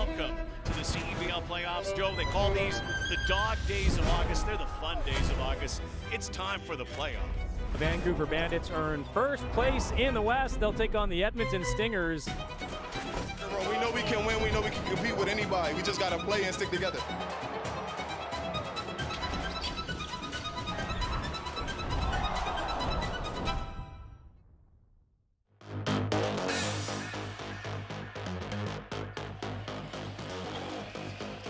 welcome to the CEBL playoffs. Joe, they call these the dog days of August. They're the fun days of August. It's time for the playoff. The Vancouver Bandits earn first place in the West. They'll take on the Edmonton Stingers. We know we can win. We know we can compete with anybody. We just got to play and stick together.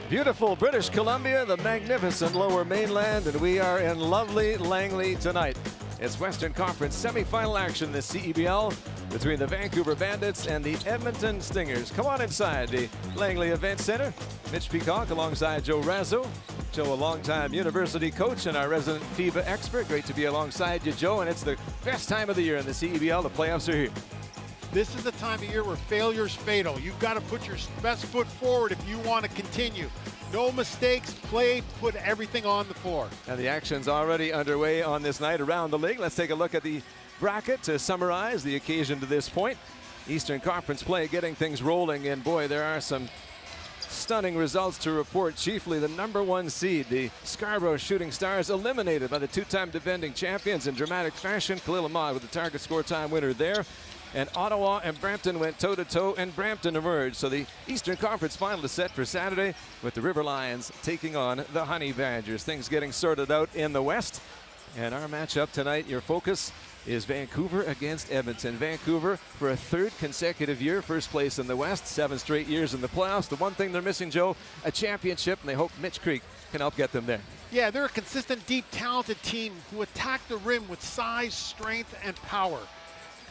Beautiful British Columbia, the magnificent Lower Mainland, and we are in lovely Langley tonight. It's Western Conference semifinal action, the CEBL, between the Vancouver Bandits and the Edmonton Stingers. Come on inside the Langley Events Centre. Mitch Peacock alongside Joe Razzo. Joe, a longtime university coach and our resident FIBA expert. Great to be alongside you, Joe, and it's the best time of the year in the CEBL. The playoffs are here. This is the time of year where failure's fatal. You've got to put your best foot forward if you want to continue. No mistakes, play, put everything on the floor. And the action's already underway on this night around the league. Let's take a look at the bracket to summarize the occasion to this point. Eastern Conference play getting things rolling, and boy, there are some stunning results to report. Chiefly the #1 seed, the Scarborough Shooting Stars, eliminated by the two-time defending champions in dramatic fashion. Khalil Ahmad with the target score time winner there. And Ottawa and Brampton went toe-to-toe, and Brampton emerged. So the Eastern Conference final is set for Saturday with the River Lions taking on the Honey Badgers. Things getting sorted out in the West. And our matchup tonight, your focus is Vancouver against Edmonton. Vancouver for a third consecutive year, first place in the West, 7 straight years in the playoffs. The one thing they're missing, Joe, a championship, and they hope Mitch Creek can help get them there. Yeah, they're a consistent, deep, talented team who attack the rim with size, strength, and power.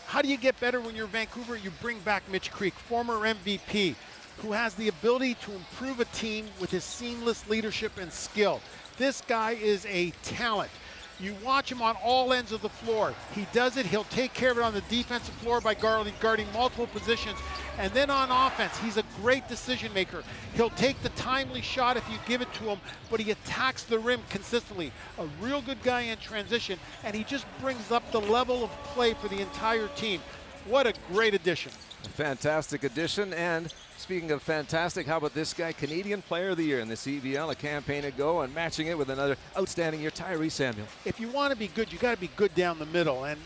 How do you get better when you're Vancouver? You bring back Mitch Creek, former MVP, who has the ability to improve a team with his seamless leadership and skill. This guy is a talent. You watch him on all ends of the floor. He does it. He'll take care of it on the defensive floor by guarding multiple positions. And then on offense, he's a great decision maker. He'll take the timely shot if you give it to him, but he attacks the rim consistently. A real good guy in transition, and he just brings up the level of play for the entire team. What a great addition. A fantastic addition. And speaking of fantastic, how about this guy, Canadian Player of the Year in the CEBL, a campaign ago, and matching it with another outstanding year, Tyrese Samuel. If you want to be good, you got to be good down the middle. And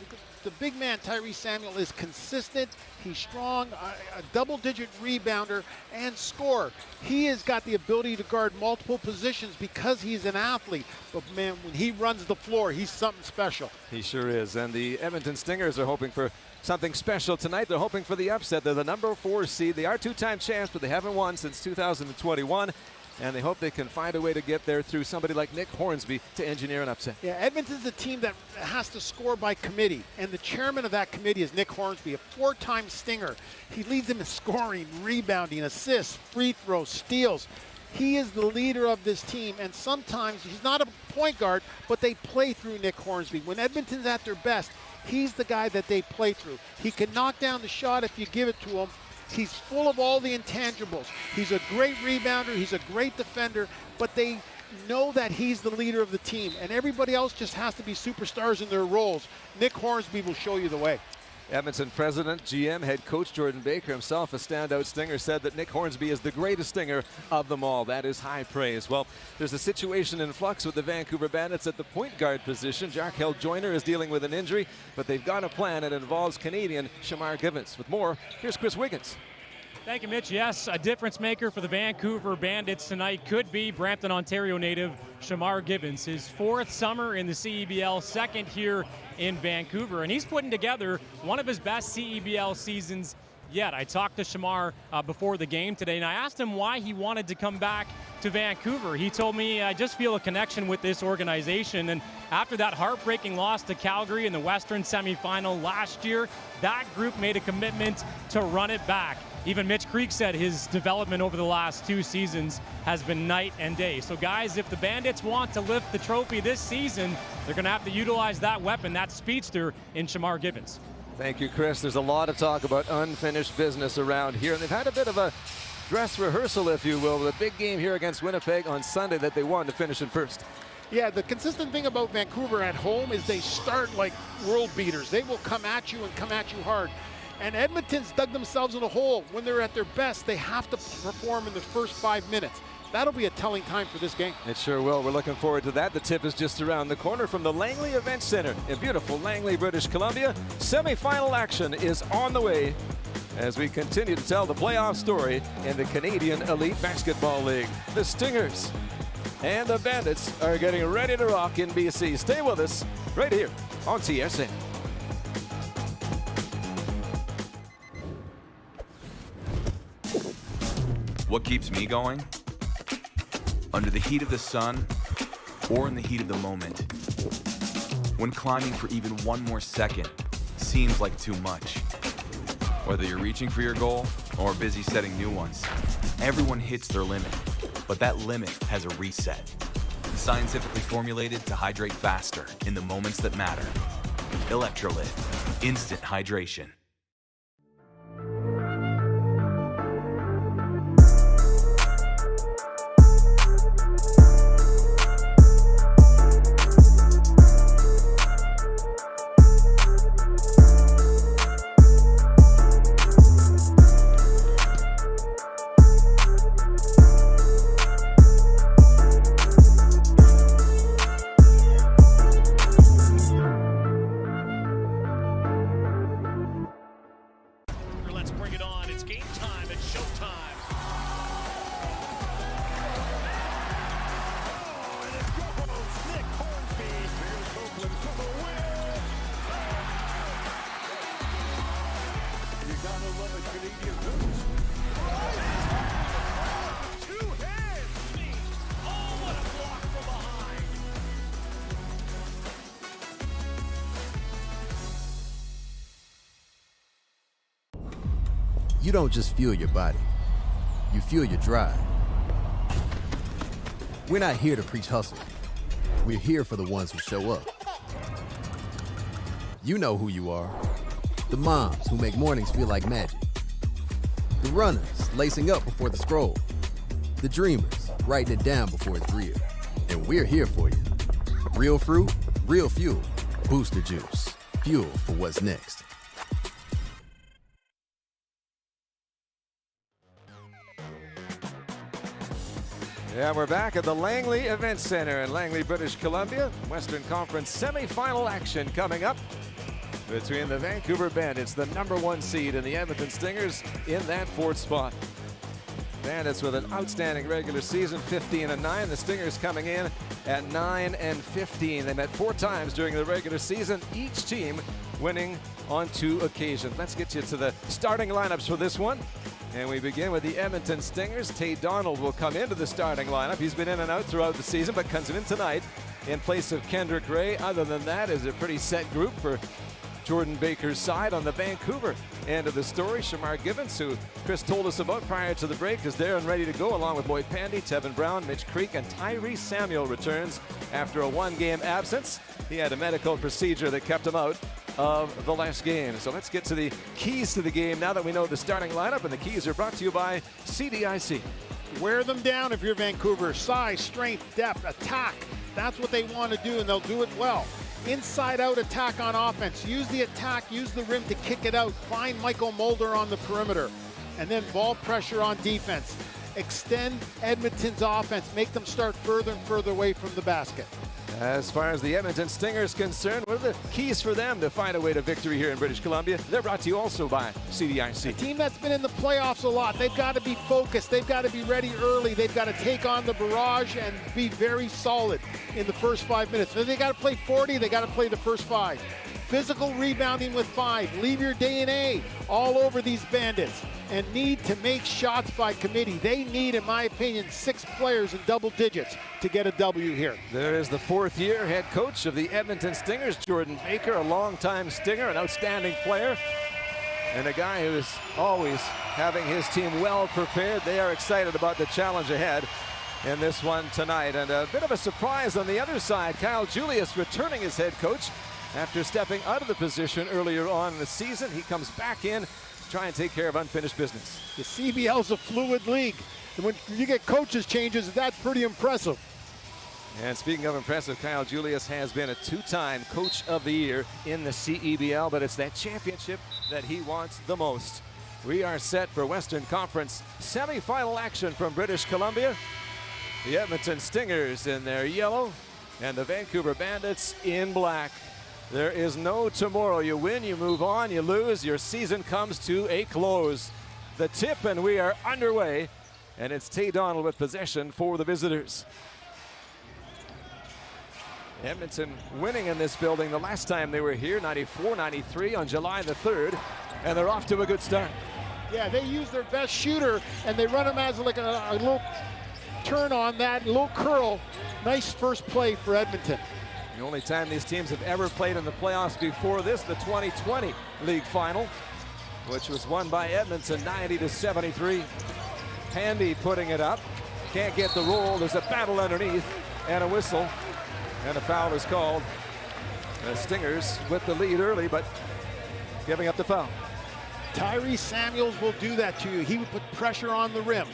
the big man, Tyrese Samuel, is consistent. He's strong, a double-digit rebounder and scorer. He has got the ability to guard multiple positions because he's an athlete. But, man, when he runs the floor, he's something special. He sure is. And the Edmonton Stingers are hoping for something special tonight. They're hoping for the upset. They're the #4 seed. They are two-time champs, but they haven't won since 2021. And they hope they can find a way to get there through somebody like Nick Hornsby to engineer an upset. Yeah, Edmonton's a team that has to score by committee, and the chairman of that committee is Nick Hornsby, a 4-time Stinger. He leads them in scoring, rebounding, assists, free throws, steals. He is the leader of this team, and sometimes he's not a point guard, but they play through Nick Hornsby. When Edmonton's at their best, he's the guy that they play through. He can knock down the shot if you give it to him. He's full of all the intangibles. He's a great rebounder. He's a great defender, but they know that he's the leader of the team, and everybody else just has to be superstars in their roles. Nick Hornsby will show you the way. Edmonton president, GM, head coach Jordan Baker, himself a standout Stinger, said that Nick Hornsby is the greatest Stinger of them all. That is high praise. Well, there's a situation in flux with the Vancouver Bandits at the point guard position. Jarkel Joyner is dealing with an injury, but they've got a plan that involves Canadian Shamar Givens. With more, here's Chris Wiggins. Thank you, Mitch. Yes, a difference maker for the Vancouver Bandits tonight could be Brampton, Ontario native Shamar Givens. His 4th summer in the CEBL, 2nd here in Vancouver, and he's putting together one of his best CEBL seasons yet. I talked to Shamar before the game today, and I asked him why he wanted to come back to Vancouver. He told me, I just feel a connection with this organization, and after that heartbreaking loss to Calgary in the Western semifinal last year, that group made a commitment to run it back. Even Mitch Creek said his development over the last 2 seasons has been night and day. So guys, if the Bandits want to lift the trophy this season, they're going to have to utilize that weapon, that speedster in Shamar Givens. Thank you, Chris. There's a lot of talk about unfinished business around here, and they've had a bit of a dress rehearsal, if you will, with a big game here against Winnipeg on Sunday that they won to finish in first. Yeah, the consistent thing about Vancouver at home is they start like world beaters. They will come at you and come at you hard. And Edmonton's dug themselves in a hole. When they're at their best, they have to perform in the first 5 minutes. That'll be a telling time for this game. It sure will. We're looking forward to that. The tip is just around the corner from the Langley Events Centre in beautiful Langley, British Columbia. Semi-final action is on the way as we continue to tell the playoff story in the Canadian Elite Basketball League. The Stingers and the Bandits are getting ready to rock in BC. Stay with us right here on TSN. What keeps me going? Under the heat of the sun or in the heat of the moment. When climbing for even one more second seems like too much. Whether you're reaching for your goal or busy setting new ones, everyone hits their limit, but that limit has a reset. Scientifically formulated to hydrate faster in the moments that matter. Electrolyte, instant hydration. Let's bring it on. It's game time. It's showtime. Oh, and it goes. Nick Hornsby. Here's Oakland for the win. You gotta love a Canadian news. Two hands. Me. Oh, what a block from behind. You don't just fuel your body, you fuel your drive. We're not here to preach hustle. We're here for the ones who show up. You know who you are. The moms who make mornings feel like magic. The runners lacing up before the scroll. The dreamers writing it down before it's real. And we're here for you. Real fruit, real fuel. Booster Juice. Fuel for what's next. Yeah, we're back at the Langley Events Centre in Langley, British Columbia. Western Conference semi-final action coming up between the Vancouver Bandits, the #1 seed, and the Edmonton Stingers in that 4th spot. Bandits with an outstanding regular season, 15-9. The Stingers coming in at 9-15. They met 4 times during the regular season, each team winning on 2 occasions. Let's get you to the starting lineups for this one. And we begin with the Edmonton Stingers. Tate Donald will come into the starting lineup. He's been in and out throughout the season, but comes in tonight in place of Kendrick Gray. Other than that, is a pretty set group for Jordan Baker's side. On the Vancouver end of the story, Shamar Gibbons, who Chris told us about prior to the break, is there and ready to go, along with Boyd Pandy, Tevin Brown, Mitch Creek, and Tyrese Samuel returns after a 1-game absence. He had a medical procedure that kept him out of the last game. So let's get to the keys to the game now that we know the starting lineup, and the keys are brought to you by CDIC. Wear them down if you're Vancouver. Size, strength, depth, attack. That's what they want to do, and they'll do it well. Inside-out attack on offense. Use the attack, use the rim to kick it out. Find Michael Mulder on the perimeter. And then ball pressure on defense. Extend Edmonton's offense. Make them start further and further away from the basket. As far as the Edmonton Stingers concerned, what are the keys for them to find a way to victory here in British Columbia? They're brought to you also by CDIC. A team that's been in the playoffs a lot. They've got to be focused. They've got to be ready early. They've got to take on the barrage and be very solid in the first 5 minutes. Then they got to play 40. They got to play the first 5. Physical rebounding with 5. Leave your DNA all over these Bandits. And need to make shots by committee. They need, in my opinion, 6 players in double digits to get a W here. There is the 4th-year head coach of the Edmonton Stingers, Jordan Baker, a longtime Stinger, an outstanding player, and a guy who is always having his team well prepared. They are excited about the challenge ahead in this one tonight. And a bit of a surprise on the other side, Kyle Julius returning as head coach after stepping out of the position earlier on in the season. He comes back in, try and take care of unfinished business. The CBL is a fluid league. And when you get coaches changes, that's pretty impressive. And speaking of impressive, Kyle Julius has been a two-time Coach of the Year in the CEBL, but it's that championship that he wants the most. We are set for Western Conference semifinal action from British Columbia. The Edmonton Stingers in their yellow and the Vancouver Bandits in black. There is no tomorrow. You win, you move on, you lose, your season comes to a close. The tip, and we are underway, and it's Tay Donald with possession for the visitors. Edmonton winning in this building the last time they were here, 94-93 on July the 3rd, and they're off to a good start. Yeah, they use their best shooter, and they run him as like a little turn on that, little curl. Nice first play for Edmonton. The only time these teams have ever played in the playoffs before this, the 2020 league final, which was won by Edmonton 90-73. Handy putting it up, can't get the roll. There's a battle underneath and a whistle, and a foul is called. The Stingers with the lead early, but giving up the foul. Tyree Samuels will do that to you. He would put pressure on the rim.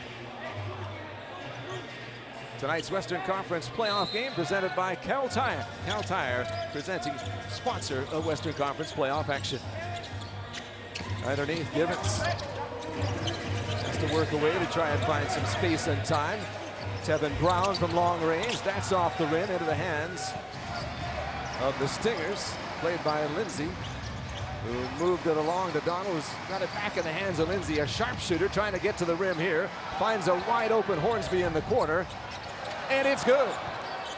Tonight's Western Conference playoff game presented by Cal Tire. Cal Tire presenting sponsor of Western Conference playoff action. Underneath, Givens has to work away to try and find some space and time. Tevin Brown from long range. That's off the rim into the hands of the Stingers, played by Lindsay, who moved it along to Donald, who's got it back in the hands of Lindsay, a sharpshooter trying to get to the rim here. Finds a wide open Hornsby in the corner, and it's good.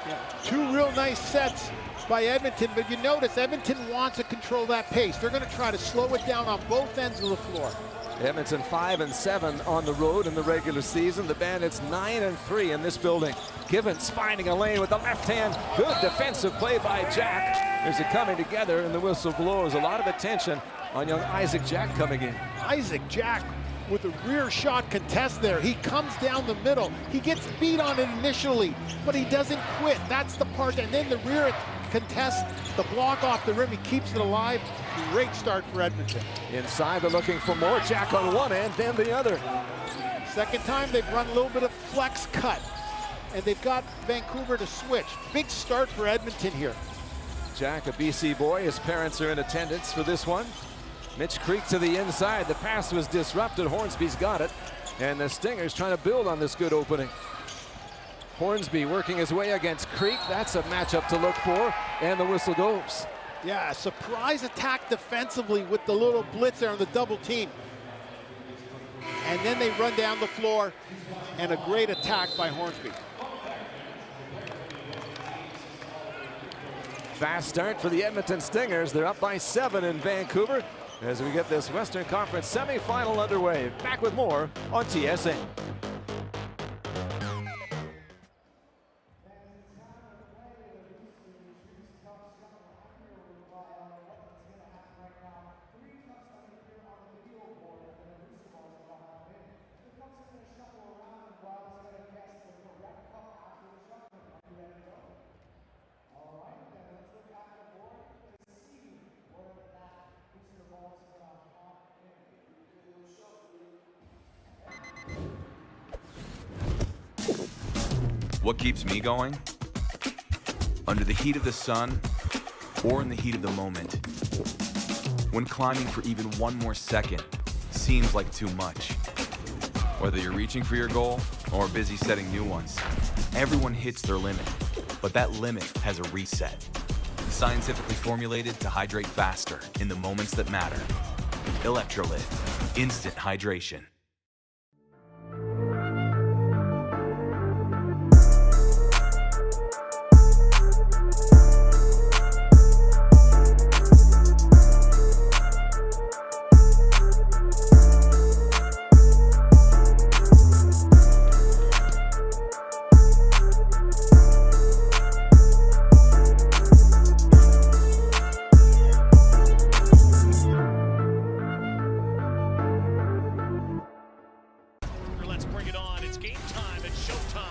Yeah, two real nice sets by Edmonton, but you notice Edmonton wants to control that pace. They're going to try to slow it down on both ends of the floor. Edmonton 5-7 on the road in the regular season. The Bandits 9-3 in this building. Givens finding a lane with the left hand. Good defensive play by Jack. There's a coming together, and the whistle blows. A lot of attention on young Isaac Jack coming in. Isaac Jack with a rear shot contest there. He comes down the middle. He gets beat on it initially, but he doesn't quit. That's the part. And then the rear contest, the block off the rim, he keeps it alive. Great start for Edmonton. Inside, they're looking for more. Jack on one end, then the other. Second time they've run a little bit of flex cut, and they've got Vancouver to switch. Big start for Edmonton here. Jack, a BC boy. His parents are in attendance for this one. Mitch Creek to the inside. The pass was disrupted. Hornsby's got it. And the Stingers trying to build on this good opening. Hornsby working his way against Creek. That's a matchup to look for. And the whistle goes. Yeah, a surprise attack defensively with the little blitz there on the double team. And then they run down the floor, and a great attack by Hornsby. Fast start for the Edmonton Stingers. They're up by 7 in Vancouver as we get this Western Conference semifinal underway. Back with more on TSN. What keeps me going? Under the heat of the sun or in the heat of the moment. When climbing for even one more second seems like too much. Whether you're reaching for your goal or busy setting new ones, everyone hits their limit, but that limit has a reset. Scientifically formulated to hydrate faster in the moments that matter. Electrolyte, instant hydration. Let's bring it on. It's game time. It's showtime.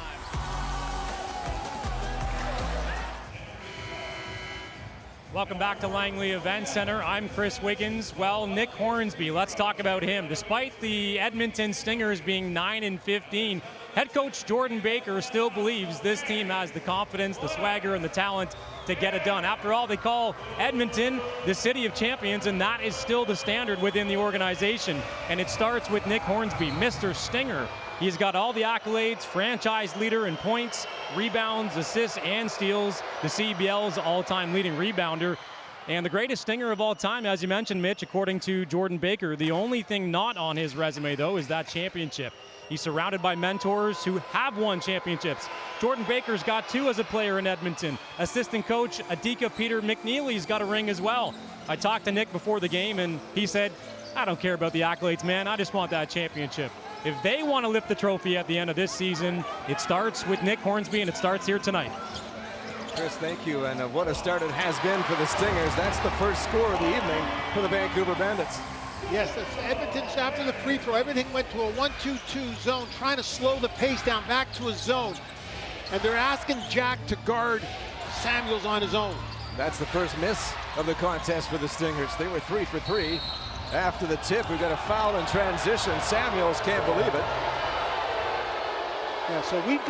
Welcome back to Langley Events Centre. I'm Chris Wiggins. Well, Nick Hornsby, let's talk about him. Despite the Edmonton Stingers being 9-15, head coach Jordan Baker still believes this team has the confidence, the swagger, and the talent to get it done. After all, they call Edmonton the city of champions, and that is still the standard within the organization. And it starts with Nick Hornsby, Mr. Stinger. He's got all the accolades, franchise leader in points, rebounds, assists, and steals, the CEBL's all-time leading rebounder. And the greatest Stinger of all time, as you mentioned, Mitch, according to Jordan Baker. The only thing not on his resume, though, is that championship. He's surrounded by mentors who have won championships. Jordan Baker's got 2 as a player in Edmonton. Assistant coach Adika Peter McNeely's got a ring as well. I talked to Nick before the game, and he said, I don't care about the accolades, man. I just want that championship. If they want to lift the trophy at the end of this season, it starts with Nick Hornsby, and it starts here tonight. Chris, thank you. And what a start it has been for the Stingers. That's the first score of the evening for the Vancouver Bandits. Yes, that's Edmonton's after the free throw. Everything went to a 1-2-2 zone, trying to slow the pace down back to a zone. And they're asking Jack to guard Samuels on his own. That's the first miss of the contest for the Stingers. They were 3 for 3. After the tip, we got a foul in transition. Samuels can't believe it. Yeah, so we've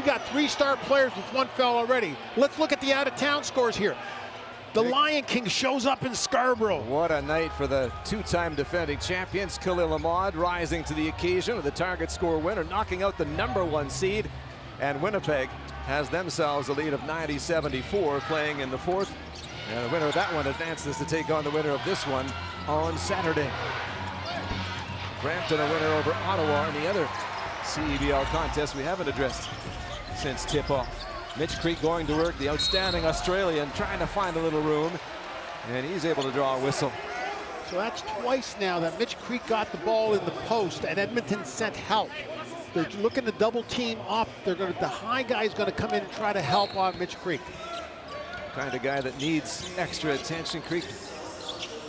got 3 star players with 1 foul already. Let's look at the out-of-town scores here. The Lion King shows up in Scarborough. What a night for the 2-time defending champions. Khalil Ahmad rising to the occasion with a target score winner, knocking out the #1 seed. And Winnipeg has themselves a lead of 90-74 playing in the 4th. And the winner of that one advances to take on the winner of this one on Saturday. Brampton a winner over Ottawa in the other CEBL contest we haven't addressed since tip-off. Mitch Creek going to work, the outstanding Australian, trying to find a little room, and he's able to draw a whistle. So that's twice now that Mitch Creek got the ball in the post and Edmonton sent help. They're looking to double team up. The high guy's going to come in and try to help on Mitch Creek. Kind of guy that needs extra attention. Creek,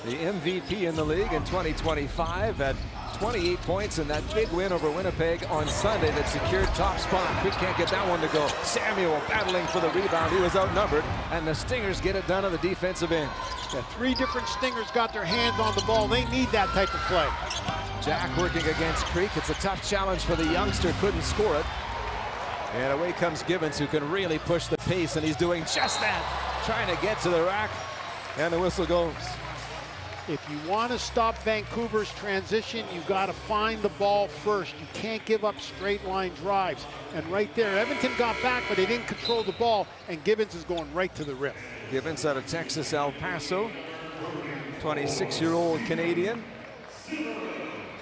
the MVP in the league in 2025, at 28 points in that big win over Winnipeg on Sunday that secured top spot. Creek can't get that one to go. Samuel battling for the rebound. He was outnumbered, and the Stingers get it done on the defensive end. Yeah, 3 different Stingers got their hands on the ball. They need that type of play. Jack working against Creek. It's a tough challenge for the youngster. Couldn't score it. And away comes Gibbons, who can really push the pace, and he's doing just that. Trying to get to the rack, and the whistle goes. If you want to stop Vancouver's transition, you got to find the ball first. You can't give up straight line drives. And right there, Edmonton got back, but they didn't control the ball, and Gibbons is going right to the rim. Gibbons out of Texas, El Paso, 26-year-old Canadian.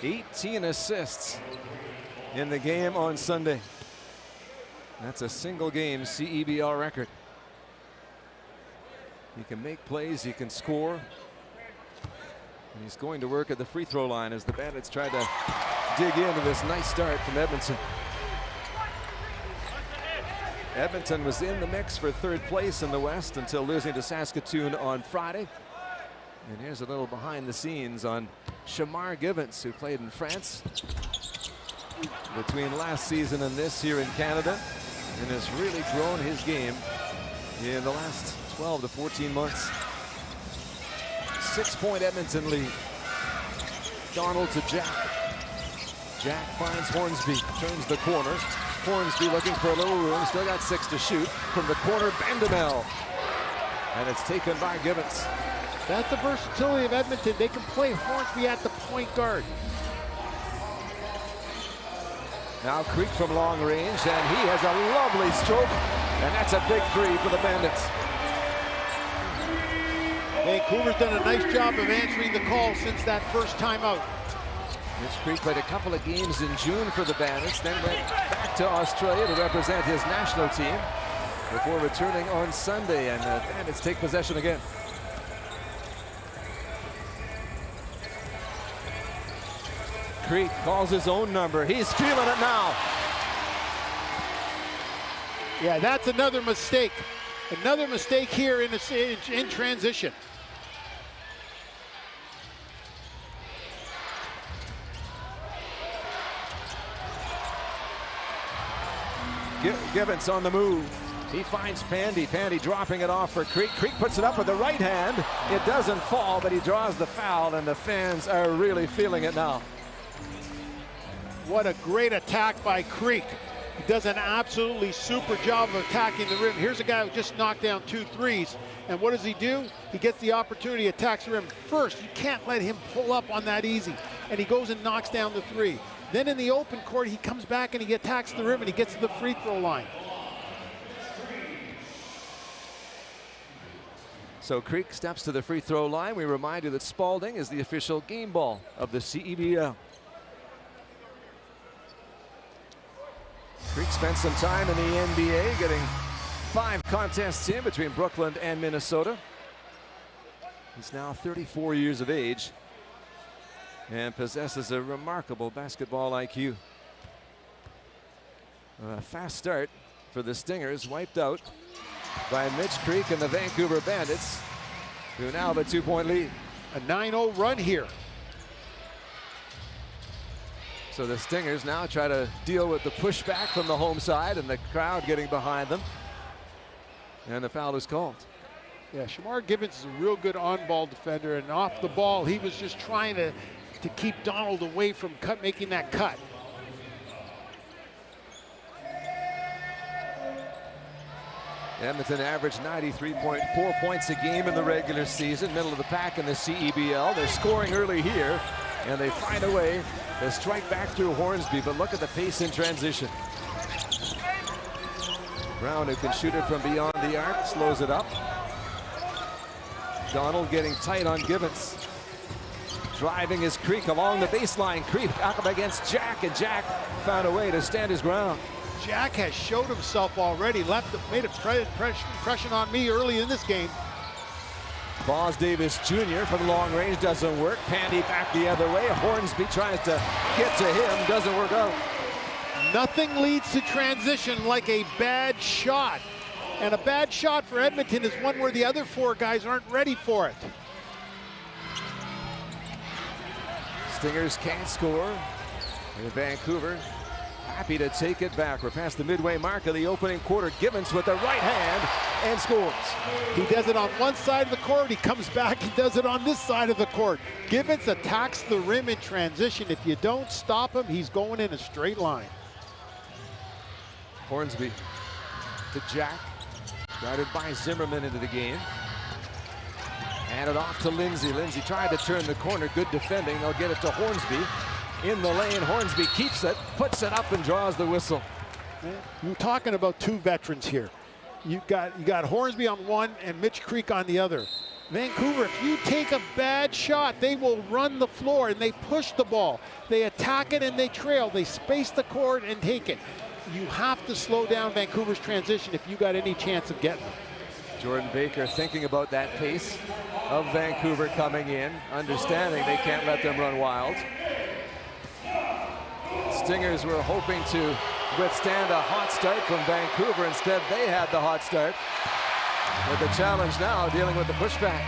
18 assists in the game on Sunday. That's a single game CEBL record. He can make plays, he can score. And he's going to work at the free throw line as the Bandits try to dig into this nice start from Edmonton. Edmonton was in the mix for 3rd place in the West until losing to Saskatoon on Friday. And here's a little behind the scenes on Shamar Gibbons, who played in France between last season and this here in Canada, and has really grown his game in the last 12 to 14 months. 6-point Edmonton lead. Donald to Jack. Jack finds Hornsby, turns the corner. Hornsby looking for a little room, still got 6 to shoot. From the corner, Bandamel. And it's taken by Gibbons. That's the versatility of Edmonton. They can play Hornsby at the point guard. Now Creek from long range, and he has a lovely stroke. And that's a big 3 for the Bandits. Vancouver's done a nice job of answering the call since that first timeout. Mitch Creek played a couple of games in June for the Bandits, then went back to Australia to represent his national team before returning on Sunday, and the Bandits take possession again. Creek calls his own number. He's feeling it now. Yeah, that's another mistake. Another mistake here in transition. Gibbons on the move. He finds Pandy. Pandy dropping it off for Creek. Creek puts it up with the right hand. It doesn't fall, but he draws the foul, and the fans are really feeling it now. What a great attack by Creek. He does an absolutely super job of attacking the rim. Here's a guy who just knocked down 2 threes. And what does he do? He gets the opportunity, attacks the rim. First, you can't let him pull up on that easy. And he goes and knocks down the 3. Then in the open court, he comes back and he attacks the rim and he gets to the free throw line. So Creek steps to the free throw line. We remind you that Spalding is the official game ball of the CEBL. Creek spent some time in the NBA, getting 5 contests in between Brooklyn and Minnesota. He's now 34 years of age and possesses a remarkable basketball IQ. A fast start for the Stingers, wiped out by Mitch Creek and the Vancouver Bandits, who now have a 2-point lead. A 9-0 run here. So the Stingers now try to deal with the pushback from the home side and the crowd getting behind them. And the foul is called. Yeah, Shamar Gibbons is a real good on-ball defender, and off the ball, he was just trying to keep Donald away from making that cut. Edmonton averaged 93.4 points a game in the regular season, middle of the pack in the CEBL. They're scoring early here, and they find a way to strike back through Hornsby, but look at the pace in transition. Brown, who can shoot it from beyond the arc, slows it up. Donald getting tight on Gibbons. Driving is Creek along the baseline. Creek up against Jack, and Jack found a way to stand his ground. Jack has showed himself already, made a impression on me early in this game. Boz Davis Jr. from long range doesn't work. Pandy back the other way. Hornsby tries to get to him, doesn't work out. Nothing leads to transition like a bad shot. And a bad shot for Edmonton is one where the other 4 guys aren't ready for it. Stingers can't score. And Vancouver happy to take it back. We're past the midway mark of the opening quarter. Gibbons with the right hand and scores. He does it on one side of the court. He comes back. He does it on this side of the court. Gibbons attacks the rim in transition. If you don't stop him, he's going in a straight line. Hornsby to Jack. Guarded by Zimmerman into the game. Handed off to Lindsay. Lindsay tried to turn the corner. Good defending. They'll get it to Hornsby. In the lane, Hornsby keeps it, puts it up, and draws the whistle. You're talking about 2 veterans here. You got Hornsby on one and Mitch Creek on the other. Vancouver, if you take a bad shot, they will run the floor and they push the ball. They attack it and they trail. They space the court and take it. You have to slow down Vancouver's transition if you got any chance of getting them. Jordan Baker thinking about that pace of Vancouver coming in, understanding they can't let them run wild. Stingers were hoping to withstand a hot start from Vancouver. Instead, they had the hot start. With the challenge now, dealing with the pushback.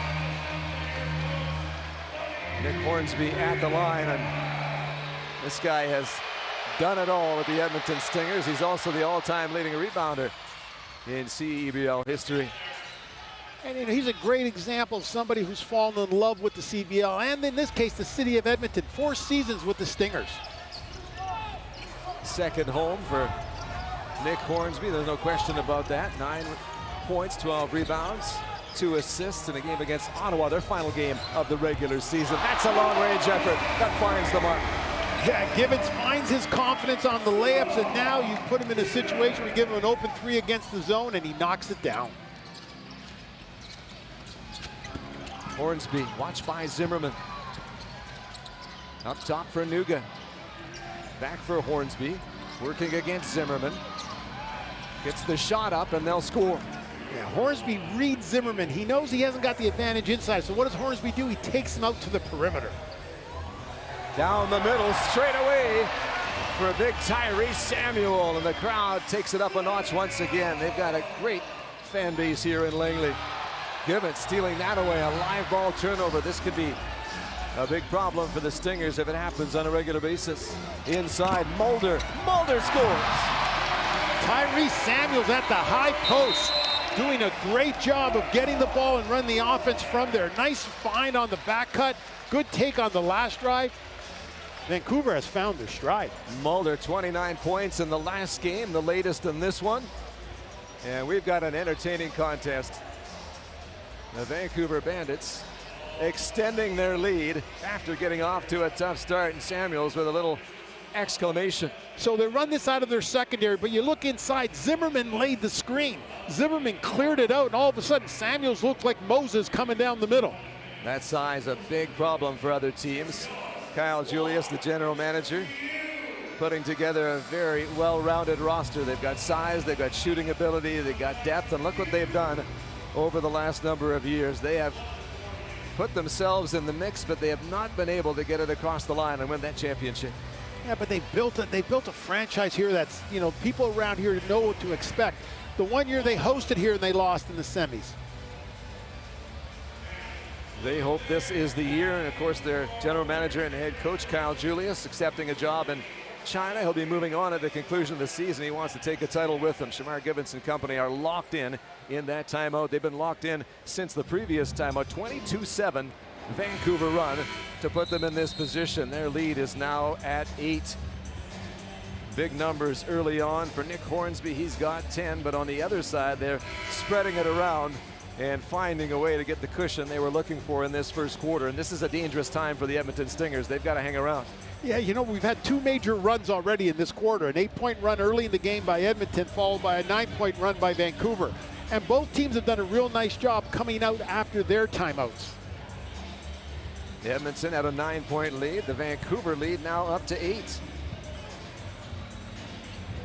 Nick Hornsby at the line, and this guy has done it all with the Edmonton Stingers. He's also the all-time leading rebounder in CEBL history. And he's a great example of somebody who's fallen in love with the CEBL, and in this case, the city of Edmonton. 4 seasons with the Stingers. Second home for Nick Hornsby. There's no question about that. 9 points, 12 rebounds, 2 assists in a game against Ottawa, their final game of the regular season. That's a long-range effort. That finds the mark. Yeah, Gibbons finds his confidence on the layups, and now you put him in a situation where you give him an open 3 against the zone, and he knocks it down. Hornsby, watched by Zimmerman. Up top for Nuga. Back for Hornsby, working against Zimmerman. Gets the shot up, and they'll score. Yeah, Hornsby reads Zimmerman. He knows he hasn't got the advantage inside, so what does Hornsby do? He takes him out to the perimeter. Down the middle, straight away for a big Tyrese Samuel, and the crowd takes it up a notch once again. They've got a great fan base here in Langley. Gibbons stealing that away, a live ball turnover. This could be a big problem for the Stingers if it happens on a regular basis. Inside, Mulder scores. Tyrese Samuels at the high post, doing a great job of getting the ball and run the offense from there. Nice find on the back cut. Good take on the last drive. Vancouver has found their stride. Mulder, 29 points in the last game, the latest in this one. And we've got an entertaining contest. The Vancouver Bandits extending their lead after getting off to a tough start, and Samuels with a little exclamation. So they run this out of their secondary, but you look inside, Zimmerman laid the screen. Zimmerman cleared it out, and all of a sudden Samuels looked like Moses coming down the middle. That size a big problem for other teams. Kyle Julius, the general manager, putting together a very well-rounded roster. They've got size, they've got shooting ability, they've got depth, and look what they've done over the last number of years. They have put themselves in the mix, but they have not been able to get it across the line and win that championship. Yeah, but they built a franchise here that's, you know, people around here know what to expect. The one year they hosted here and they lost in the semis. They hope this is the year, and of course their general manager and head coach Kyle Julius accepting a job in China. He'll be moving on at the conclusion of the season. He wants to take a title with them. Shamar Gibbons and company are locked in that timeout. They've been locked in since the previous timeout. 22-7 Vancouver run to put them in this position. Their lead is now at 8. Big numbers early on for Nick Hornsby. He's got 10, but on the other side they're spreading it around and finding a way to get the cushion they were looking for in this first quarter. And this is a dangerous time for the Edmonton Stingers. They've got to hang around. Yeah, you know, we've had 2 major runs already in this quarter. An 8-point run early in the game by Edmonton, followed by a 9-point run by Vancouver. And both teams have done a real nice job coming out after their timeouts. Edmonton had a 9-point lead. The Vancouver lead now up to 8.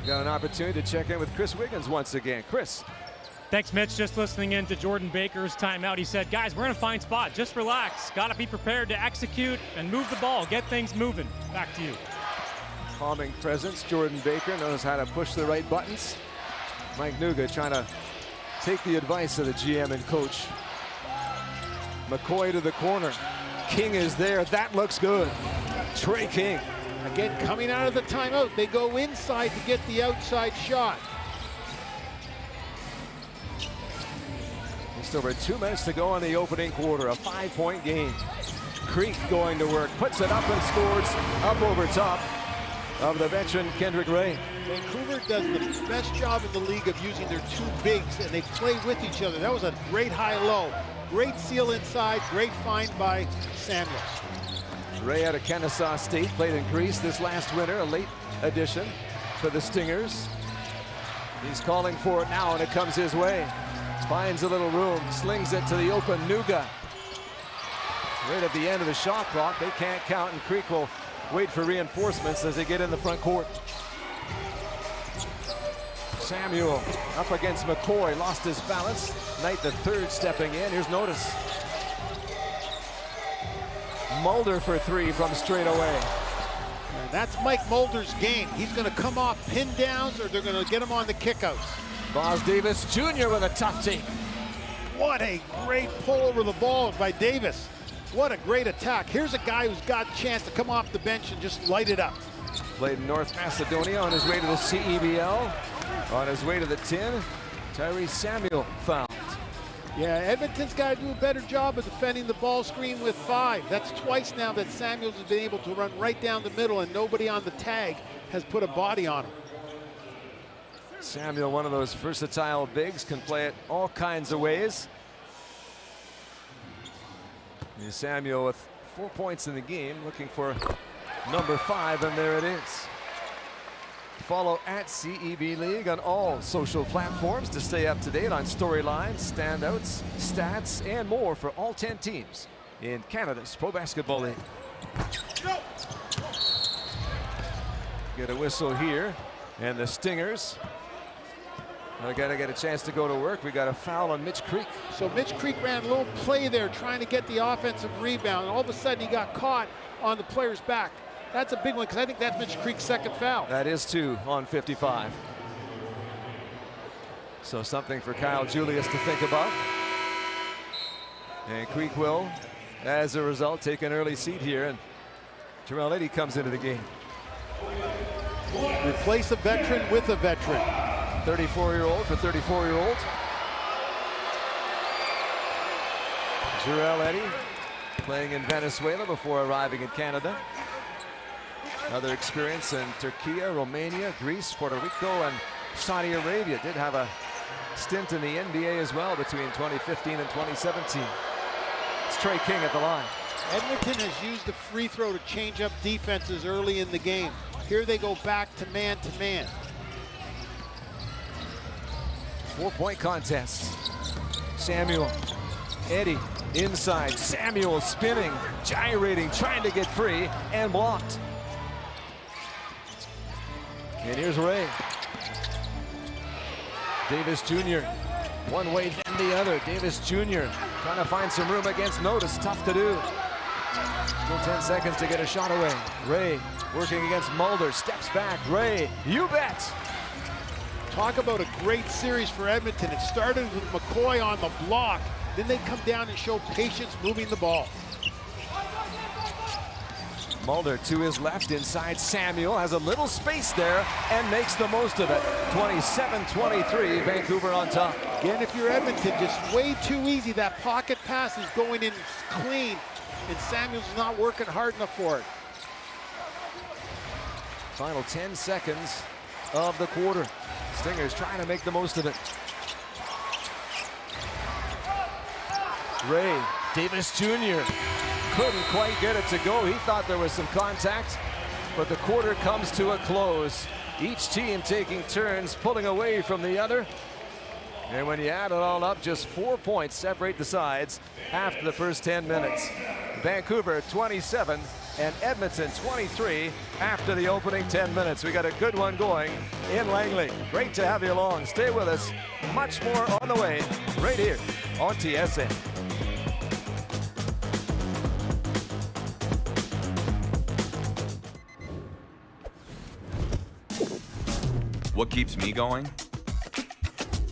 Got an opportunity to check in with Chris Wiggins once again. Chris. Thanks, Mitch. Just listening in to Jordan Baker's timeout. He said, guys, we're in a fine spot. Just relax. Got to be prepared to execute and move the ball. Get things moving. Back to you. Calming presence. Jordan Baker knows how to push the right buttons. Mike Nuga trying to take the advice of the GM and coach. McCoy to the corner. King is there. That looks good. Trey King. Again, coming out of the timeout, they go inside to get the outside shot. Just over 2 minutes to go in the opening quarter. A 5-point game. Creek going to work. Puts it up and scores up over top of the veteran Kendrick Ray. Vancouver does the best job in the league of using their 2 bigs, and they play with each other. That was a great high-low. Great seal inside. Great find by Samuels. Ray out of Kennesaw State, played in Greece this last winter, a late addition for the Stingers. He's calling for it now, and it comes his way. Finds a little room, slings it to the open Nuga. Right at the end of the shot clock, they can't count, and Creek will wait for reinforcements as they get in the front court. Samuel up against McCoy, lost his balance. Knight the third stepping in, here's Notice. Mulder for 3 from straight away. And that's Mike Mulder's game. He's going to come off pin downs, or they're going to get him on the kickouts. Boz Davis Jr. with a tough take. What a great pull over the ball by Davis. What a great attack. Here's a guy who's got a chance to come off the bench and just light it up. Played in North Macedonia, on his way to the CEBL. On his way to the 10, Tyrese Samuel fouled. Yeah, Edmonton's got to do a better job of defending the ball screen with 5. That's twice now that Samuels has been able to run right down the middle, and nobody on the tag has put a body on him. Samuel, one of those versatile bigs, can play it all kinds of ways. And Samuel with 4 points in the game, looking for number 5, and there it is. Follow at CEB League on all social platforms to stay up to date on storylines, standouts, stats, and more for all 10 teams in Canada's Pro Basketball League. Get a whistle here, and the Stingers are going to get a chance to go to work. We got a foul on Mitch Creek. So Mitch Creek ran a little play there trying to get the offensive rebound. All of a sudden he got caught on the player's back. That's a big one, because I think that's Mitch Creek's 2nd foul. That is 2 on 55. So something for Kyle Julius to think about. And Creek will, as a result, take an early seat here. And Terrell Eddy comes into the game. Replace a veteran with a veteran. 34-year-old for 34-year-old. Terrell Eddy playing in Venezuela before arriving in Canada. Another experience in Turkey, Romania, Greece, Puerto Rico, and Saudi Arabia. Did have a stint in the NBA as well between 2015 and 2017. It's Trey King at the line. Edmonton has used the free throw to change up defenses early in the game. Here they go back to man to man. 4-point contest. Samuel, Eddie, inside. Samuel spinning, gyrating, trying to get free, and blocked. And here's Ray. Davis Jr. one way then the other. Davis Jr. trying to find some room against Notice. Tough to do. Still 10 seconds to get a shot away. Ray working against Mulder. Steps back. Ray, you bet. Talk about a great series for Edmonton. It started with McCoy on the block. Then they come down and show patience moving the ball. Mulder to his left inside. Samuel has a little space there and makes the most of it. 27-23, Vancouver on top. Again, if you're Edmonton, just way too easy. That pocket pass is going in clean, and Samuel's not working hard enough for it. Final 10 seconds of the quarter. Stingers trying to make the most of it. Ray, Davis Jr. couldn't quite get it to go. He thought there was some contact, but the quarter comes to a close. Each team taking turns pulling away from the other. And when you add it all up, just 4 points separate the sides after the first 10 minutes. Vancouver 27 and Edmonton 23 after the opening 10 minutes. We got a good one going in Langley. Great to have you along. Stay with us. Much more on the way right here on TSN. What keeps me going?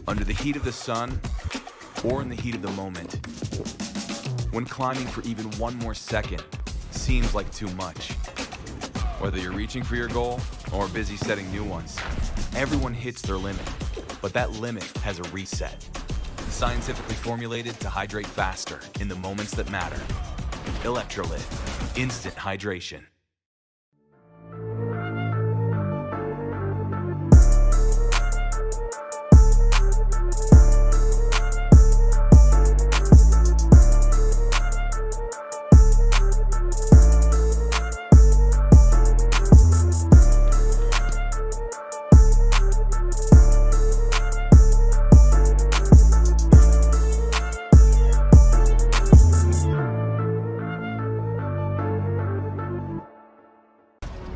Under the heat of the sun or in the heat of the moment. When climbing for even one more second seems like too much. Whether you're reaching for your goal or busy setting new ones, everyone hits their limit, but that limit has a reset. Scientifically formulated to hydrate faster in the moments that matter. Electrolyte, instant hydration.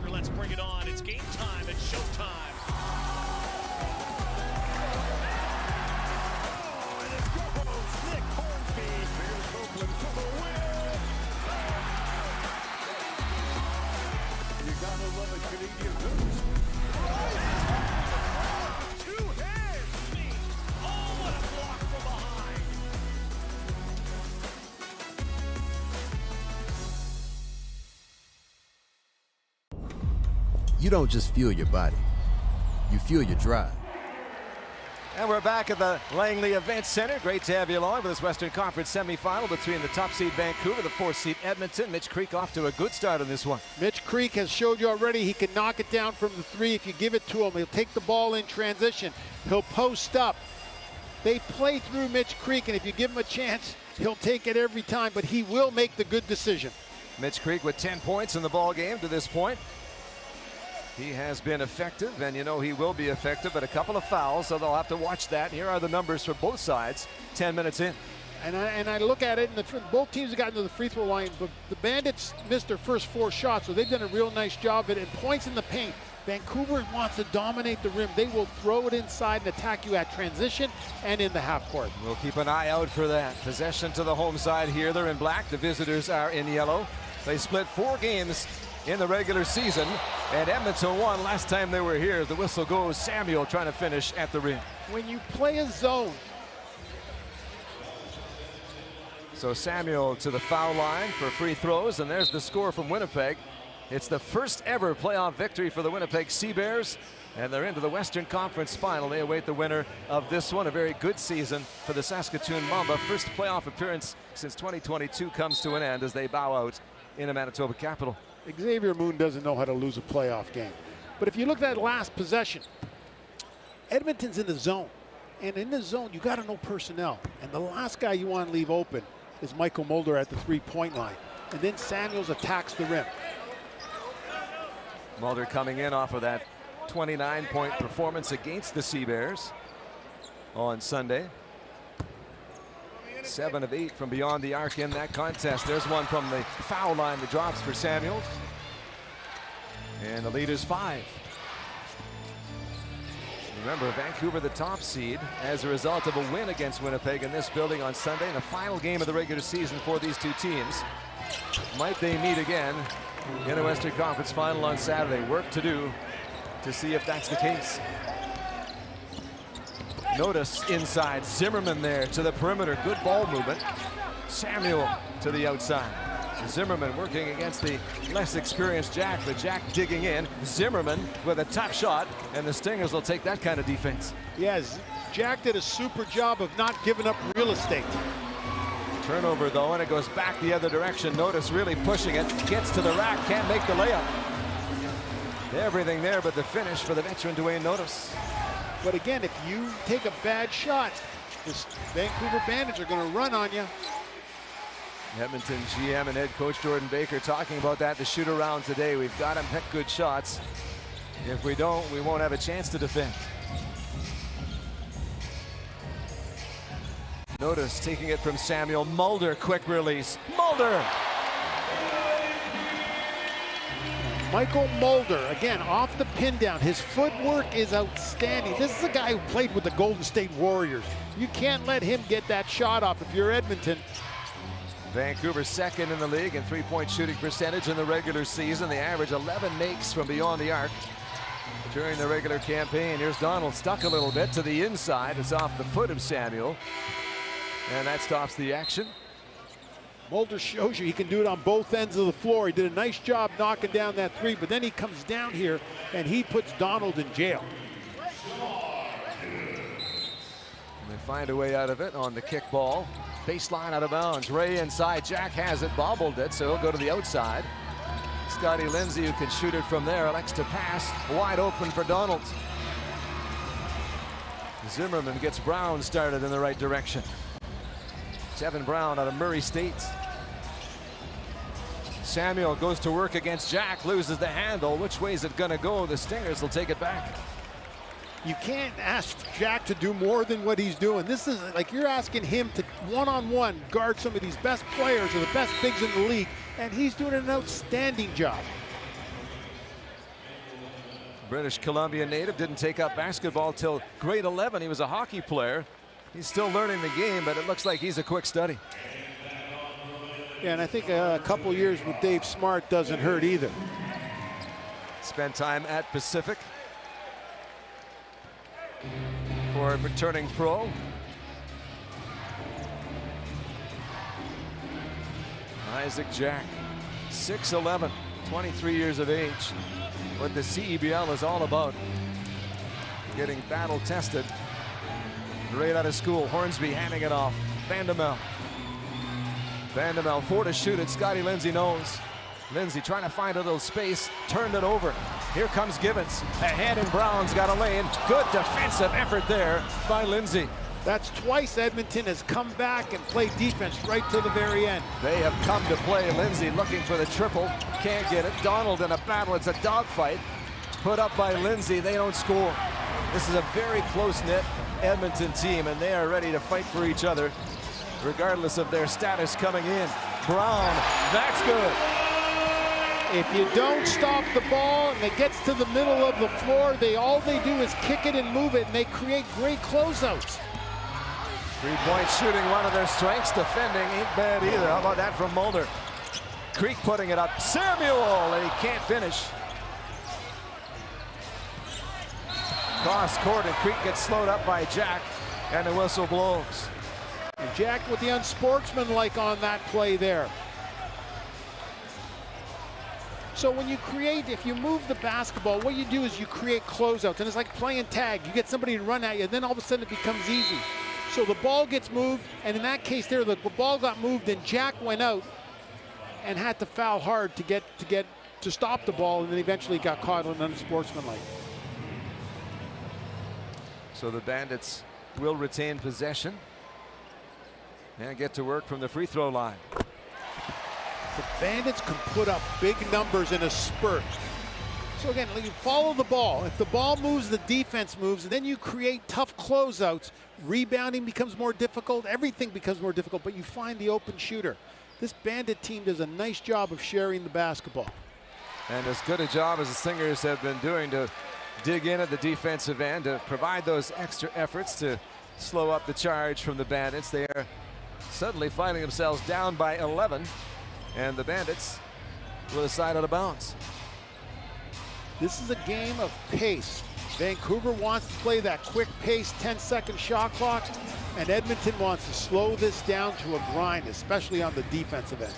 Let's bring it on. It's game time. It's showtime. Oh, and it's your host, Nick Hornsby. Here's Oakland for the win. You gotta love a Canadian boost. Two hands, me. Oh, what a block from behind. You don't just fuel your body, you fuel your drive. And we're back at the Langley Events Centre. Great to have you along for this Western Conference semifinal between the top seed Vancouver, the 4th seed Edmonton. Mitch Creek off to a good start on this one. Mitch Creek has showed you already he can knock it down from the three if you give it to him. He'll take the ball in transition. He'll post up. They play through Mitch Creek, and if you give him a chance, he'll take it every time, but he will make the good decision. Mitch Creek with 10 points in the ball game to this point. He has been effective, and you know he will be effective, but a couple of fouls, so they'll have to watch that. Here are the numbers for both sides 10 minutes in. And I look at it, and both teams have gotten to the free throw line, but the Bandits missed their first 4 shots, so they've done a real nice job of it. And points in the paint. Vancouver wants to dominate the rim. They will throw it inside and attack you at transition and in the half court. We'll keep an eye out for that. Possession to the home side here. They're in black. The visitors are in yellow. They split 4 games in the regular season, and Edmonton won last time they were here. The whistle goes. Samuel trying to finish at the rim. When you play a zone. So Samuel to the foul line for free throws, and there's the score from Winnipeg. It's the first ever playoff victory for the Winnipeg CEBLs, and they're into the Western Conference final. They await the winner of this one. A very good season for the Saskatoon Mamba. First playoff appearance since 2022 comes to an end as they bow out in the Manitoba capital. Xavier Moon doesn't know how to lose a playoff game. But if you look at that last possession, Edmonton's in the zone. And in the zone, you got to know personnel. And the last guy you want to leave open is Michael Mulder at the three-point line. And then Samuels attacks the rim. Mulder coming in off of that 29-point performance against the Sea Bears on Sunday. 7 of 8 from beyond the arc in that contest. There's one from the foul line that drops for Samuels. And the lead is 5. Remember, Vancouver the top seed as a result of a win against Winnipeg in this building on Sunday in the final game of the regular season for these two teams. Might they meet again in a Western Conference final on Saturday? Work to do to see if that's the case. Notice inside, Zimmerman there to the perimeter. Good ball movement. Samuel to the outside. Zimmerman working against the less experienced Jack, but Jack digging in. Zimmerman with a tough shot, and the Stingers will take that kind of defense. Yes, Jack did a super job of not giving up real estate. Turnover though, and it goes back the other direction. Notice really pushing it, gets to the rack, can't make the layup. Everything there but the finish for the veteran Dwayne Notice. But again, if you take a bad shot, the Vancouver Bandits are going to run on you. Edmonton GM and head coach Jordan Baker talking about that to shoot around today. We've got to pick good shots. If we don't, we won't have a chance to defend. Notice taking it from Samuel. Mulder, quick release. Mulder! Michael Mulder, again, off the pin down. His footwork is outstanding. This is a guy who played with the Golden State Warriors. You can't let him get that shot off if you're Edmonton. Vancouver second in the league in three-point shooting percentage in the regular season. They average 11 makes from beyond the arc during the regular campaign. Here's Donald, stuck a little bit to the inside. It's off the foot of Samuel, and that stops the action. Mulder shows you he can do it on both ends of the floor. He did a nice job knocking down that three, but then he comes down here and he puts Donald in jail. And they find a way out of it on the kick ball. Baseline out of bounds. Ray inside. Jack has it, bobbled it, so he'll go to the outside. Scotty Lindsay, who can shoot it from there, elects to pass. Wide open for Donald. Zimmerman gets Brown started in the right direction. Devin Brown out of Murray State. Samuel goes to work against Jack, loses the handle. Which way is it going to go? The Stingers will take it back. You can't ask Jack to do more than what he's doing. This is like you're asking him to one-on-one guard some of these best players or the best bigs in the league, and he's doing an outstanding job. British Columbia native, didn't take up basketball till grade 11. He was a hockey player. He's still learning the game, but it looks like he's a quick study. Yeah, and I think a couple years with Dave Smart doesn't hurt either. Spent time at Pacific for returning pro. Isaac Jack, 6'11", 23 years of age. What the CEBL is all about. Getting battle tested. Right out of school. Hornsby handing it off. Vandemel. Vandemel, 4 to shoot it. Scotty Lindsay knows. Lindsay trying to find a little space. Turned it over. Here comes Gibbons. Ahead, and Brown's got a lane. Good defensive effort there by Lindsay. That's twice Edmonton has come back and played defense right to the very end. They have come to play. Lindsay looking for the triple. Can't get it. Donald in a battle. It's a dogfight. Put up by Lindsay. They don't score. This is a very close-knit Edmonton team, and they are ready to fight for each other, regardless of their status coming in. Brown, that's good. If you don't stop the ball and it gets to the middle of the floor, all they do is kick it and move it, and they create great closeouts. Three-point shooting, one of their strengths. Defending ain't bad either. How about that from Mulder? Creek putting it up. Samuel, and he can't finish. Cross court, and Creek gets slowed up by Jack, and the whistle blows. And Jack with the unsportsmanlike on that play there. So when you create, if you move the basketball, what you do is you create closeouts, and it's like playing tag. You get somebody to run at you, and then all of a sudden it becomes easy. So the ball gets moved, and in that case there, the ball got moved, and Jack went out and had to foul hard to get to stop the ball, and then eventually got caught on unsportsmanlike. So the Bandits will retain possession and get to work from the free throw line. The Bandits can put up big numbers in a spurt. So again, you follow the ball. If the ball moves, the defense moves, and then you create tough closeouts. Rebounding becomes more difficult. Everything becomes more difficult, but you find the open shooter. This Bandit team does a nice job of sharing the basketball. And as good a job as the Stingers have been doing to dig in at the defensive end, to provide those extra efforts to slow up the charge from the Bandits. They are suddenly finding themselves down by 11, and the Bandits will decide out of bounds. This is a game of pace. Vancouver wants to play that quick pace 10-second shot clock, and Edmonton wants to slow this down to a grind, especially on the defensive end.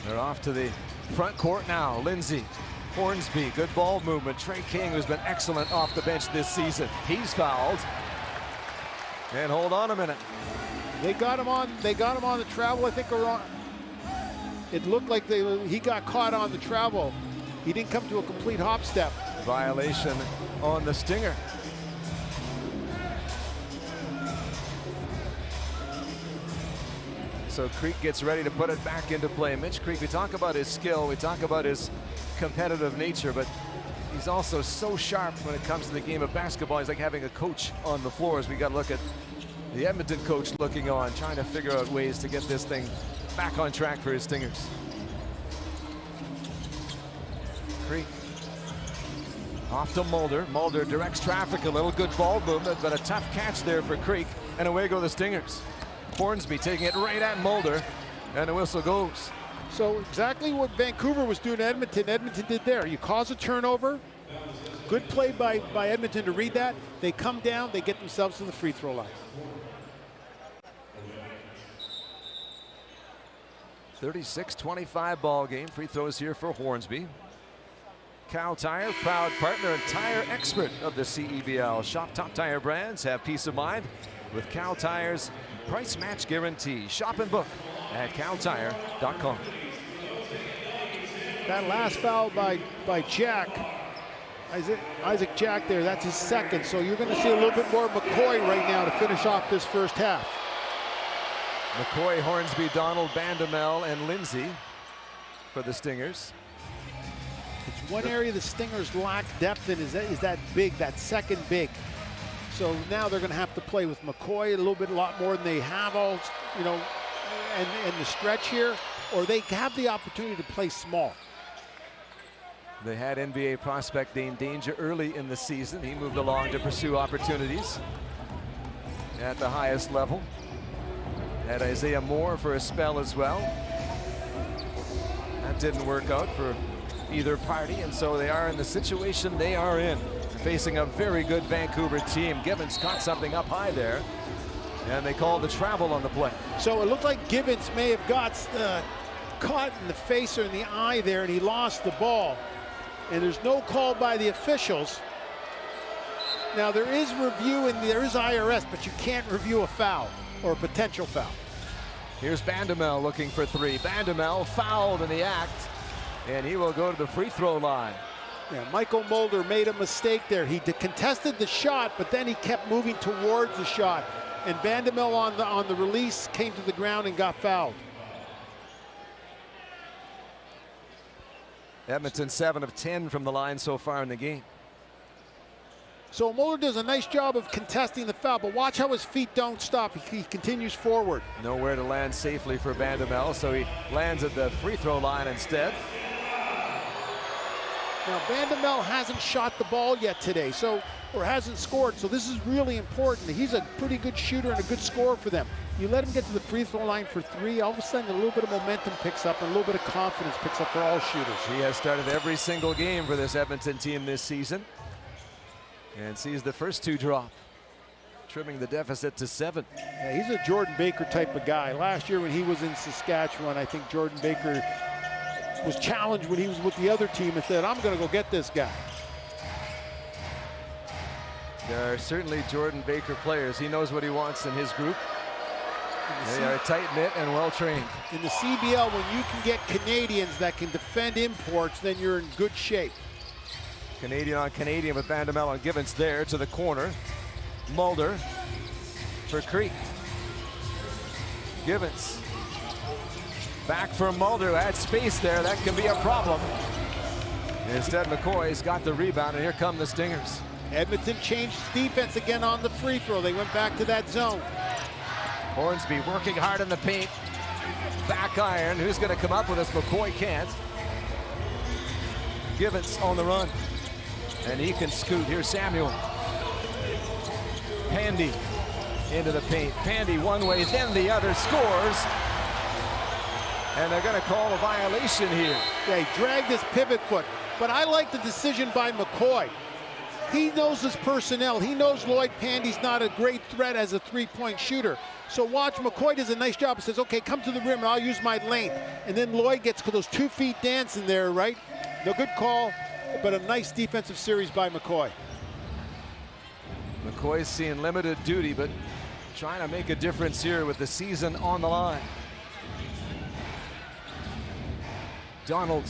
They're off to the front court now. Lindsay, Hornsby, good ball movement. Trey King, who's been excellent off the bench this season. He's fouled. And hold on a minute. They got him on the travel, I think, or it looked like he got caught on the travel. He didn't come to a complete hop step. Violation on the Stinger. So Creek gets ready to put it back into play. Mitch Creek, we talk about his skill, we talk about his competitive nature, but he's also so sharp when it comes to the game of basketball. He's like having a coach on the floor, as we got to look at the Edmonton coach looking on, trying to figure out ways to get this thing back on track for his Stingers. Creek off to Mulder. Mulder directs traffic a little. Good ball movement, but a tough catch there for Creek, and away go the Stingers. Hornsby taking it right at Mulder, and the whistle goes. So exactly what Vancouver was doing to Edmonton, Edmonton did there. You cause a turnover. Good play by Edmonton to read that. They come down, they get themselves to the free throw line. 36-25 ball game. Free throws here for Hornsby. Cal Tire, proud partner and tire expert of the CEBL. Shop top tire brands, have peace of mind with Cal Tire's price match guarantee. Shop and book at caltire.com. That last foul by Jack, Isaac Jack there, that's his second. So you're going to see a little bit more McCoy right now to finish off this first half. McCoy, Hornsby, Donald, Bandamel, and Lindsay for the Stingers. It's one area the Stingers lack depth in is that big, that second big. So now they're going to have to play with McCoy a lot more than they have all, and the stretch here, or they have the opportunity to play small. They had NBA prospect Dane Danger early in the season. He moved along to pursue opportunities at the highest level. Had Isaiah Moore for a spell as well. That didn't work out for either party, and so they are in the situation they are in, facing a very good Vancouver team. Gibbons caught something up high there, and they called the travel on the play. So it looked like Gibbons may have got caught in the face or in the eye there, and he lost the ball. And there's no call by the officials. Now there is review and there is IRS, but you can't review a foul or a potential foul. Here's Bandamel looking for three. Bandamel fouled in the act, and he will go to the free throw line. Yeah, Michael Mulder made a mistake there. He contested the shot, but then he kept moving towards the shot. And Bandamel on the release came to the ground and got fouled. Edmonton 7 of 10 from the line so far in the game. So Mulder does a nice job of contesting the foul, but watch how his feet don't stop. He continues forward. Nowhere to land safely for Bandamel, so he lands at the free throw line instead. Now Bandamel hasn't shot the ball yet today, or hasn't scored, so this is really important. He's a pretty good shooter and a good scorer for them. You let him get to the free throw line for three, all of a sudden a little bit of momentum picks up and a little bit of confidence picks up for all shooters. He has started every single game for this Edmonton team this season, and sees the first two drop, trimming the deficit to 7. Yeah, he's a Jordan Baker type of guy. Last year when he was in Saskatchewan, I think Jordan Baker was challenged when he was with the other team and said, I'm going to go get this guy. There are certainly Jordan Baker players. He knows what he wants in his group. They are tight-knit and well-trained. In the CBL, when you can get Canadians that can defend imports, then you're in good shape. Canadian on Canadian with Vandemel and Givens there to the corner. Mulder for Creek. Givens. Back for Mulder, who had space there. That can be a problem. Instead, McCoy's got the rebound, and here come the Stingers. Edmonton changed defense again on the free throw. They went back to that zone. Hornsby working hard in the paint. Back iron. Who's going to come up with this? McCoy can't. Givens on the run. And he can scoot. Here's Samuel. Pandy into the paint. Pandy one way, then the other, scores. And they're going to call a violation here. They dragged his pivot foot. But I like the decision by McCoy. He knows his personnel. He knows Lloyd Pandy's not a great threat as a three-point shooter. So watch, McCoy does a nice job and says, okay, come to the rim and I'll use my length. And then Lloyd gets those 2 feet dancing there, right? No good call, but a nice defensive series by McCoy. McCoy's seeing limited duty, but trying to make a difference here with the season on the line. Donald.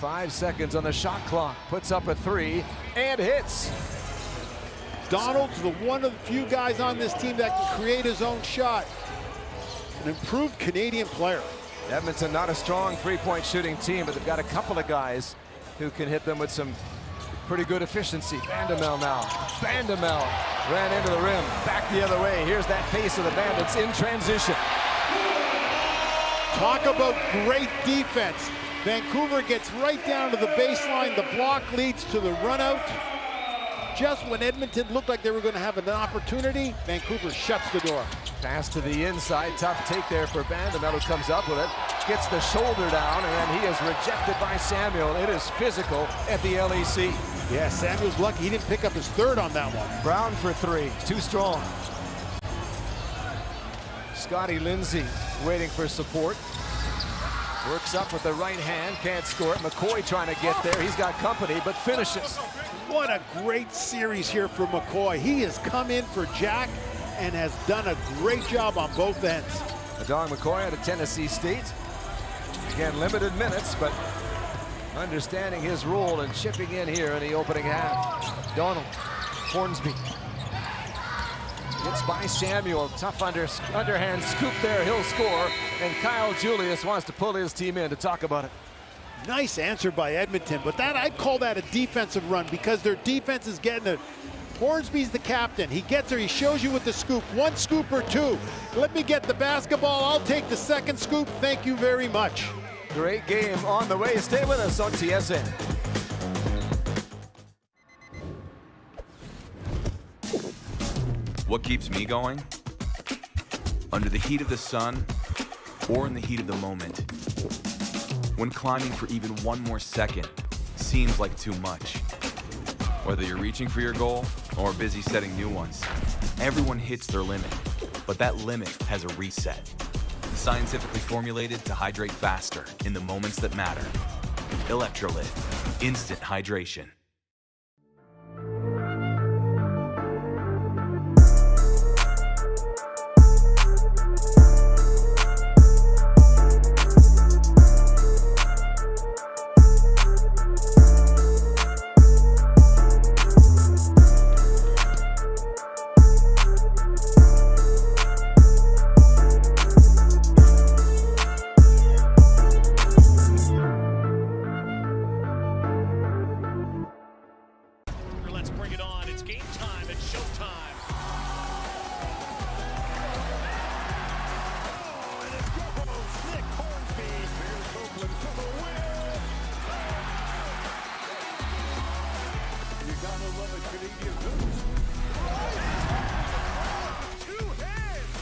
5 seconds on the shot clock, puts up a 3 and hits. Donald's one of the few guys on this team that can create his own shot. An improved Canadian player. Edmonton not a strong three-point shooting team, but they've got a couple of guys who can hit them with some pretty good efficiency. Vandemel now. Vandemel ran into the rim, back the other way. Here's that pace of the Bandits in transition. Talk about great defense. Vancouver gets right down to the baseline. The block leads to the run out. Just when Edmonton looked like they were going to have an opportunity, Vancouver shuts the door. Pass to the inside, tough take there for Vandemel, who comes up with it. Gets the shoulder down, and then he is rejected by Samuel. It is physical at the LEC. Yeah, Samuel's lucky he didn't pick up his third on that one. Brown for 3, too strong. Scotty Lindsay waiting for support. Works up with the right hand, can't score it. McCoy trying to get there. He's got company, but finishes. What a great series here for McCoy. He has come in for Jack and has done a great job on both ends. Adong McCoy out of Tennessee State. Again, limited minutes, but understanding his role and chipping in here in the opening half. Donald, Hornsby. Gets by Samuel, tough underhand scoop there, he'll score. And Kyle Julius wants to pull his team in to talk about it. Nice answer by Edmonton, but I'd call that a defensive run because their defense is getting it. Hornsby's the captain. He gets there, he shows you with the scoop. 1 scoop or 2. Let me get the basketball, I'll take the second scoop. Thank you very much. Great game on the way. Stay with us on TSN. What keeps me going? Under the heat of the sun or in the heat of the moment. When climbing for even 1 more second seems like too much. Whether you're reaching for your goal or busy setting new ones, everyone hits their limit, but that limit has a reset. Scientifically formulated to hydrate faster in the moments that matter. Electrolyte, instant hydration. Let's bring it on. It's game time. It's showtime. And it goes. Nick Hornsby. Here's Oakland for the win. You gotta love a Canadian boost. Two hands.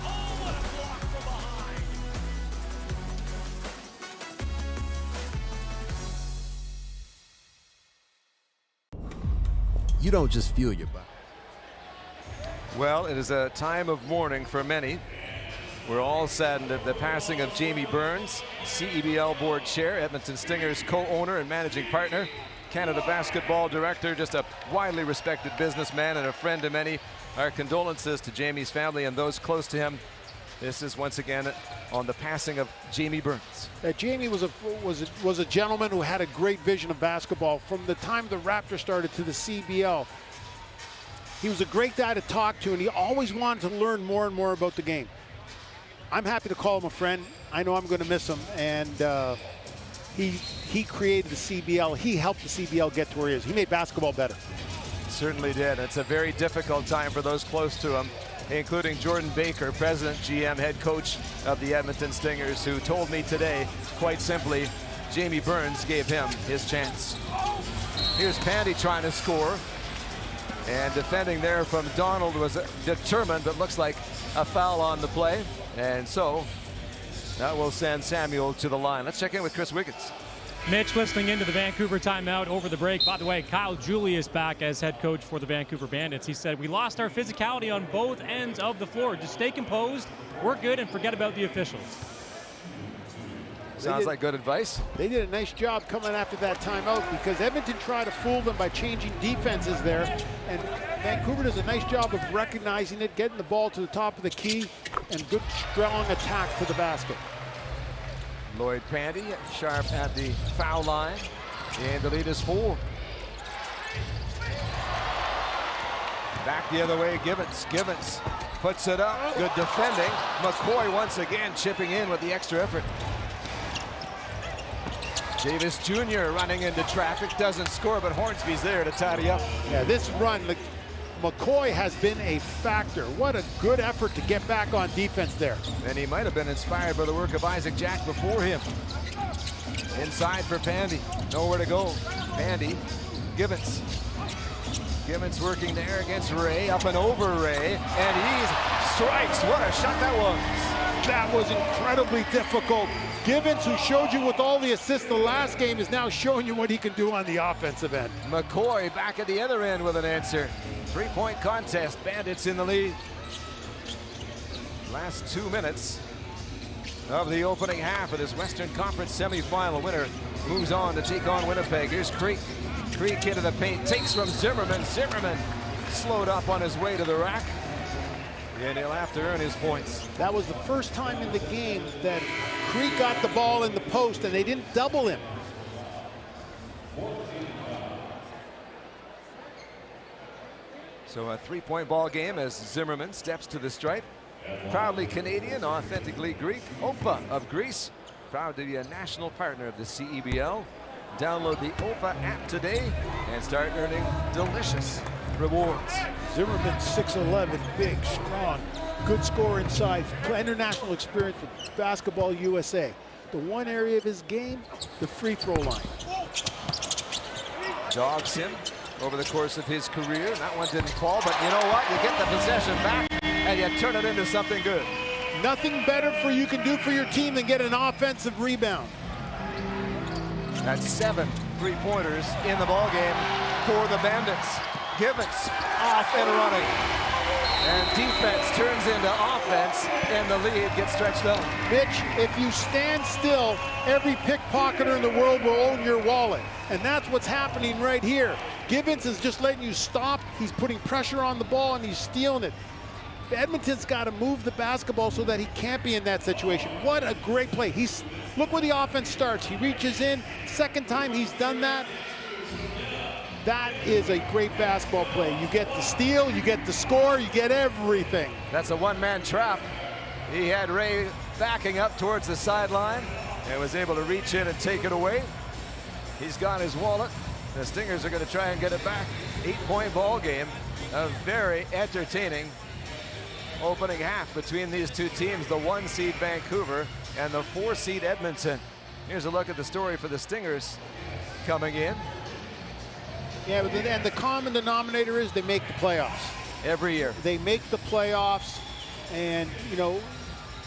Oh, what a block from behind. You don't just feel your body. Well, it is a time of mourning for many. We're all saddened at the passing of Jamie Burns, CEBL board chair, Edmonton Stingers co-owner and managing partner, Canada basketball director, just a widely respected businessman and a friend to many. our condolences to Jamie's family and those close to him. This is once again on the passing of Jamie Burns. Jamie was a gentleman who had a great vision of basketball from the time the Raptors started to the CBL. He was a great guy to talk to, and he always wanted to learn more and more about the game. I'm happy to call him a friend. I know I'm going to miss him, and he created the CBL. He helped the CBL get to where he is. He made basketball better. Certainly did. It's a very difficult time for those close to him, including Jordan Baker, president, GM, head coach of the Edmonton Stingers, who told me today, quite simply, Jamie Burns gave him his chance. Here's Pandy trying to score. And defending there from Donald was determined, but looks like a foul on the play. And so that will send Samuel to the line. Let's check in with Chris Wiggins. Mitch listening into the Vancouver timeout over the break. By the way, Kyle Julius back as head coach for the Vancouver Bandits. He said, we lost our physicality on both ends of the floor. Just stay composed, work good, and forget about the officials. Sounds like good advice. They did a nice job coming after that timeout because Edmonton tried to fool them by changing defenses there. And Vancouver does a nice job of recognizing it, getting the ball to the top of the key, and good, strong attack to the basket. Lloyd Pandy sharp at the foul line, and the lead is 4. Back the other way, Givens. Givens puts it up. Good defending. McCoy once again chipping in with the extra effort. Davis Jr. running into traffic, doesn't score, but Hornsby's there to tidy up. Yeah, this run, McCoy has been a factor. What a good effort to get back on defense there. And he might have been inspired by the work of Isaac Jack before him. Inside for Pandy, nowhere to go. Pandy, Givens. Givens working there against Ray, up and over Ray, and he strikes. What a shot that was. That was incredibly difficult. Givens, who showed you with all the assists the last game, is now showing you what he can do on the offensive end. McCoy back at the other end with an answer. 3-point contest, Bandits in the lead. Last 2 minutes of the opening half of this Western Conference semifinal. Winner moves on to take on Winnipeg. Here's Creek. Creek into the paint, takes from Zimmerman. Zimmerman slowed up on his way to the rack. And he'll have to earn his points. That was the first time in the game that Creek got the ball in the post and they didn't double him. So a 3-point ball game as Zimmerman steps to the stripe. Proudly Canadian, authentically Greek. OPA of Greece, proud to be a national partner of the CEBL. Download the OPA app today and start earning delicious rewards. Zimmerman 6'11", big, strong, good scorer inside, international experience with Basketball USA. The one area of his game, the free throw line. Dogs him over the course of his career. That one didn't fall, but you know what? You get the possession back and you turn it into something good. Nothing better for you can do for your team than get an offensive rebound. That's 7 3-pointers in the ballgame for the Bandits. Givens off and running. And defense turns into offense, and the lead gets stretched out. Mitch, if you stand still, every pickpocketer in the world will own your wallet. And that's what's happening right here. Givens is just letting you stop. He's putting pressure on the ball, and he's stealing it. Edmonton's got to move the basketball so that he can't be in that situation. What a great play. Look where the offense starts. He reaches in. Second time he's done that. That is a great basketball play. You get the steal, you get the score, you get everything. That's a one-man trap. He had Ray backing up towards the sideline and was able to reach in and take it away. He's got his wallet. The Stingers are going to try and get it back. 8-point ball game. A very entertaining opening half between these two teams, the 1-seed Vancouver and the 4-seed Edmonton. Here's a look at the story for the Stingers coming in. Yeah, and the common denominator is they make the playoffs. Every year. They make the playoffs, and, you know,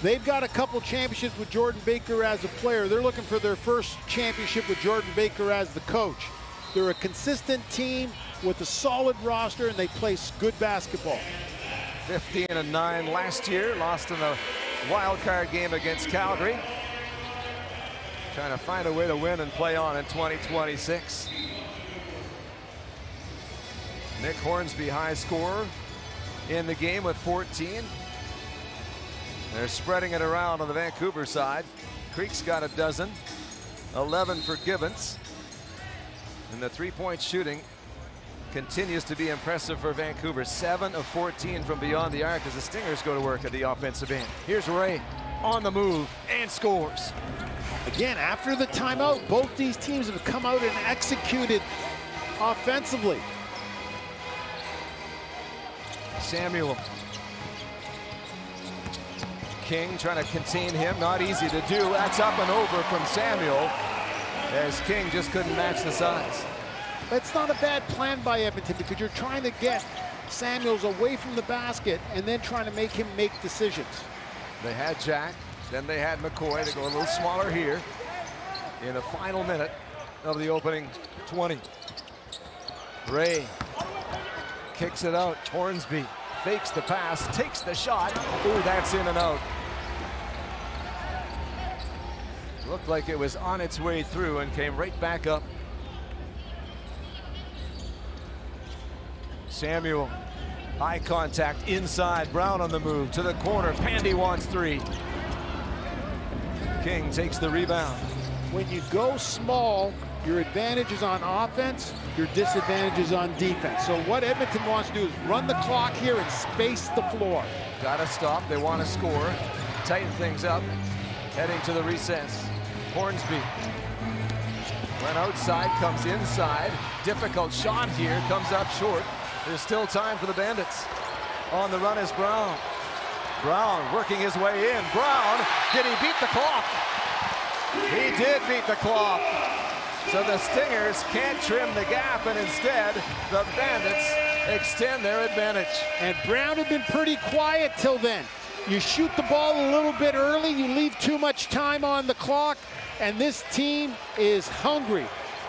they've got a couple championships with Jordan Baker as a player. They're looking for their first championship with Jordan Baker as the coach. They're a consistent team with a solid roster, and they play good basketball. 15-9 last year, lost in the wild card game against Calgary. Trying to find a way to win and play on in 2026. Nick Hornsby, high scorer. in the game with 14. They're spreading it around on the Vancouver side. Creek's got a dozen, 11 for Gibbons. And the three-point shooting continues to be impressive for Vancouver. 7 of 14 from beyond the arc as the Stingers go to work at the offensive end. Here's Ray on the move and scores. Again, after the timeout, both these teams have come out and executed offensively. Samuel. King trying to contain him, not easy to do. That's up and over from Samuel as King just couldn't match the size. It's not a bad plan by Edmonton because you're trying to get Samuels away from the basket and then trying to make him make decisions. They had Jack, then they had McCoy. They go a little smaller here in the final minute of the opening 20. Ray kicks it out. Hornsby fakes the pass, takes the shot. Ooh, that's in and out. Looked like it was on its way through and came right back up. Samuel, eye contact inside. Brown on the move to the corner. Pandy wants three. King takes the rebound. When you go small, your advantage is on offense, your disadvantage is on defense. So what Edmonton wants to do is run the clock here and space the floor. Gotta stop, they want to score. Tighten things up, heading to the recess. Hornsby went outside, comes inside. Difficult shot here, comes up short. There's still time for the Bandits. On the run is Brown. Brown working his way in. Brown, did he beat the clock? He did beat the clock. So the Stingers can't trim the gap, and instead the Bandits extend their advantage. And Brown had been pretty quiet till then. You shoot the ball a little bit early, you leave too much time on the clock, and this team is hungry.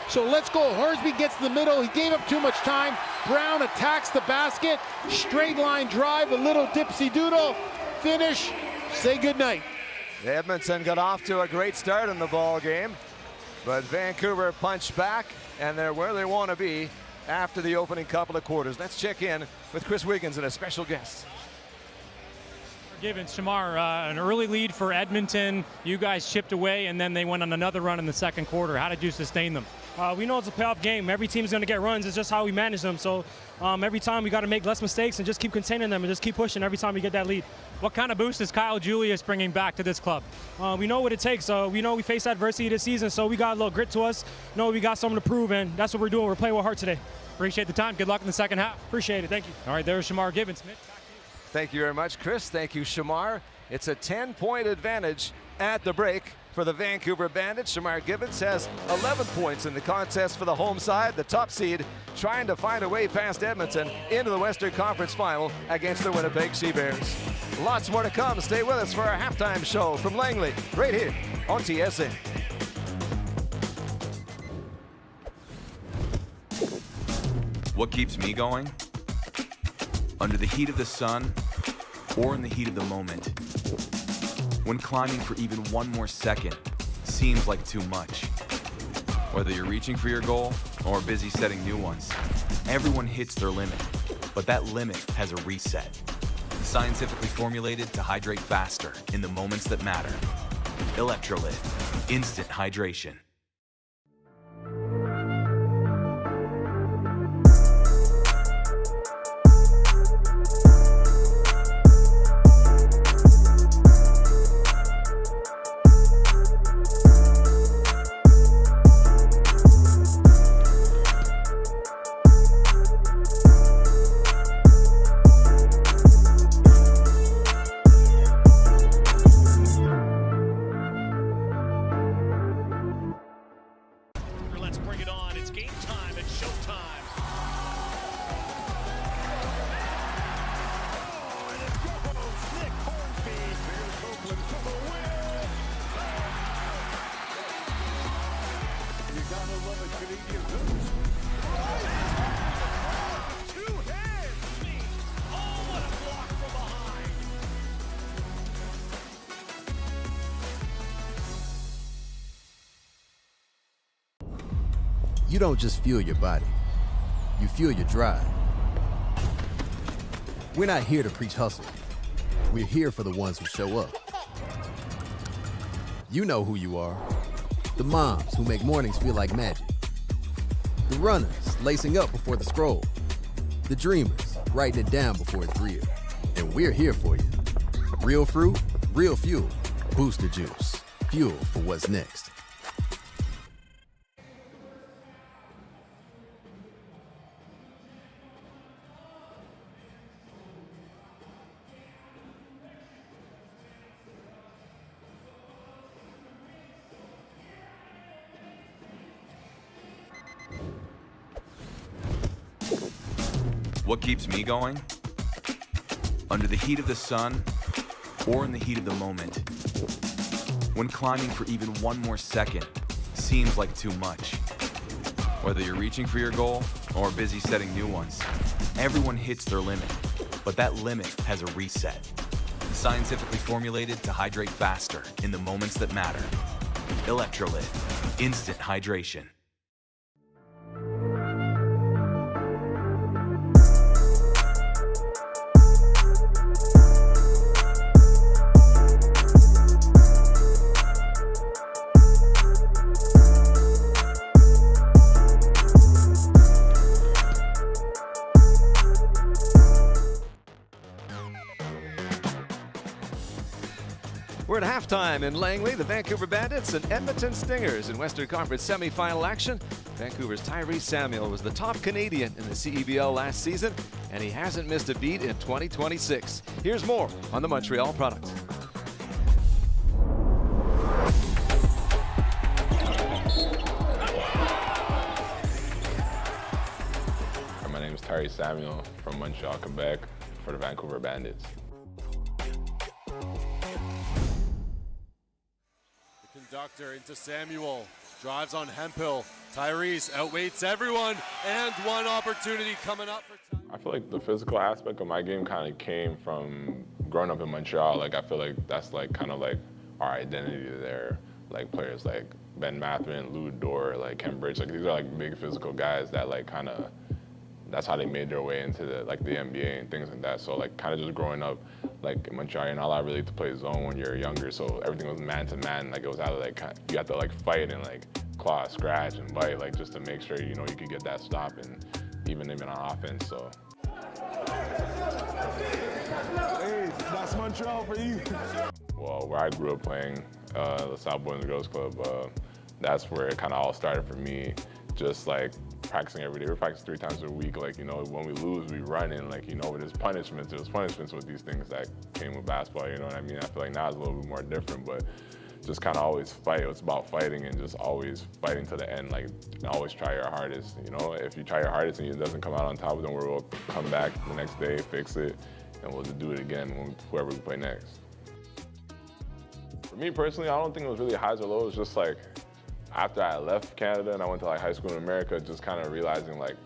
So let's go. Hornsby gets to the middle. He gave up too much time. Brown attacks the basket. Straight line drive, a little dipsy doodle. Finish. Say goodnight. Edmonton got off to a great start in the ball game, but Vancouver punched back, and they're where they want to be after the opening couple of quarters. Let's check in with Chris Wiggins and a special guest. Gibbons, Shamar, an early lead for Edmonton. You guys chipped away, and then they went on another run in the second quarter. How did you sustain them? We know it's a playoff game. Every team's going to get runs. It's just how we manage them. So every time we got to make less mistakes and just keep containing them and just keep pushing every time we get that lead. What kind of boost is Kyle Julius bringing back to this club? We know what it takes. We know we faced adversity this season, so we got a little grit to us. We know we got something to prove, and that's what we're doing. We're playing with heart today. Appreciate the time. Good luck in the second half. Appreciate it. Thank you. All right, there's Shamar Gibbons. Mitch, back to you. Thank you very much, Chris. Thank you, Shamar. It's a 10-point advantage at the break for the Vancouver Bandits. Shamar Gibbons has 11 points in the contest for the home side, the top seed, trying to find a way past Edmonton into the Western Conference Final against the Winnipeg Sea Bears. Lots more to come. Stay with us for our halftime show from Langley, right here on TSN. What keeps me going? Under the heat of the sun or in the heat of the moment. When climbing for even one more second seems like too much. Whether you're reaching for your goal or busy setting new ones, everyone hits their limit, but that limit has a reset. Scientifically formulated to hydrate faster in the moments that matter. Electrolyte, instant hydration. Let's bring it on. It's game time. It's showtime. Oh, and it goes. Nick Hornsby. Here's Oakland for the win. You gotta love a Canadian news. Two hands. Oh, what a block from behind. You don't just fuel your body, you fuel your drive. We're not here to preach hustle. We're here for the ones who show up. You know who you are. The moms who make mornings feel like magic. The runners lacing up before the scroll. The dreamers writing it down before it's real. And we're here for you. Real fruit, real fuel. Booster Juice. Fuel for what's next. What keeps me going? Under the heat of the sun or in the heat of the moment. When climbing for even one more second seems like too much. Whether you're reaching for your goal or busy setting new ones, everyone hits their limit, but that limit has a reset. Scientifically formulated to hydrate faster in the moments that matter. Electrolyte, instant hydration. We're at halftime in Langley. The Vancouver Bandits and Edmonton Stingers in Western Conference semifinal action. Vancouver's Tyrese Samuel was the top Canadian in the CEBL last season, and he hasn't missed a beat in 2026. Here's more on the Montreal product. My name is Tyrese Samuel from Montreal, Quebec for the Vancouver Bandits. Conductor into Samuel, drives on Hemphill. Tyrese outweights everyone, and one opportunity coming up for Tyrese. I feel like the physical aspect of my game kind of came from growing up in Montreal. Like, I feel like that's like kind of like our identity there. Like players like Ben Matherin, Lou Dort, like Ken Bridge, like these are like big physical guys that like kind of, that's how they made their way into the NBA and things like that. So like kind of just growing up like in Montreal, you're not allowed really to play zone when you're younger. So everything was man to man. Like it was out of like, you have to like fight and like claw, scratch and bite, like just to make sure, you know, you could get that stop and even on offense, so. Hey, that's Montreal for you. Well, where I grew up playing, the South Boys and Girls Club, that's where it kind of all started for me. Just like practicing every day. We practice 3 times a week. Like, you know, when we lose, we run in. Like, you know, there's punishments. There's punishments with these things that came with basketball. You know what I mean? I feel like now it's a little bit more different, but just kind of always fight. It's about fighting and just always fighting to the end. Like, always try your hardest. You know, if you try your hardest and it doesn't come out on top, then we'll come back the next day, fix it, and we'll just do it again when whoever we play next. For me personally, I don't think it was really highs or lows. It's just like, after I left Canada and I went to like high school in America, just kind of realizing like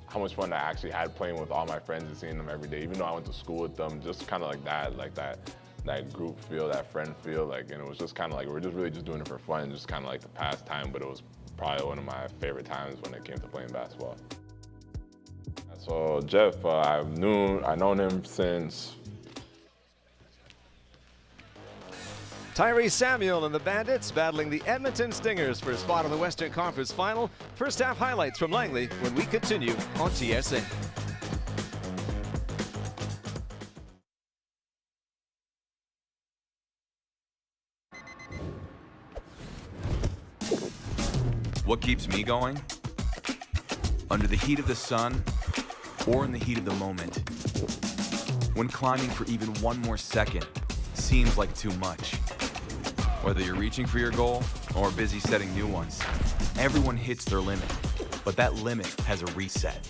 how much fun I actually had playing with all my friends and seeing them every day, even though I went to school with them, just kind of like that group feel, that friend feel, like, and it was just kind of like, we're just really just doing it for fun, just kind of like the pastime, but it was probably one of my favorite times when it came to playing basketball. So Jeff, I've known him since. Tyrese Samuel and the Bandits battling the Edmonton Stingers for a spot in the Western Conference Final. First half highlights from Langley when we continue on TSN. What keeps me going? Under the heat of the sun or in the heat of the moment. When climbing for even one more second seems like too much. Whether you're reaching for your goal or busy setting new ones, everyone hits their limit, but that limit has a reset.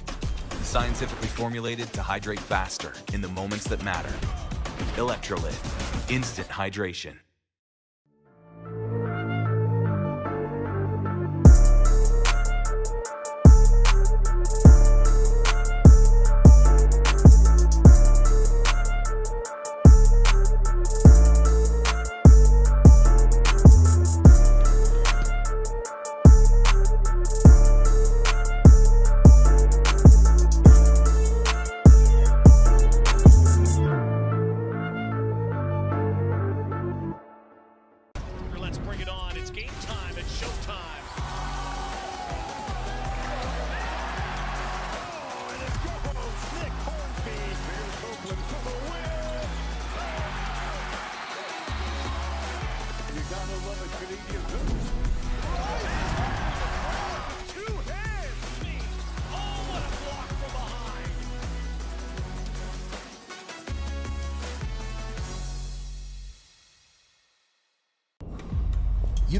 Scientifically formulated to hydrate faster in the moments that matter. Electrolyte, instant hydration.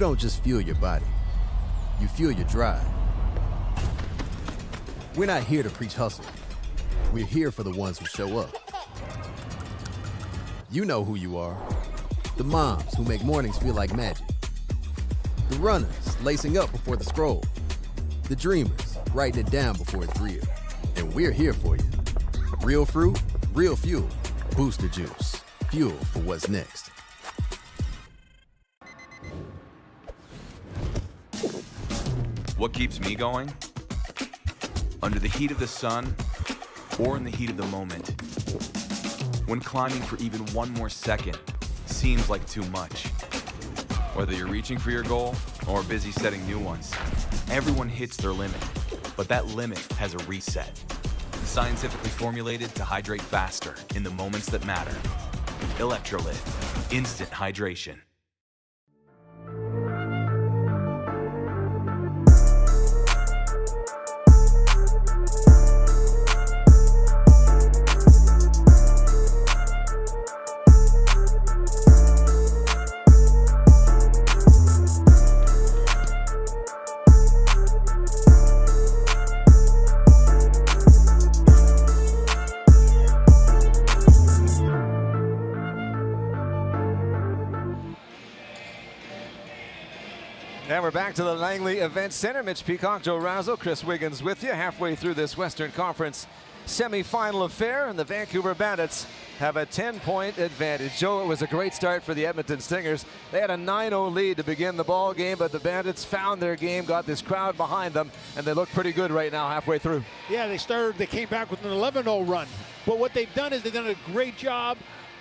don't just fuel your body, you fuel your drive. We're not here to preach hustle. We're here for the ones who show up. You know who you are. The moms who make mornings feel like magic. The runners lacing up before the scroll. The dreamers writing it down before it's real. And we're here for you. Real fruit, real fuel. Booster Juice. Fuel for what's next. What keeps me going? Under the heat of the sun or in the heat of the moment. When climbing for even one more second seems like too much. Whether you're reaching for your goal or busy setting new ones, everyone hits their limit, but that limit has a reset. Scientifically formulated to hydrate faster in the moments that matter. Electrolyte, instant hydration. And we're back to the Langley Events Centre. Mitch Peacock, Joe Razzo, Chris Wiggins with you halfway through this Western Conference semi-final affair, and the Vancouver Bandits have a 10-point advantage. Joe, it was a great start for the Edmonton Stingers. They had a 9-0 lead to begin the ball game, but the Bandits found their game, got this crowd behind them, and they look pretty good right now halfway through. Yeah, they came back with an 11-0 run. But what they've done is they've done a great job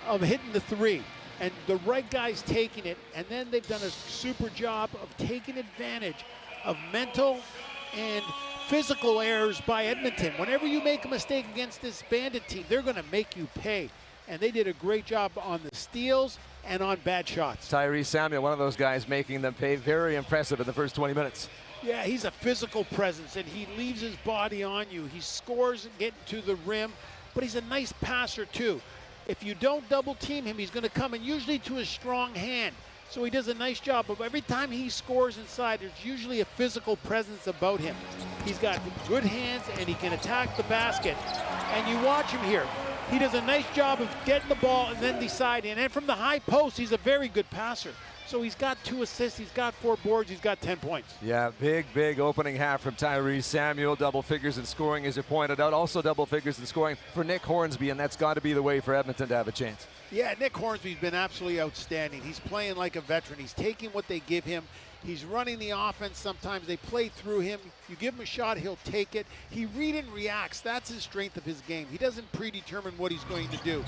of hitting the three. And the right guys taking it, and then they've done a super job of taking advantage of mental and physical errors by Edmonton. Whenever you make a mistake against this Bandit team, they're going to make you pay. And they did a great job on the steals and on bad shots. Tyrese Samuel, one of those guys making them pay. Very impressive in the first 20 minutes. Yeah, he's a physical presence, and he leaves his body on you. He scores and gets to the rim, but he's a nice passer too. If you don't double team him, he's going to come in usually to a strong hand. So he does a nice job of every time he scores inside, there's usually a physical presence about him. He's got good hands and he can attack the basket. And you watch him here. He does a nice job of getting the ball and then deciding. And from the high post, he's a very good passer. So he's got 2 assists, he's got 4 boards, he's got 10 points. Yeah, big opening half from Tyrese Samuel. Double figures in scoring, as you pointed out. Also double figures in scoring for Nick Hornsby, and that's got to be the way for Edmonton to have a chance. Yeah, Nick Hornsby's been absolutely outstanding. He's playing like a veteran. He's taking what they give him. He's running the offense. Sometimes they play through him. You give him a shot, he'll take it. He read and reacts. That's his strength of his game. He doesn't predetermine what he's going to do.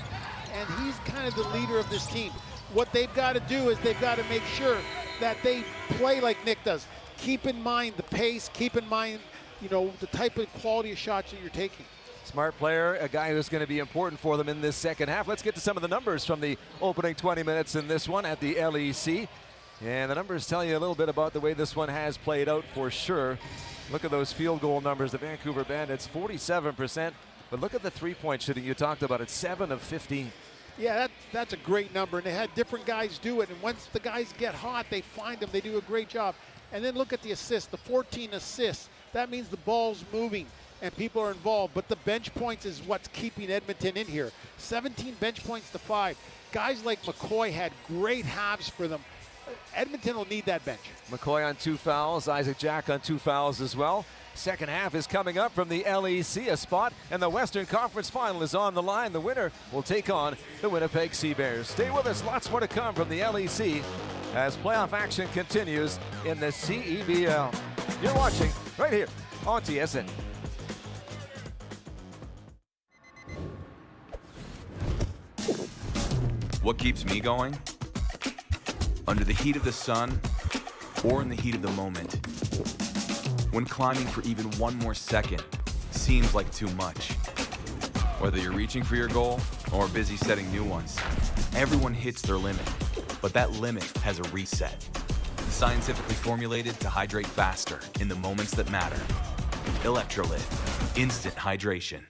And he's kind of the leader of this team. What they've got to do is they've got to make sure that they play like Nick does. Keep in mind the pace. Keep in mind, you know, the type of quality of shots that you're taking. Smart player, a guy who's going to be important for them in this second half. Let's get to some of the numbers from the opening 20 minutes in this one at the LEC. And the numbers tell you a little bit about the way this one has played out for sure. Look at those field goal numbers. The Vancouver Bandits, 47%. But look at the three-point shooting you talked about. It's 7 of 15. Yeah, that's a great number, and they had different guys do it, and once the guys get hot, they find them, they do a great job. And then look at the assists, the 14 assists. That means the ball's moving and people are involved, but the bench points is what's keeping Edmonton in here. 17 bench points to 5. Guys like McCoy had great halves for them. Edmonton will need that bench. McCoy on 2 fouls, Isaac Jack on 2 fouls as well. Second half is coming up from the LEC, a spot, and the Western Conference Final is on the line. The winner will take on the Winnipeg Sea-Bears. Stay with us, lots more to come from the LEC as playoff action continues in the CEBL. You're watching right here on TSN. What keeps me going? Under the heat of the sun or in the heat of the moment. When climbing for even one more second seems like too much. Whether you're reaching for your goal or busy setting new ones, everyone hits their limit, but that limit has a reset. Scientifically formulated to hydrate faster in the moments that matter. Electrolyte, instant hydration.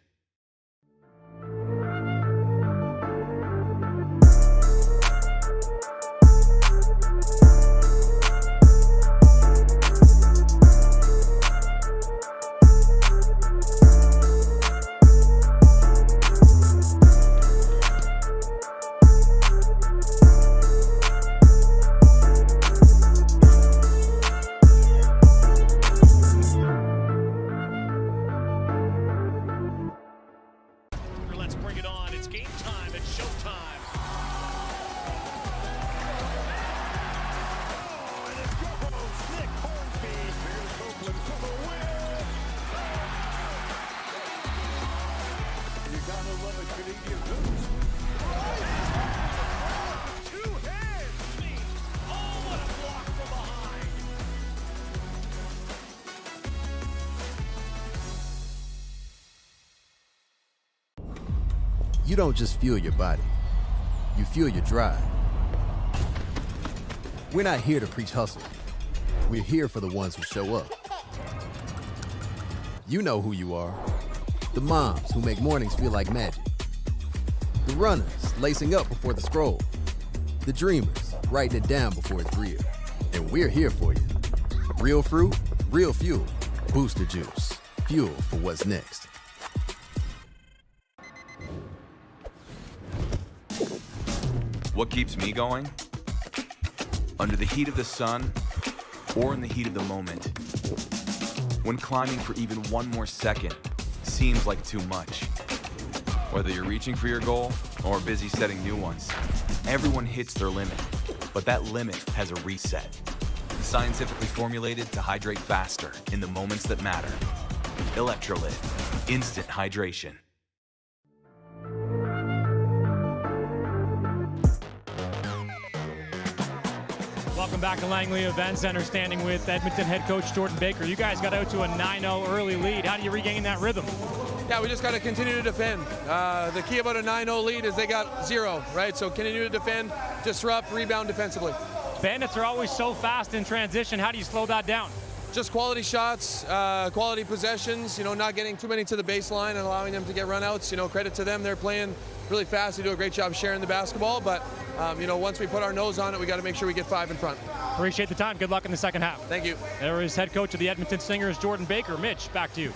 You don't just fuel your body, you fuel your drive. We're not here to preach hustle. We're here for the ones who show up. You know who you are. The moms who make mornings feel like magic. The runners lacing up before the scroll. The dreamers writing it down before it's real. And we're here for you. Real fruit, real fuel. Booster Juice. Fuel for what's next. What keeps me going? Under the heat of the sun or in the heat of the moment. When climbing for even one more second seems like too much. Whether you're reaching for your goal or busy setting new ones, everyone hits their limit, but that limit has a reset. Scientifically formulated to hydrate faster in the moments that matter. Electrolyte, instant hydration. Welcome back to Langley Events Centre, standing with Edmonton head coach Jordan Baker. You guys got out to a 9-0 early lead. How do you regain that rhythm? Yeah, we just got to continue to defend. The key about a 9-0 lead is they got 0, right? So continue to defend, disrupt, rebound defensively. Bandits are always so fast in transition. How do you slow that down? Just quality shots, quality possessions, not getting too many to the baseline and allowing them to get runouts. Credit to them. They're playing really fast. They do a great job sharing the basketball. But, once we put our nose on it, we got to make sure we get 5 in front. Appreciate the time. Good luck in the second half. Thank you. There is head coach of the Edmonton Stingers, Jordan Baker. Mitch, back to you.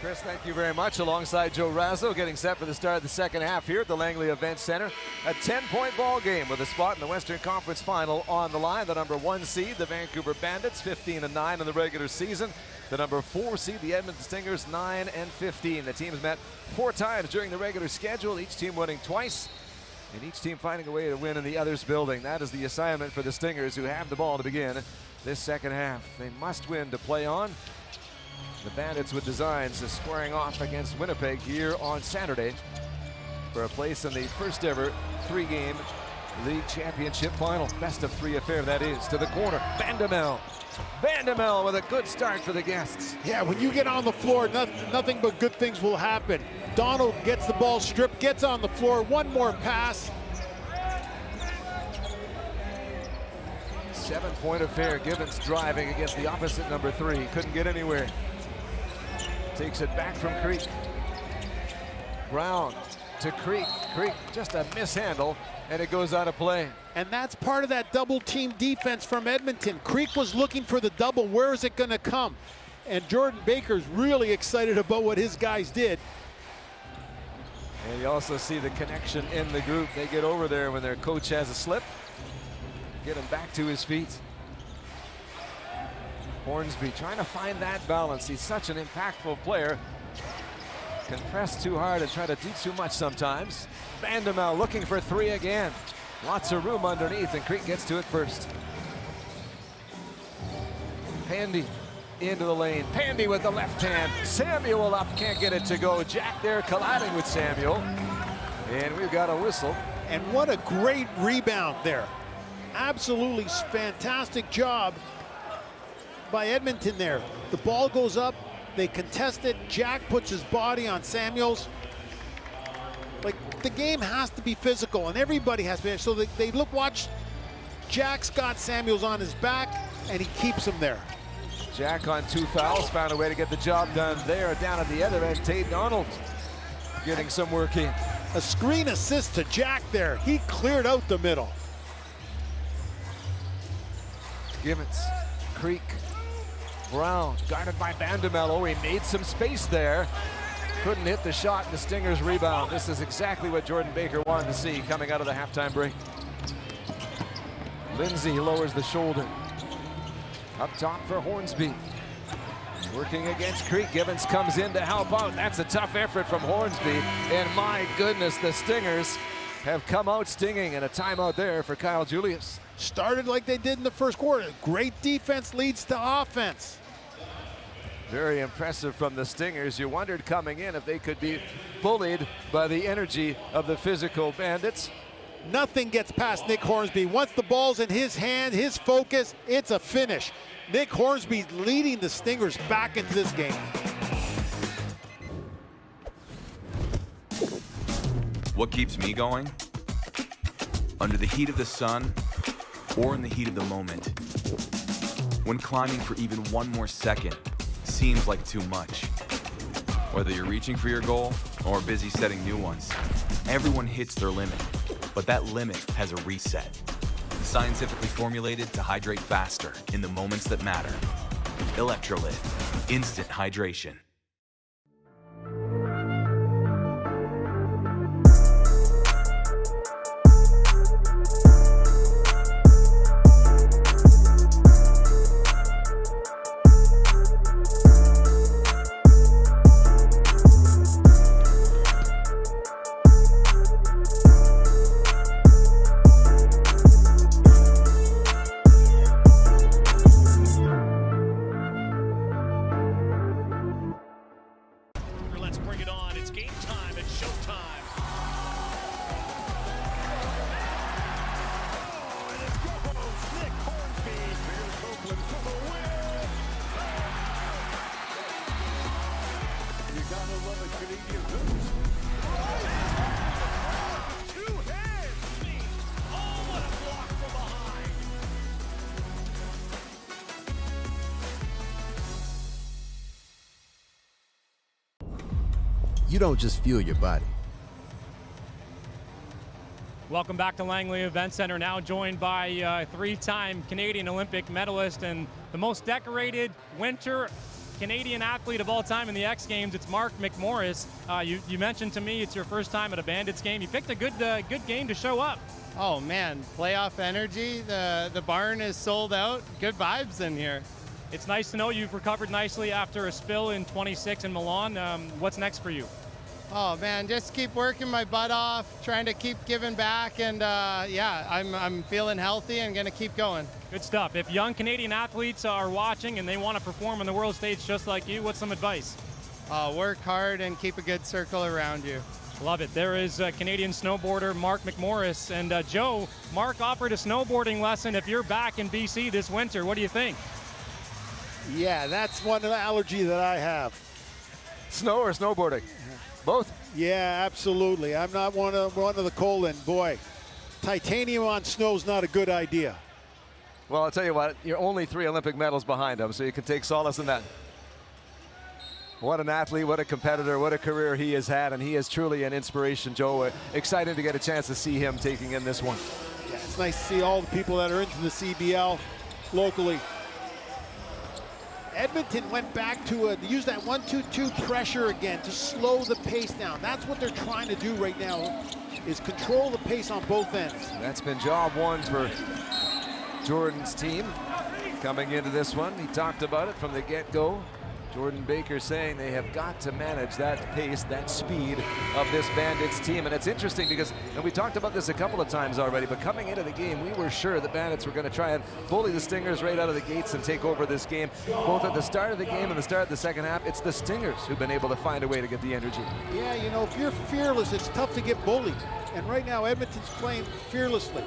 Chris, thank you very much. Alongside Joe Razzo, getting set for the start of the second half here at the Langley Events Centre. A 10-point ball game with a spot in the Western Conference Final on the line. The number 1 seed, the Vancouver Bandits, 15-9 in the regular season. The number 4 seed, the Edmonton Stingers, 9-15. The teams met 4 times during the regular schedule, each team winning twice, and each team finding a way to win in the other's building. That is the assignment for the Stingers, who have the ball to begin this second half. They must win to play on. The Bandits with designs of squaring off against Winnipeg here on Saturday for a place in the first ever 3-game league championship final. Best of 3 affair, that is. To the corner, Bandamel. Bandamel with a good start for the guests. Yeah, when you get on the floor, nothing but good things will happen. Donald gets the ball stripped, gets on the floor, one more pass. 7-point affair. Gibbons driving against the opposite number 3. Couldn't get anywhere. Takes it back from Creek. Brown to Creek. Creek just a mishandle, and it goes out of play. And that's part of that double team defense from Edmonton. Creek was looking for the double. Where is it going to come? And Jordan Baker's really excited about what his guys did. And you also see the connection in the group. They get over there when their coach has a slip. Get him back to his feet. Hornsby trying to find that balance. He's such an impactful player. Can press too hard and try to do too much sometimes. Bandamel looking for 3 again. Lots of room underneath, and Creek gets to it first. Pandy into the lane. Pandy with the left hand. Samuel up, can't get it to go. Jack there colliding with Samuel. And we've got a whistle. And what a great rebound there. Absolutely fantastic job by Edmonton there. The ball goes up, they contest it. Jack puts his body on Samuels. Like, the game has to be physical, and everybody has to be. So they watch. Jack's got Samuels on his back, and he keeps him there. Jack on 2 fouls, found a way to get the job done there. Down at the other end, Tate Donald getting some work in. A screen assist to Jack there. He cleared out the middle. Gibbons, Creek, Brown, guarded by Bandamel. Oh, he made some space there. Couldn't hit the shot, and the Stingers rebound. This is exactly what Jordan Baker wanted to see coming out of the halftime break. Lindsay lowers the shoulder. Up top for Hornsby. Working against Creek. Gibbons comes in to help out. That's a tough effort from Hornsby. And my goodness, the Stingers have come out stinging, and a timeout there for Kyle Julius. Started like they did in the first quarter. Great defense leads to offense. Very impressive from the Stingers. You wondered coming in if they could be bullied by the energy of the physical Bandits. Nothing gets past Nick Hornsby. Once the ball's in his hand, his focus, it's a finish. Nick Hornsby leading the Stingers back into this game. What keeps me going? Under the heat of the sun or in the heat of the moment. When climbing for even one more second seems like too much. Whether you're reaching for your goal or busy setting new ones, everyone hits their limit, but that limit has a reset. Scientifically formulated to hydrate faster in the moments that matter. Electrolyte, instant hydration. Let's bring it on. It's game time. It's showtime. Oh, and it's your host, Nick Hornsby. Here's Oakland for the win. You gotta love a Canadian news. Two hands. Oh, what a block from behind. You don't just fuel your body. Welcome back to Langley Events Centre, now joined by three-time Canadian Olympic medalist and the most decorated winter Canadian athlete of all time in the X Games. It's Mark McMorris. You mentioned to me it's your first time at a Bandits game. You picked a good game to show up. Oh man, playoff energy. The barn is sold out. Good vibes in here. It's nice to know you've recovered nicely after a spill in 26 in Milan. What's next for you? Oh man, just keep working my butt off, trying to keep giving back, and yeah, I'm feeling healthy and gonna keep going. Good stuff. If young Canadian athletes are watching and they want to perform on the world stage just like you, what's some advice? Work hard and keep a good circle around you. Love it. There is Canadian snowboarder Mark McMorris. And Joe, Mark offered a snowboarding lesson if you're back in BC this winter. What do you think? Yeah, that's one allergy that I have. Snow or snowboarding? Both? Yeah, absolutely. I'm not one of the cold, and boy, titanium on snow is not a good idea. Well, I'll tell you what, you're only 3 Olympic medals behind him, so you can take solace in that. What an athlete, what a competitor, what a career he has had, and he is truly an inspiration, Joe. Excited to get a chance to see him taking in this one. Yeah, it's nice to see all the people that are into the CEBL locally. Edmonton went back to use that 1-2-2 pressure again to slow the pace down. That's what they're trying to do right now, is control the pace on both ends. That's been job one for Jordan's team coming into this one. He talked about it from the get-go. Jordan Baker saying they have got to manage that pace, that speed of this Bandits team. And it's interesting because, and we talked about this a couple of times already, but coming into the game, we were sure the Bandits were going to try and bully the Stingers right out of the gates and take over this game. Both at the start of the game and the start of the second half, it's the Stingers who've been able to find a way to get the energy. Yeah, you know, if you're fearless, it's tough to get bullied. And right now, Edmonton's playing fearlessly.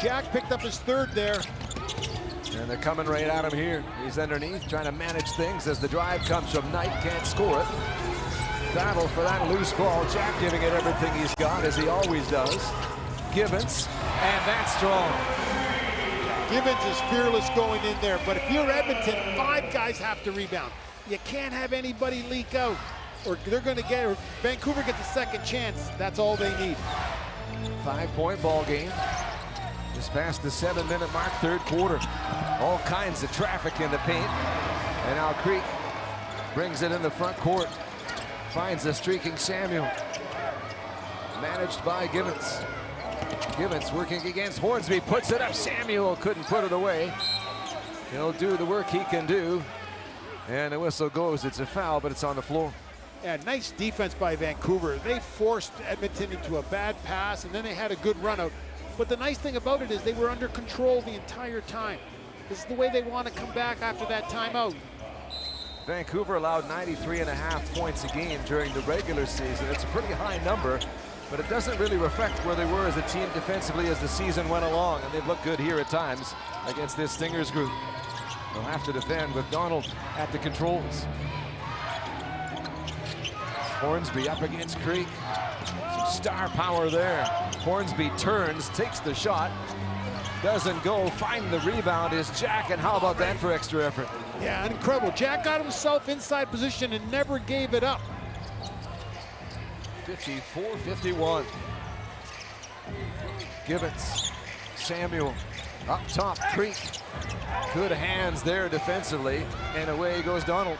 Jack picked up his third there. And they're coming right at him here. He's underneath, trying to manage things as the drive comes from Knight, can't score it. Battle for that loose ball. Jack giving it everything he's got, as he always does. Givens, and that's strong. Givens is fearless going in there, but if you're Edmonton, 5 guys have to rebound. You can't have anybody leak out, or they're going to get, or Vancouver gets a second chance. That's all they need. 5-point ball game. Just past the 7-minute mark, third quarter. All kinds of traffic in the paint. And now Creek brings it in the front court. Finds the streaking Samuel. Managed by Givens. Givens working against Hornsby, puts it up. Samuel couldn't put it away. He'll do the work he can do. And the whistle goes. It's a foul, but it's on the floor. Yeah, nice defense by Vancouver. They forced Edmonton into a bad pass, and then they had a good run out. But the nice thing about it is they were under control the entire time. This is the way they want to come back after that timeout. Vancouver allowed 93.5 points a game during the regular season. It's a pretty high number, but it doesn't really reflect where they were as a team defensively as the season went along, and they've looked good here at times against this Stingers group. They'll have to defend with Donald at the controls. Hornsby up against Creek. Some star power there. Hornsby turns, takes the shot. Doesn't go. Finding the rebound is Jack, and how about that for extra effort? Yeah, incredible. Jack got himself inside position and never gave it up. 54-51. Givens, Samuel, up top, Creek. Good hands there defensively, and away goes Donald.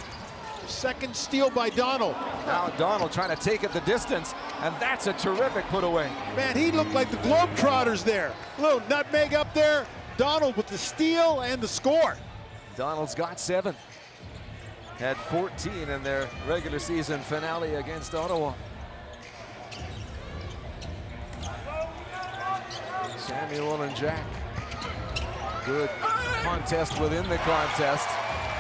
Second steal by Donald. Now Donald trying to take it the distance, and that's a terrific put away. Man, he looked like the Globetrotters there. Little nutmeg up there. Donald with the steal and the score. Donald's got 7. Had 14 in their regular season finale against Ottawa. Samuel and Jack. Good contest within the contest.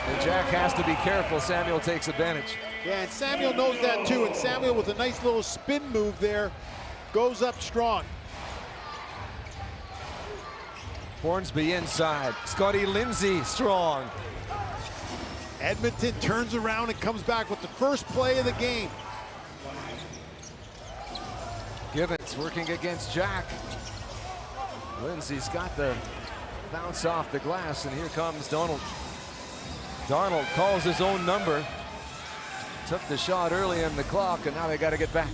And Jack has to be careful. Samuel takes advantage. Yeah, and Samuel knows that too. And Samuel with a nice little spin move there goes up strong. Hornsby inside. Scotty Lindsay strong. Edmonton turns around and comes back with the first play of the game. Givens working against Jack. Lindsay's got the bounce off the glass, and here comes Donald. Donald calls his own number. Took the shot early in the clock, and now they got to get back.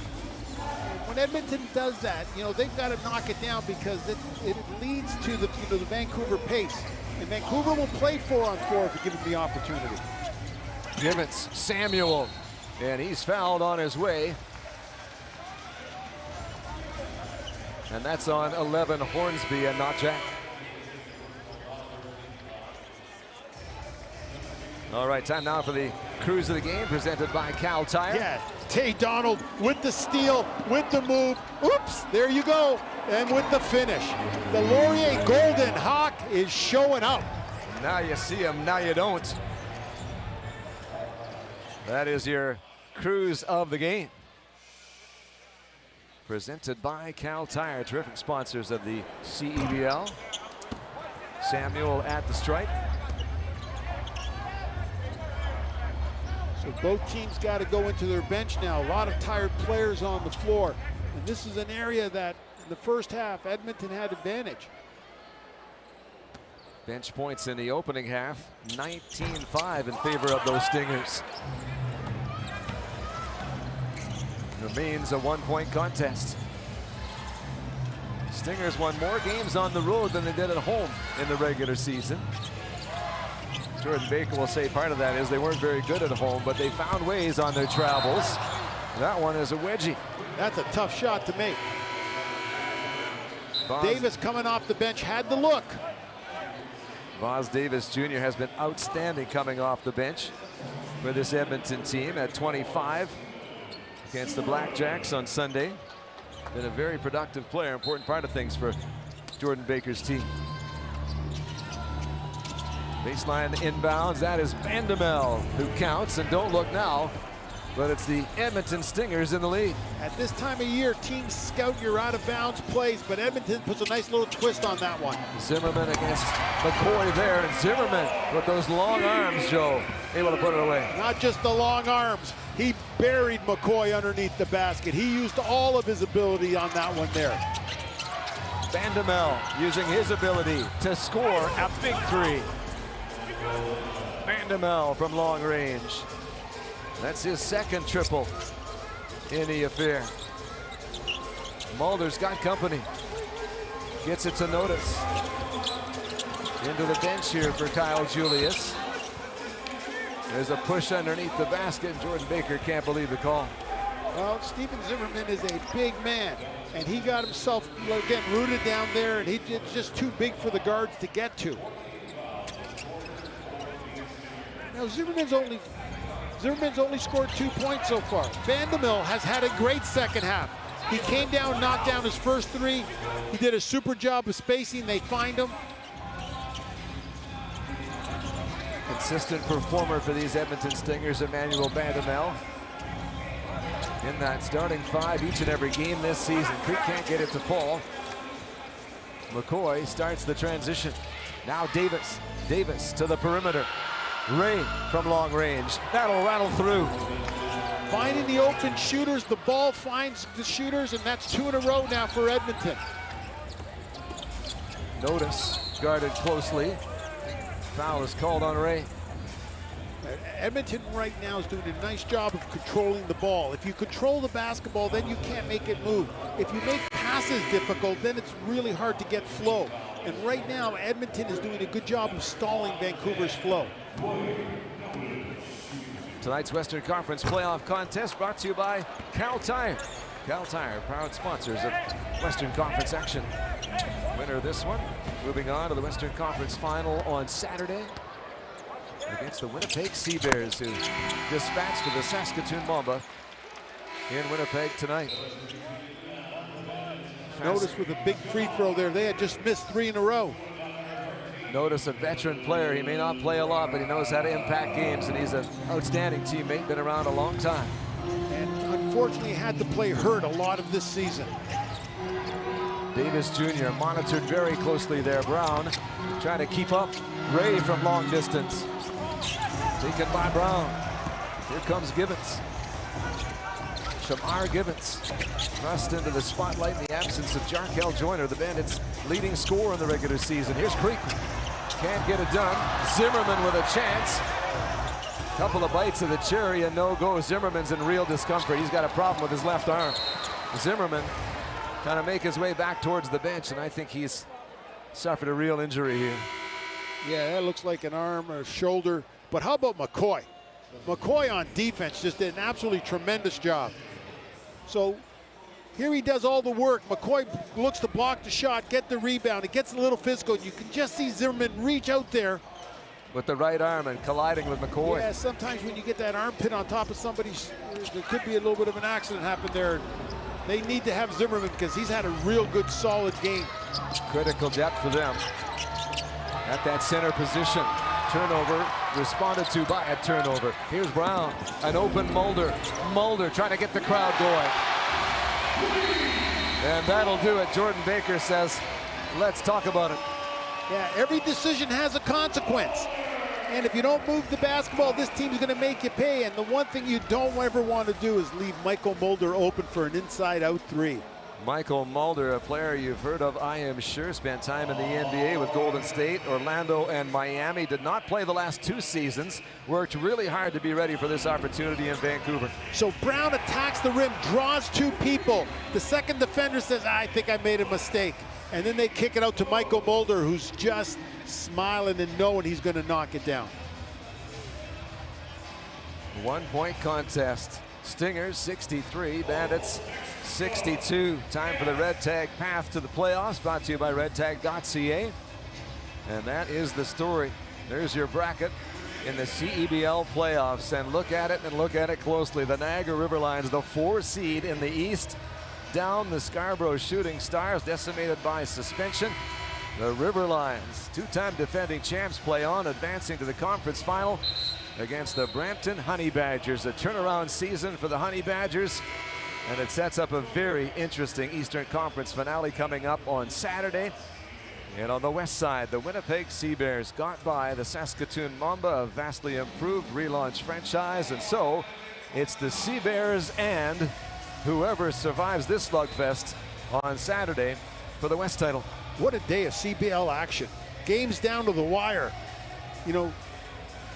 When Edmonton does that, you know, they've got to knock it down because it leads to the, the Vancouver pace. And Vancouver will play 4-on-4 if you give them the opportunity. Givens, Samuel, and he's fouled on his way. And that's on 11, Hornsby, and not Jack. All right, time now for the cruise of the game presented by Cal Tire. Yeah, Tay Donald with the steal, with the move. Oops, there you go. And with the finish. The Laurier Golden Hawk is showing up. Now you see him, now you don't. That is your cruise of the game. Presented by Cal Tire, terrific sponsors of the CEBL. Samuel at the stripe. So both teams got to go into their bench now. A lot of tired players on the floor. And this is an area that in the first half, Edmonton had advantage. Bench points in the opening half, 19-5 in favor of those Stingers. Remains a 1-point contest. Stingers won more games on the road than they did at home in the regular season. Jordan Baker will say part of that is they weren't very good at home, but they found ways on their travels. That one is a wedgie. That's a tough shot to make. Davis coming off the bench had the look. Vaz Davis Jr. has been outstanding coming off the bench for this Edmonton team at 25 against the Blackjacks on Sunday. Been a very productive player, important part of things for Jordan Baker's team. Baseline inbounds, that is Vandemel who counts, and don't look now, but it's the Edmonton Stingers in the lead. At this time of year, teams scout your out of bounds plays, but Edmonton puts a nice little twist on that one. Zimmerman against McCoy there, and Zimmerman with those long arms, Joe, able to put it away. Not just the long arms, he buried McCoy underneath the basket. He used all of his ability on that one there. Vandemel using his ability to score a big three. Vandemel from long range. That's his second triple in the affair. Mulder's got company. Gets it to Notice. Into the bench here for Kyle Julius. There's a push underneath the basket. Jordan Baker can't believe the call. Well, Steven Zimmerman is a big man, and he got himself, again, rooted down there, and he's just too big for the guards to get to. Now, Zimmerman's only scored 2 points so far. Vandemel has had a great second half. He came down, knocked down his first three. He did a super job of spacing. They find him. Consistent performer for these Edmonton Stingers, Emmanuel Vandemel. In that starting 5 each and every game this season. Creek can't get it to fall. McCoy starts the transition. Now Davis. Davis to the perimeter. Ray from long range. That'll rattle through. finding the open shooters. The ball finds the shooters, and that's 2 in a row now for Edmonton. Notice guarded closely. Foul is called on Ray. Edmonton right now is doing a nice job of controlling the ball. If you control the basketball, then you can't make it move. If you make passes difficult, then it's really hard to get flow. And right now, Edmonton is doing a good job of stalling Vancouver's flow. Tonight's Western Conference playoff contest brought to you by Cal Tire. Cal Tire, proud sponsors of Western Conference action. Winner of this one, moving on to the Western Conference final on Saturday against the Winnipeg Seabears, who dispatched to the Saskatoon Mamba in Winnipeg tonight. Notice with a big free throw there, they had just missed 3 in a row. Notice a veteran player. He may not play a lot, but he knows how to impact games, and he's an outstanding teammate, been around a long time. And unfortunately had to play hurt a lot of this season. Davis Jr. monitored very closely there. Brown trying to keep up Ray from long distance. Taken by Brown. Here comes Gibbons. Shamar Gibbons thrust into the spotlight in the absence of Jarkel Joyner, the Bandits' leading scorer in the regular season. Here's Creek. Can't get it done. Zimmerman with a chance. Couple of bites of the cherry and no go. Zimmerman's in real discomfort. He's got a problem with his left arm. Zimmerman trying to make his way back towards the bench, and I think he's suffered a real injury here. Yeah, that looks like an arm or a shoulder. But how about McCoy? McCoy on defense just did an absolutely tremendous job. So here he does all the work. McCoy looks to block the shot, get the rebound. It gets a little physical. You can just see Zimmerman reach out there with the right arm and colliding with McCoy. Yeah, sometimes when you get that armpit on top of somebody, there could be a little bit of an accident happen there. They need to have Zimmerman because he's had a real good, solid game. Critical depth for them at that center position. Turnover responded to by a turnover. Here's Brown, an open Mulder. Mulder trying to get the crowd going. And that'll do it. Jordan Baker says, let's talk about it. Yeah, every decision has a consequence. And if you don't move the basketball, this team's going to make you pay. And the one thing you don't ever want to do is leave Michael Mulder open for an inside-out 3. Michael Mulder, a player you've heard of, I am sure, spent time in the NBA with Golden State, Orlando, and Miami. Did not play the last 2 seasons. Worked really hard to be ready for this opportunity in Vancouver. So Brown attacks the rim, draws 2 people. The second defender says, I think I made a mistake. And then they kick it out to Michael Mulder, who's just smiling and knowing he's going to knock it down. 1-point contest. Stingers 63, Bandits 62. Time for the Red Tag path to the playoffs, brought to you by redtag.ca. And that is the story. There's your bracket in the CEBL playoffs. And look at it and look at it closely. The Niagara River Lions, the 4 seed in the East, down the Scarborough Shooting Stars, decimated by suspension. The River Lions, 2-time defending champs, play on, advancing to the conference final against the Brampton Honey Badgers. A turnaround season for the Honey Badgers, and it sets up a very interesting Eastern Conference finale coming up on Saturday. And on the west side, the Winnipeg Seabears got by the Saskatoon Mamba, a vastly improved relaunch franchise, and so it's the Seabears and whoever survives this slugfest on Saturday for the West title. What a day of CBL action. Games down to the wire. You know,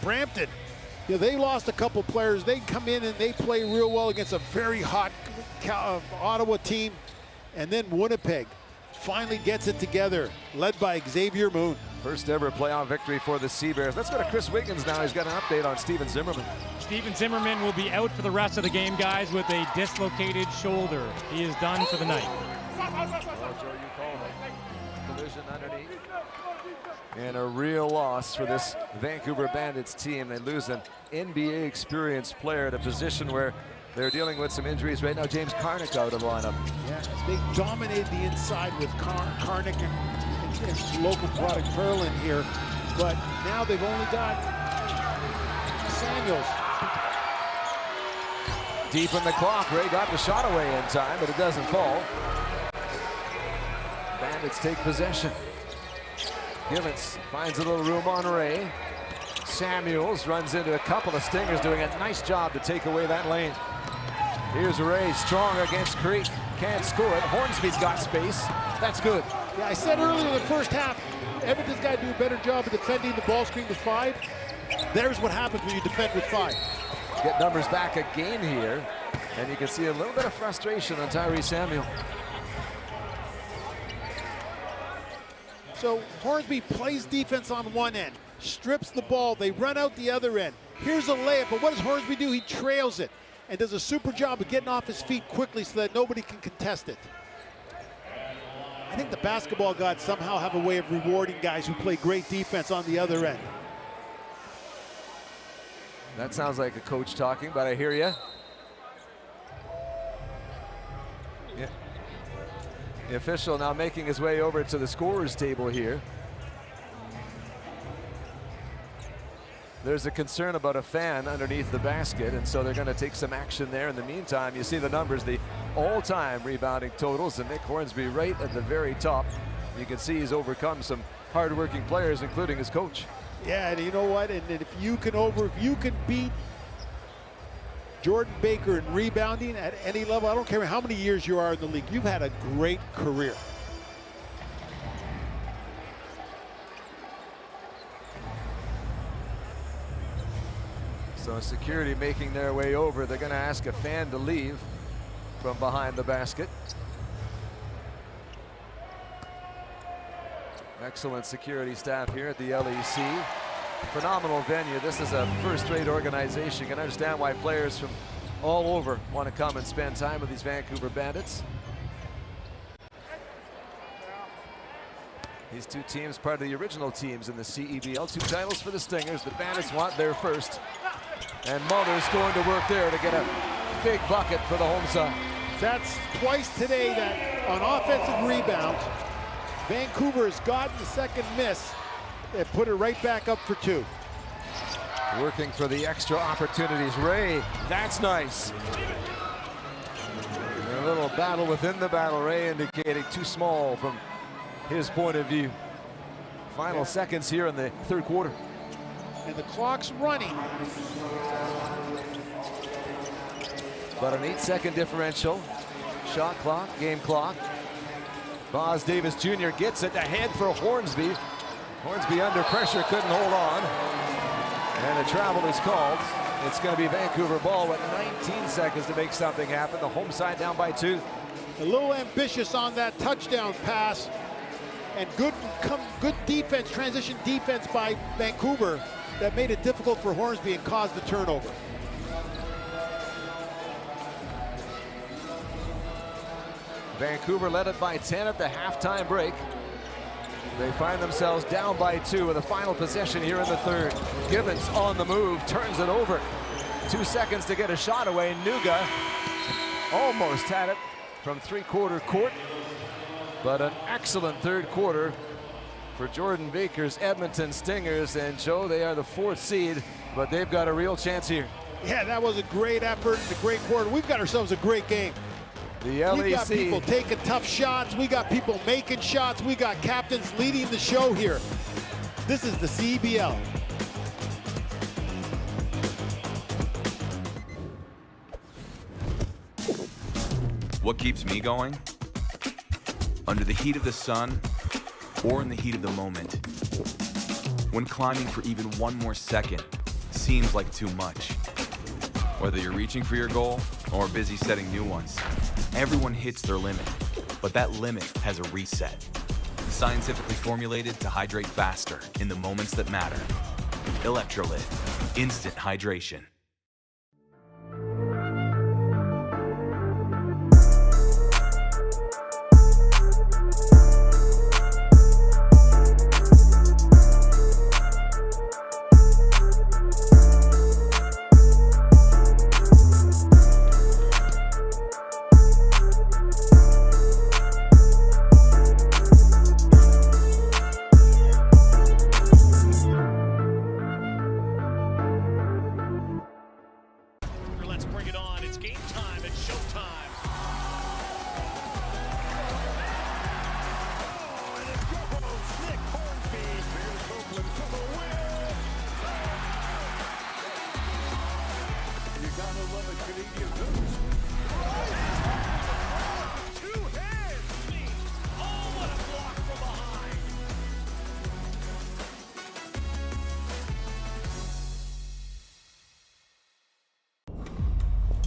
Brampton, you know, they lost a couple players. They come in and they play real well against a very hot Ottawa team. And then Winnipeg finally gets it together, led by Xavier Moon. First ever playoff victory for the Seabears. Let's go to Chris Wiggins now. He's got an update on Steven Zimmerman. Steven Zimmerman will be out for the rest of the game, guys, with a dislocated shoulder. He is done for the night. Collision underneath. And a real loss for this Vancouver Bandits team. They lose an NBA experienced player at a position where they're dealing with some injuries right now. James Karnick out of the lineup. Yeah, they dominated the inside with Karnick and local product Pearl in here, but now they've only got Samuels. Deep in the clock. Ray got the shot away in time, but it doesn't fall. Bandits take possession. Givens finds a little room on Ray. Samuels runs into a couple of Stingers, doing a nice job to take away that lane. Here's Ray, strong against Creek. Can't score it. Hornsby's got space. That's good. Yeah, I said earlier in the first half, Edmonton's got to do a better job of defending the ball screen with 5. There's what happens when you defend with 5. Get numbers back again here. And you can see a little bit of frustration on Tyree Samuel. So Hornsby plays defense on one end, strips the ball, they run out the other end. Here's a layup, but what does Hornsby do? He trails it and does a super job of getting off his feet quickly so that nobody can contest it. I think the basketball gods somehow have a way of rewarding guys who play great defense on the other end. That sounds like a coach talking, but I hear you. Yeah. The official now making his way over to the scorer's table here. There's a concern about a fan underneath the basket, and so they're going to take some action there. In the meantime, you see the numbers, the all-time rebounding totals, and Nick Hornsby right at the very top. You can see he's overcome some hard-working players, including his coach. Yeah, and you know what? And if you can beat Jordan Baker in rebounding at any level, I don't care how many years you are in the league, you've had a great career. So security making their way over. They're going to ask a fan to leave from behind the basket. Excellent security staff here at the LEC. Phenomenal venue. This is a first-rate organization. You can understand why players from all over want to come and spend time with these Vancouver Bandits. These two teams, part of the original teams in the CEBL. 2 titles for the Stingers. The Bandits want their first. And Mulder's going to work there to get a big bucket for the home side. That's twice today that on offensive rebounds, Vancouver has gotten the second miss and put it right back up for 2. Working for the extra opportunities. Ray, that's nice. A little battle within the battle. Ray indicating too small from his point of view. Final seconds here in the third quarter. And the clock's running. But an 8-second differential. Shot clock, game clock. Boz Davis Jr. gets it ahead for Hornsby. Hornsby under pressure, couldn't hold on. And a travel is called. It's going to be Vancouver ball with 19 seconds to make something happen. The home side down by 2. A little ambitious on that touchdown pass. And good defense, transition defense by Vancouver that made it difficult for Hornsby and caused the turnover. Vancouver led it by 10 at the halftime break. They find themselves down by 2 with a final possession here in the third. Gibbons on the move, turns it over. 2 seconds to get a shot away. Nuga almost had it from 3-quarter court. But an excellent third quarter for Jordan Baker's Edmonton Stingers. And Joe, they are the 4th seed, but they've got a real chance here. Yeah, that was a great effort, a great quarter. We've got ourselves a great game. The LEC. We got people taking tough shots. We got people making shots. We got captains leading the show here. This is the CEBL. What keeps me going? Under the heat of the sun or in the heat of the moment. When climbing for even one more second seems like too much. Whether you're reaching for your goal or busy setting new ones, everyone hits their limit, but that limit has a reset. Scientifically formulated to hydrate faster in the moments that matter. Electrolyte, instant hydration.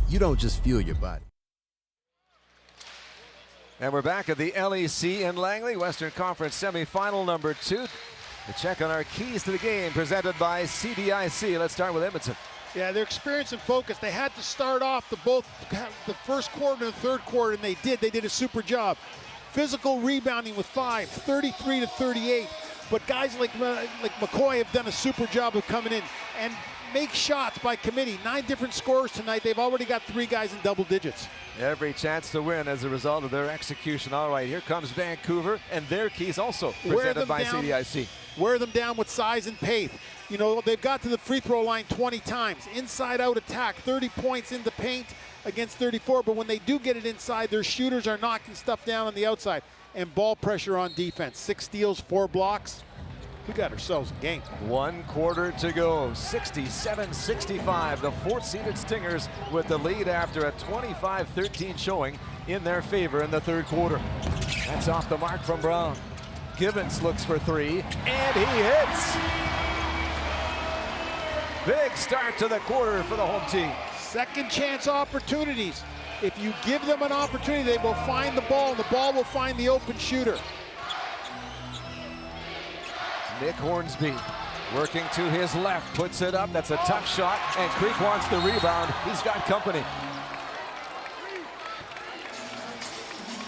you don't just fuel your body. And we're back at the LEC in Langley, Western Conference semifinal number 2. To check on our keys to the game, presented by CDIC. Let's start with Edmonton. Yeah, their experience and focus. They had to start off the first quarter and the third quarter, and they did. They did a super job. Physical rebounding with 5, 33-38. But guys like McCoy have done a super job of coming in and make shots by committee. 9 different scorers tonight. They've already got 3 guys in double digits. Every chance to win as a result of their execution. All right, here comes Vancouver, and their keys also presented by CDIC. Wear them down with size and pace. You know, they've got to the free throw line 20 times. Inside-out attack, 30 points in the paint against 34. But when they do get it inside, their shooters are knocking stuff down on the outside. And ball pressure on defense. 6 steals, 4 blocks. We got ourselves a game. 1 quarter to go. 67-65. The 4th-seeded Stingers with the lead after a 25-13 showing in their favor in the third quarter. That's off the mark from Brown. Givens looks for 3, and he hits. Big start to the quarter for the home team. Second chance opportunities. If you give them an opportunity, they will find the ball, and the ball will find the open shooter. Nick Hornsby working to his left, puts it up. That's a tough shot, and Creek wants the rebound. He's got company.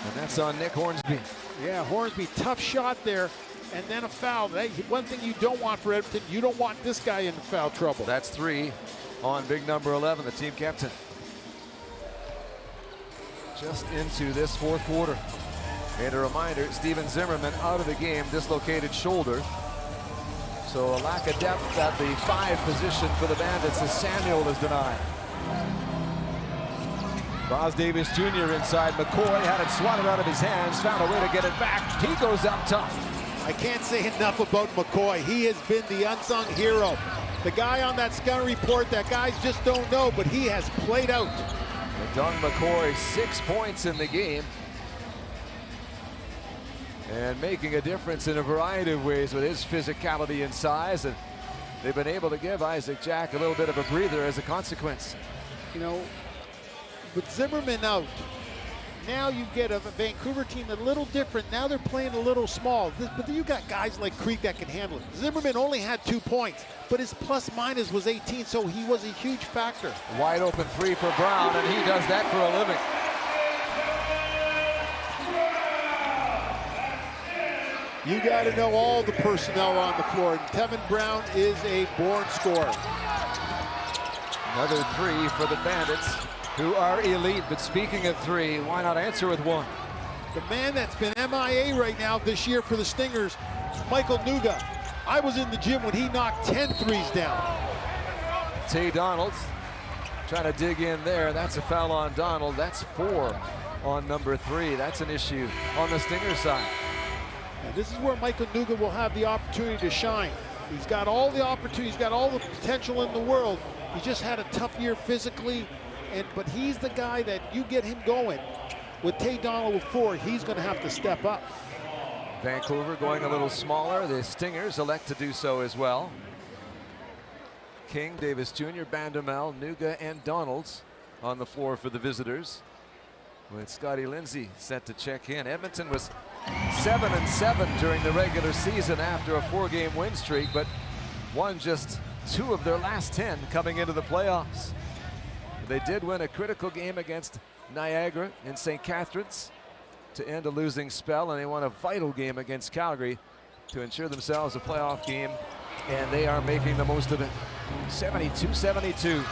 And that's on Nick Hornsby. Yeah, Hornsby, tough shot there, and then a foul. One thing you don't want for Edmonton, you don't want this guy in foul trouble. That's 3 on big number 11, the team captain. Just into this fourth quarter. And a reminder, Steven Zimmerman out of the game, dislocated shoulder. So a lack of depth at the 5 position for the Bandits as Samuel is denied. Boz Davis Jr. inside. McCoy had it swatted out of his hands, found a way to get it back. He goes up tough. I can't say enough about McCoy. He has been the unsung hero. The guy on that scouting report that guys just don't know, but he has played out. Doug McCoy, 6 points in the game. And making a difference in a variety of ways with his physicality and size. And they've been able to give Isaac Jack a little bit of a breather as a consequence. You know, with Zimmerman out, now you get a Vancouver team a little different. Now they're playing a little small. But you got guys like Creek that can handle it. Zimmerman only had 2 points, but his plus minus was 18, so he was a huge factor. Wide open 3 for Brown, and he does that for a living. You got to know all the personnel on the floor. And Tevin Brown is a born scorer. Another 3 for the Bandits, who are elite. But speaking of 3, why not answer with 1? The man that's been MIA right now this year for the Stingers, Michael Nuga. I was in the gym when he knocked 10 threes down. Tay Donald trying to dig in there. That's a foul on Donald. That's 4 on number 3. That's an issue on the Stingers side. And this is where Michael Nuga will have the opportunity to shine. He's got all the opportunity, he's got all the potential in the world. He just had a tough year physically, but he's the guy that you get him going. With Tay Donald with 4, he's going to have to step up. Vancouver going a little smaller. The Stingers elect to do so as well. King, Davis Jr., Bandamel, Nuga, and Donalds on the floor for the visitors, with Scotty Lindsay set to check in. Edmonton was 7-7 during the regular season after a 4-game win streak, but won just 2 of their last 10 coming into the playoffs. They did win a critical game against Niagara in St. Catharines to end a losing spell, and they won a vital game against Calgary to ensure themselves a playoff game, and they are making the most of it. 72-72.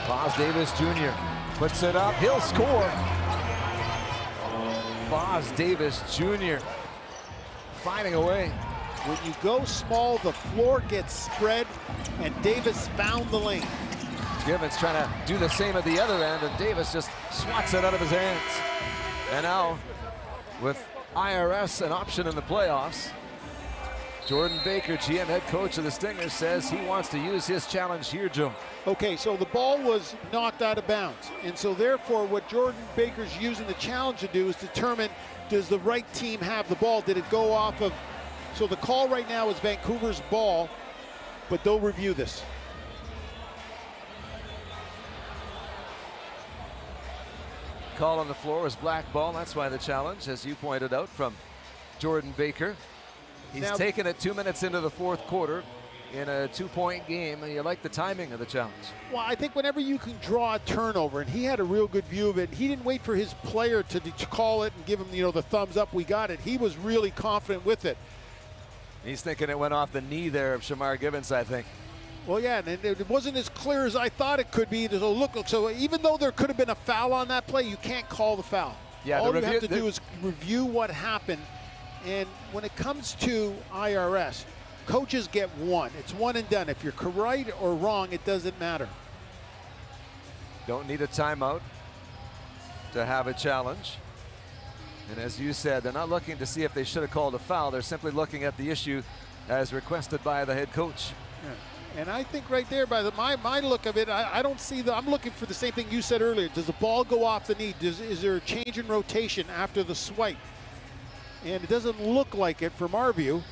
Boz Davis Jr. puts it up, he'll score. Boz Davis Jr. finding a way. When you go small, the floor gets spread, and Davis found the lane. Givens trying to do the same at the other end, and Davis just swats it out of his hands. And now, with IRS an option in the playoffs, Jordan Baker, GM head coach of the Stingers, says he wants to use his challenge here, Joe. Okay, so the ball was knocked out of bounds. And so therefore, what Jordan Baker's using the challenge to do is determine, does the right team have the ball? Did it go off of? So the call right now is Vancouver's ball, but they'll review this. call on the floor was black ball. That's why the challenge, as you pointed out, from Jordan Baker. He's Now, taken it 2 minutes into the fourth quarter in a 2-point game. You like the timing of the challenge. Well, I think whenever you can draw a turnover, and he had a real good view of it, he didn't wait for his player to call it and give him, the thumbs up, we got it. He was really confident with it. He's thinking it went off the knee there of Shamar Gibbons, I think. Well, yeah, and it wasn't as clear as I thought it could be. So even though there could have been a foul on that play, you can't call the foul. Yeah, all you have to do is review what happened. And when it comes to IRS, coaches get one. It's one and done. If you're right or wrong, it doesn't matter. Don't need a timeout to have a challenge. And as you said, they're not looking to see if they should have called a foul. They're simply looking at the issue as requested by the head coach. Yeah. And I think right there, by my look of it, I don't see I'm looking for the same thing you said earlier. Does the ball go off the knee? Is there a change in rotation after the swipe? And it doesn't look like it from our view.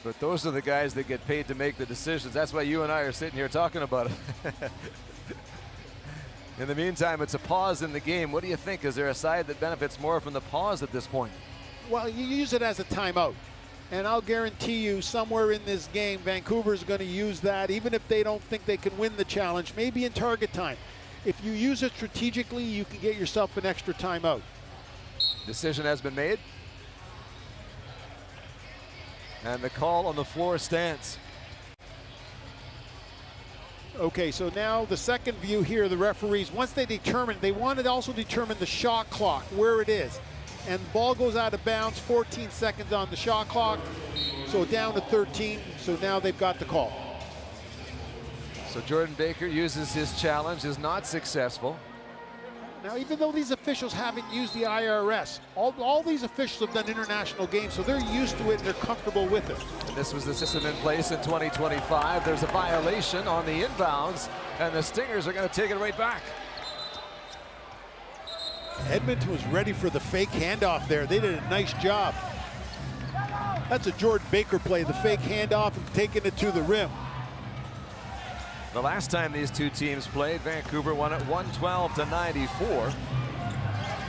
But those are the guys that get paid to make the decisions. That's why you and I are sitting here talking about it. In the meantime, it's a pause in the game. What do you think? Is there a side that benefits more from the pause at this point? Well, you use it as a timeout. And I'll guarantee you somewhere in this game, Vancouver's going to use that, even if they don't think they can win the challenge, maybe in target time. If you use it strategically, you can get yourself an extra timeout. Decision has been made. And the call on the floor stands. Okay, so now the second view here, the referees, once they want to also determine the shot clock, where it is. And the ball goes out of bounds, 14 seconds on the shot clock, so down to 13, so now they've got the call. So Jordan Baker uses his challenge, is not successful. Now, even though these officials haven't used the IRS, all these officials have done international games, so they're used to it and they're comfortable with it. And this was the system in place in 2025. There's a violation on the inbounds, and the Stingers are going to take it right back. Edmonton was ready for the fake handoff there. They did a nice job. That's a Jordan Baker play, the fake handoff and taking it to the rim. The last time these two teams played, Vancouver won it 112-94.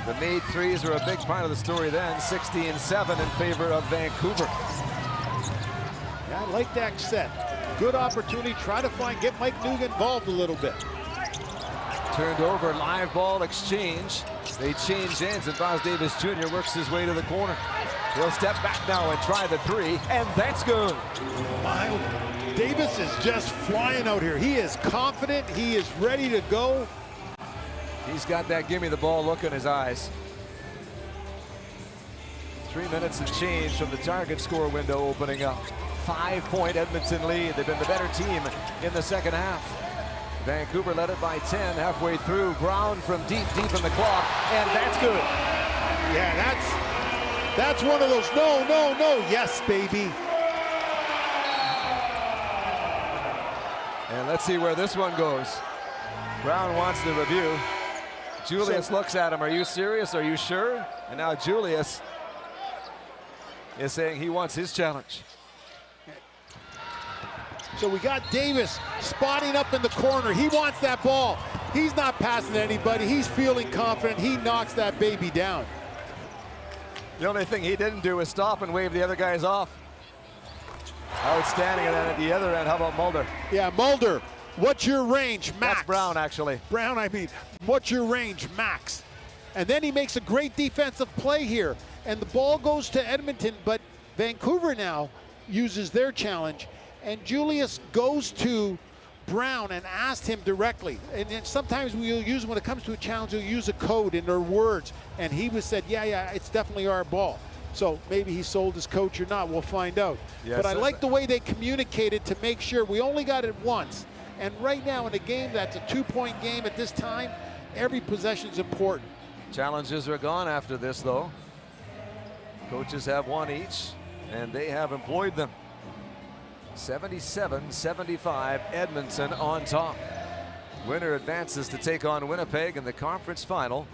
The made threes were a big part of the story then, 16-7 in favor of Vancouver. Yeah, I like that set. Good opportunity, try to get Mike Nugent involved a little bit. Turned over, live ball exchange. They change ends, and Vaz Davis Jr. works his way to the corner. He'll step back now and try the three, and that's good. Wow. Davis is just flying out here. He is confident, he is ready to go. He's got that give me the ball look in his eyes. 3 minutes and change from the target score window opening up. 5-point Edmonton lead. They've been the better team in the second half. Vancouver led it by 10 halfway through. Brown from deep in the clock, and that's good. Yeah, that's one of those no, yes, baby. And let's see where this one goes. Brown wants the review. Julius looks at him. Are you serious? Are you sure? And now Julius is saying he wants his challenge. So we got Davis spotting up in the corner. He wants that ball. He's not passing to anybody. He's feeling confident. He knocks that baby down. The only thing he didn't do was stop and wave the other guys off. Outstanding. And then at the other end, how about Mulder? Yeah, Mulder, what's your range, Max? That's Brown, actually. Brown, I mean, what's your range, Max? And then he makes a great defensive play here. And the ball goes to Edmonton, but Vancouver now uses their challenge. And Julius goes to Brown and asked him directly. And then sometimes we'll use, when it comes to a challenge, we'll use a code in their words. And he was said, yeah, it's definitely our ball. So maybe he sold his coach or not, we'll find out. Yes, but I like the way they communicated to make sure we only got it once. And right now in a game that's a 2-point game at this time, every possession is important. Challenges are gone after this, though. Coaches have one each, and they have employed them. 77-75, Edmonton on top. Winner advances to take on Winnipeg in the conference final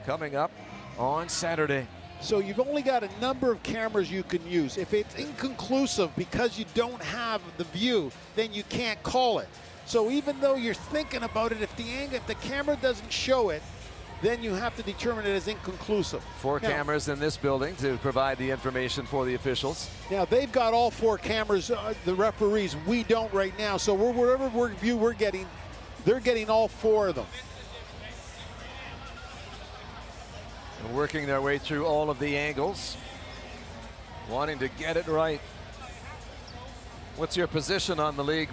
coming up on Saturday. So you've only got a number of cameras you can use. If it's inconclusive because you don't have the view, then you can't call it. So even though you're thinking about it, if the camera doesn't show it, then you have to determine it as inconclusive. Four cameras in this building to provide the information for the officials. Now they've got all 4 cameras, the referees. We don't right now. So whatever view we're getting, they're getting all 4 of them. And working their way through all of the angles, wanting to get it right. What's your position on the league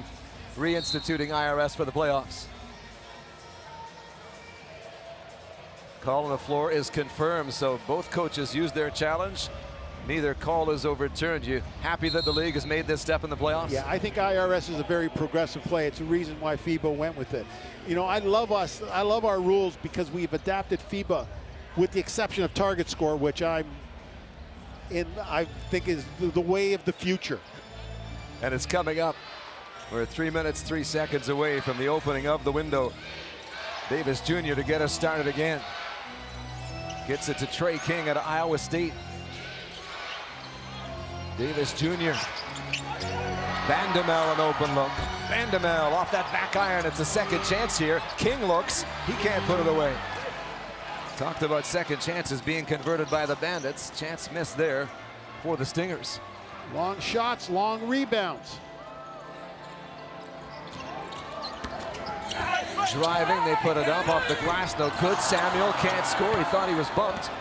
reinstituting IRS for the playoffs? Call on the floor is confirmed, so both coaches used their challenge. Neither call is overturned. You happy that the league has made this step in the playoffs? Yeah, I think IRS is a very progressive play. It's a reason why FIBA went with it. You know, I love our rules because we've adapted FIBA with the exception of target score, which I think is the way of the future. And it's coming up. We're 3 minutes, 3 seconds away from the opening of the window. Davis Jr. to get us started again. Gets it to Trey King at Iowa State. Davis Jr. Vandemel an open look. Vandemel off that back iron. It's a second chance here. King looks. He can't put it away. Talked about second chances being converted by the Bandits. Chance missed there for the Stingers. Long shots, long rebounds. Driving, they put it up off the glass, no good. Samuel can't score, he thought he was bumped.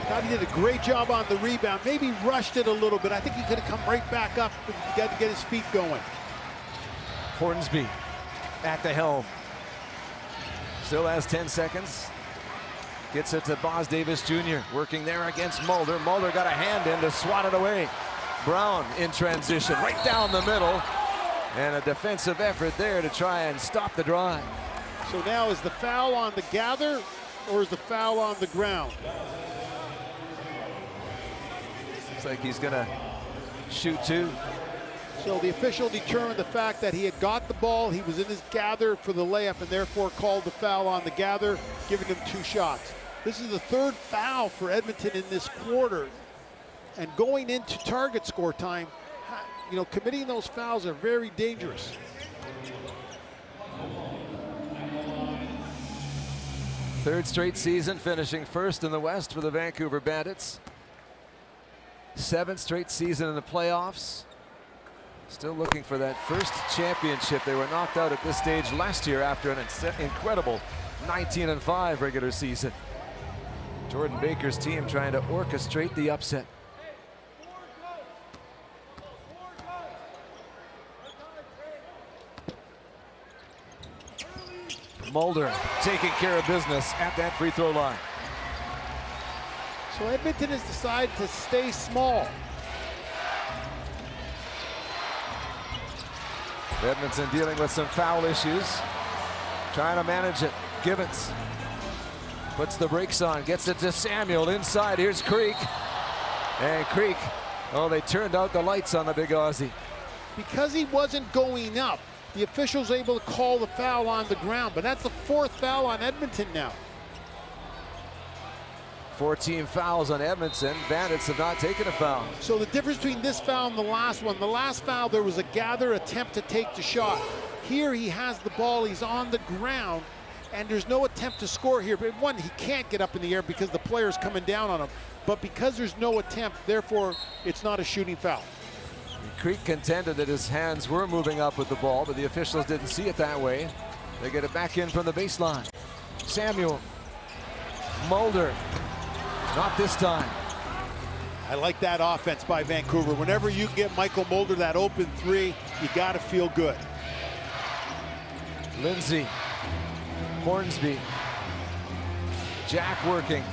Thought he did a great job on the rebound, maybe rushed it a little bit. I think he could have come right back up and got to get his feet going. Hornsby at the helm. Still has 10 seconds. Gets it to Boz Davis Jr. working there against Mulder. Mulder got a hand in to swat it away. Brown in transition, right down the middle. And a defensive effort there to try and stop the drive. So now is the foul on the gather or is the foul on the ground? Looks like he's gonna shoot 2. So the official determined the fact that he had got the ball, he was in his gather for the layup and therefore called the foul on the gather, giving him 2 shots. This is the 3rd foul for Edmonton in this quarter. And going into target score time, you know, committing those fouls are very dangerous. Third straight season, finishing first in the West for the Vancouver Bandits. 7th straight season in the playoffs. Still looking for that first championship. They were knocked out at this stage last year after an incredible 19-5 regular season. Jordan Baker's team trying to orchestrate the upset. Mulder taking care of business at that free throw line. So Edmonton has decided to stay small. Edmonton dealing with some foul issues, trying to manage it. Gibbons puts the brakes on, gets it to Samuel inside. Here's Creek, and Creek, oh, they turned out the lights on the big Aussie. Because he wasn't going up, the official's able to call the foul on the ground, but that's the 4th foul on Edmonton now. 14 fouls on Edmonton. Bandits have not taken a foul. So the difference between this foul and the last one, the last foul there was a gather attempt to take the shot. Here he has the ball, he's on the ground, and there's no attempt to score here. But one, he can't get up in the air because the player's coming down on him. But because there's no attempt, therefore it's not a shooting foul. Creek contended that his hands were moving up with the ball, but the officials didn't see it that way. They get it back in from the baseline. Samuel, Mulder, not this time. I like that offense by Vancouver. Whenever you can get Michael Mulder that open 3, you got to feel good. Lindsay, Hornsby, Jack working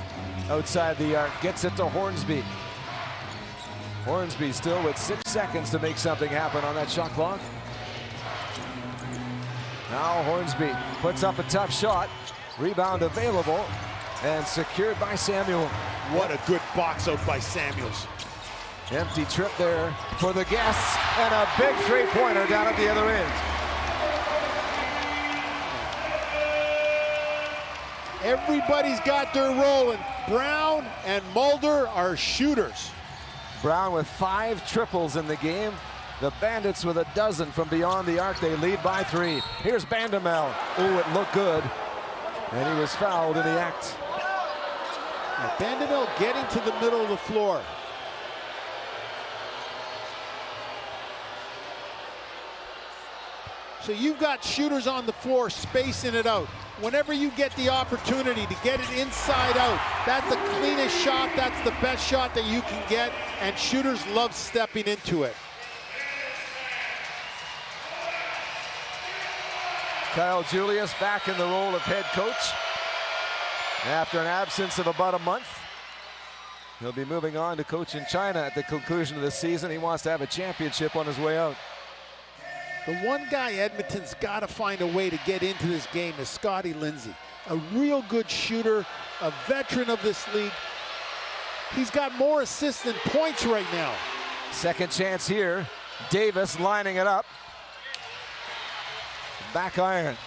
outside the arc, gets it to Hornsby. Hornsby still with 6 seconds to make something happen on that shot clock. Now Hornsby puts up a tough shot. Rebound available and secured by Samuel. What a good box out by Samuels. Empty trip there for the guests and a big 3-pointer down at the other end. Everybody's got their role, and Brown and Mulder are shooters. Brown with 5 triples in the game. The Bandits with a dozen from beyond the arc. They lead by 3. Here's Bandamel. Oh, it looked good. And he was fouled in the act. Bandamel getting to the middle of the floor. So you've got shooters on the floor spacing it out. Whenever you get the opportunity to get it inside out, that's the cleanest shot, that's the best shot that you can get, and shooters love stepping into it. Kyle Julius back in the role of head coach after an absence of about a month. He'll be moving on to coach in China at the conclusion of the season. He wants to have a championship on his way out. The one guy Edmonton's got to find a way to get into this game is Scotty Lindsay. A real good shooter, a veteran of this league. He's got more assists than points right now. Second chance here. Davis lining it up. Back iron.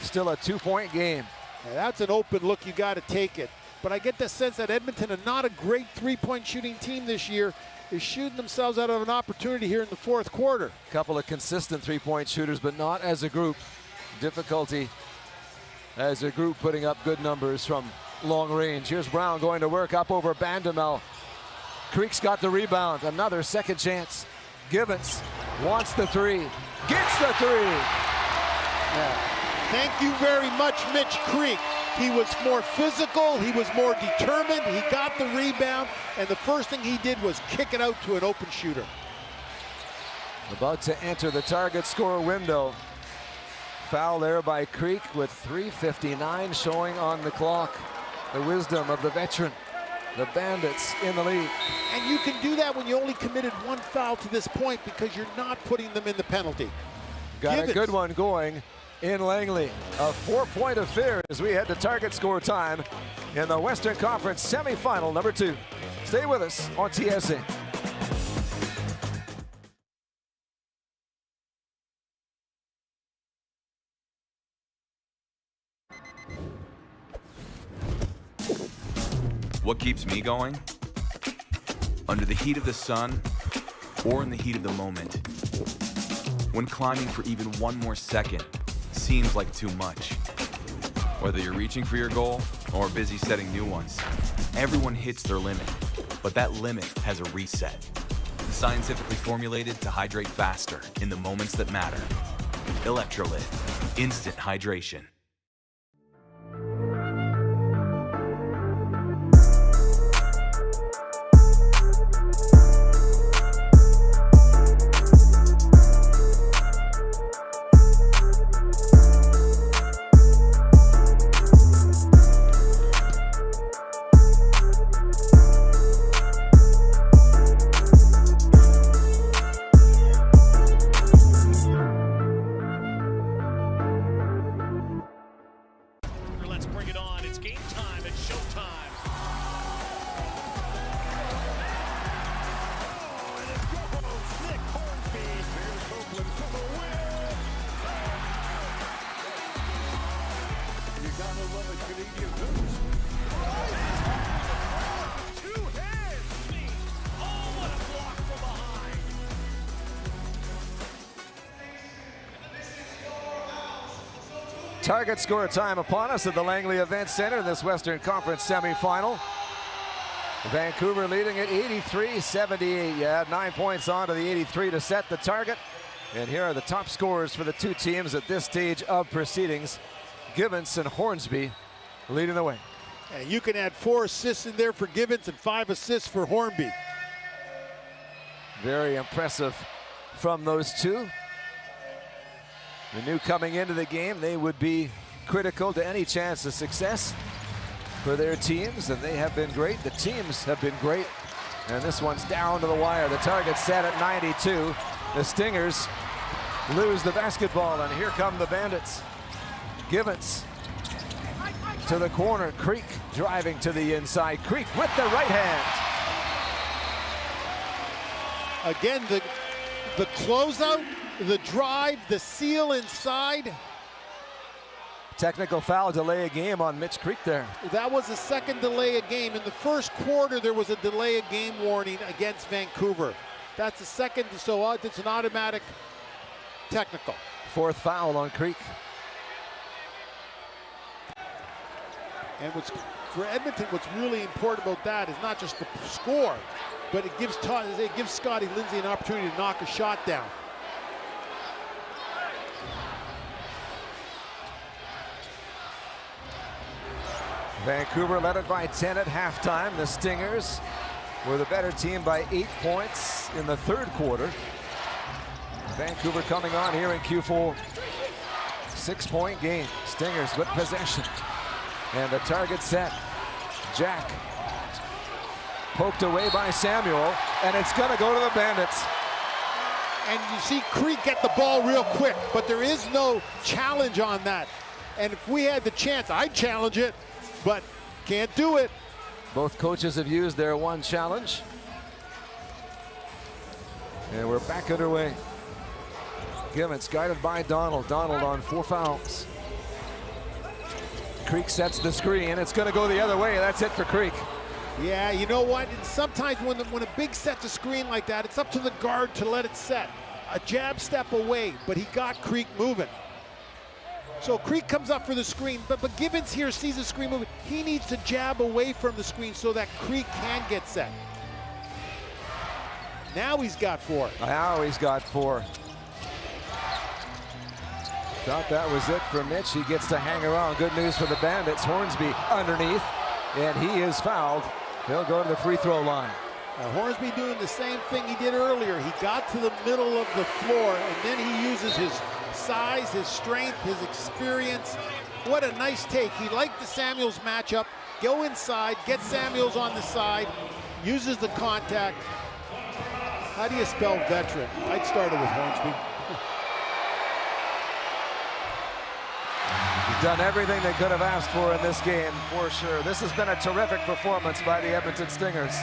Still a 2-point game. Yeah, that's an open look, you got to take it. But I get the sense that Edmonton, are not a great three-point shooting team this year, is shooting themselves out of an opportunity here in the fourth quarter. A couple of consistent three-point shooters, but not as a group. Difficulty as a group putting up good numbers from long range. Here's Brown going to work up over Bandamel. Creek's got the rebound. Another second chance. Givens wants the 3. Gets the 3. Yeah. Thank you very much, Mitch Creek. He was more physical, he was more determined, he got the rebound, and the first thing he did was kick it out to an open shooter. About to enter the target score window. Foul there by Creek with 3:59 showing on the clock. The wisdom of the veteran. The Bandits in the lead. And you can do that when you only committed 1 foul to this point because you're not putting them in the penalty. Got Givens. a good one going in Langley. A 4-point affair as we head to target score time in the Western Conference Semifinal number 2. Stay with us on TSN. What keeps me going? Under the heat of the sun or in the heat of the moment. When climbing for even one more second seems like too much. Whether you're reaching for your goal or busy setting new ones, everyone hits their limit, but that limit has a reset. Scientifically formulated to hydrate faster in the moments that matter. Electrolyte, instant hydration. Let's bring it on. It's game time. It's showtime. Nick Hornsby. Here's Oakland for the win. You gotta love a Canadian news. Two hands. Oh, what a block from behind. Target score time upon us at the Langley Events Centre in this Western Conference semifinal. Vancouver leading at 83-78. You add 9 points on to the 83 to set the target. And here are the top scorers for the two teams at this stage of proceedings. Givens and Hornsby leading the way. And you can add 4 assists in there for Givens and 5 assists for Hornby. Very impressive from those two. The new coming into the game, they would be critical to any chance of success for their teams, and they have been great. The teams have been great, and this one's down to the wire. The target set at 92. The Stingers lose the basketball, and here come the Bandits. Givens to the corner. Creek driving to the inside. Creek with the right hand. Again, the closeout, the drive, the seal inside. Technical foul, delay a game on Mitch Creek there. That was the second delay of game. In the first quarter, there was a delay of game warning against Vancouver. That's the second, so it's an automatic technical. 4th foul on Creek. And for Edmonton, what's really important about that is not just the score, but it gives Scotty Lindsay an opportunity to knock a shot down. Vancouver led it by 10 at halftime. The Stingers were the better team by 8 points in the 3rd quarter. Vancouver coming on here in Q4. 6-point game. Stingers with possession. And the target set. Jack. Poked away by Samuel. And it's going to go to the Bandits. And you see Creek get the ball real quick, but there is no challenge on that. And if we had the chance, I'd challenge it, but can't do it. Both coaches have used their one challenge. And we're back underway. Givens guided by Donald. Donald on 4 fouls. Creek sets the screen. It's going to go the other way. That's it for Creek. Yeah, you know what? And sometimes when a big sets a screen like that, it's up to the guard to let it set. A jab step away, but he got Creek moving. So Creek comes up for the screen, but Givens here sees the screen moving. He needs to jab away from the screen so that Creek can get set. Now he's got 4. Now he's got 4. Thought that was it for Mitch. He gets to hang around. Good news for the Bandits. Hornsby underneath, and he is fouled. He'll go to the free throw line. Hornsby doing the same thing he did earlier. He got to the middle of the floor, and then he uses his size, his strength, his experience. What a nice take. He liked the Samuels matchup. Go inside, get Samuels on the side, uses the contact. How do you spell veteran? I'd start it with Hornsby. He's done everything they could have asked for in this game, for sure. This has been a terrific performance by the Edmonton Stingers.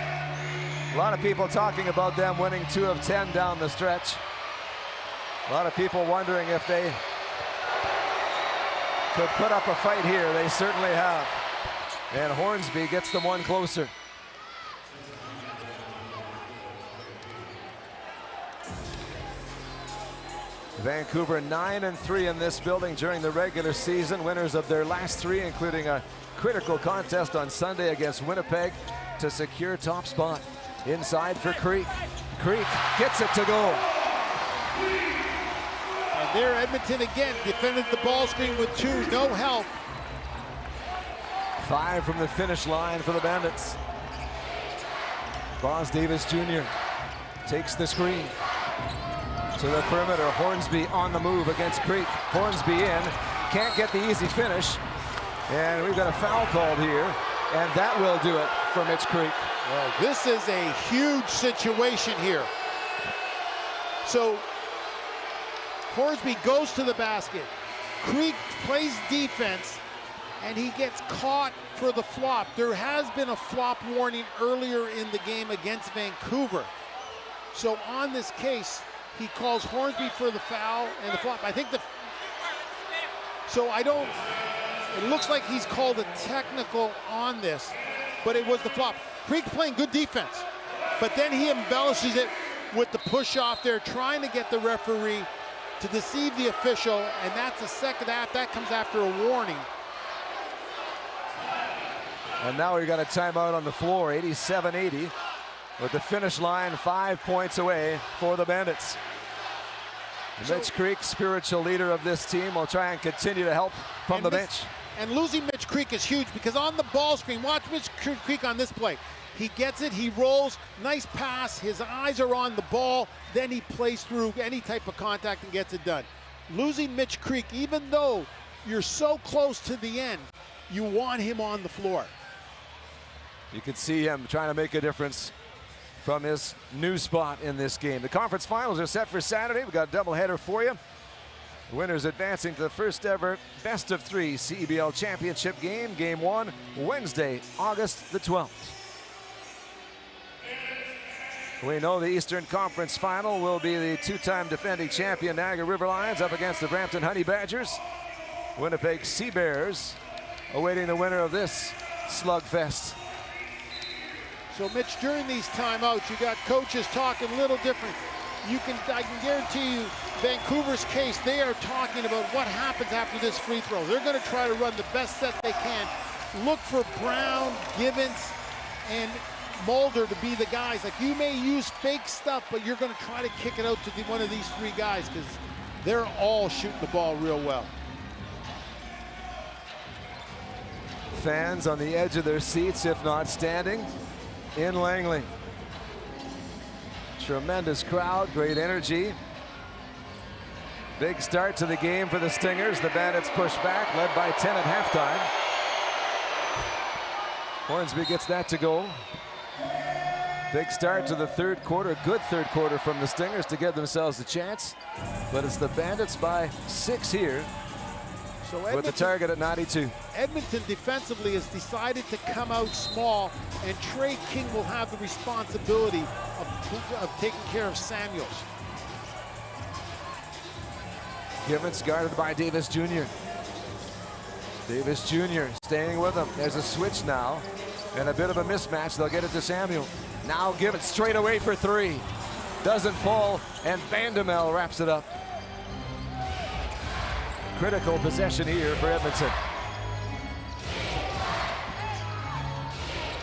A lot of people talking about them winning 2 of 10 down the stretch. A lot of people wondering if they could put up a fight here. They certainly have. And Hornsby gets them one closer. Vancouver 9-3 in this building during the regular season. Winners of their last 3, including a critical contest on Sunday against Winnipeg to secure top spot. Inside for Creek. Creek gets it to go. And there Edmonton again defended the ball screen with 2, no help. 5 from the finish line for the Bandits. Boz Davis Jr. takes the screen to the perimeter. Hornsby on the move against Creek. Hornsby in, can't get the easy finish. And we've got a foul called here, and that will do it for Mitch Creek. Well, this is a huge situation here. So Hornsby goes to the basket. Creek plays defense, and he gets caught for the flop. There has been a flop warning earlier in the game against Vancouver. So on this case, he calls Hornsby for the foul and the flop. I think it looks like he's called a technical on this, but it was the flop. Creek playing good defense, but then he embellishes it with the push off there, trying to get the referee to deceive the official, and that's the second half. That comes after a warning. And now we got a timeout on the floor, 87-80, with the finish line 5 points away for the Bandits. Mitch Creek, spiritual leader of this team, will try and continue to help from the bench. And losing Mitch Creek is huge because on the ball screen, watch Mitch Creek on this play. He gets it, he rolls, nice pass, his eyes are on the ball, then he plays through any type of contact and gets it done. Losing Mitch Creek, even though you're so close to the end, you want him on the floor. You can see him trying to make a difference from his new spot in this game. The conference finals are set for Saturday. We've got a doubleheader for you. The winners advancing to the first ever best of 3 CEBL championship game, Game 1, Wednesday, August the 12th. We know the Eastern Conference Final will be the 2-time defending champion Niagara River Lions up against the Brampton Honey Badgers. Winnipeg Sea Bears awaiting the winner of this slugfest. So Mitch, during these timeouts, you got coaches talking a little different. I can guarantee you, Vancouver's case, they are talking about what happens after this free throw. They're going to try to run the best set they can. Look for Brown, Givens, and Mulder to be the guys. Like, you may use fake stuff, but you're going to try to kick it out to one of these three guys because they're all shooting the ball real well. Fans on the edge of their seats, if not standing, in Langley. Tremendous crowd, great energy. Big start to the game for the Stingers. The Bandits push back, led by 10 at halftime. Hornsby gets that to go. Big start to the third quarter, good third quarter from the Stingers to give themselves a chance. But it's the Bandits by 6 here, so with the target at 92. Edmonton defensively has decided to come out small, and Trey King will have the responsibility of taking care of Samuels. Givens guarded by Davis Jr. Davis Jr. staying with him. There's a switch now, and a bit of a mismatch. They'll get it to Samuel. Now Givens straight away for three. Doesn't fall, and Bandamel wraps it up. Critical possession here for Edmonton.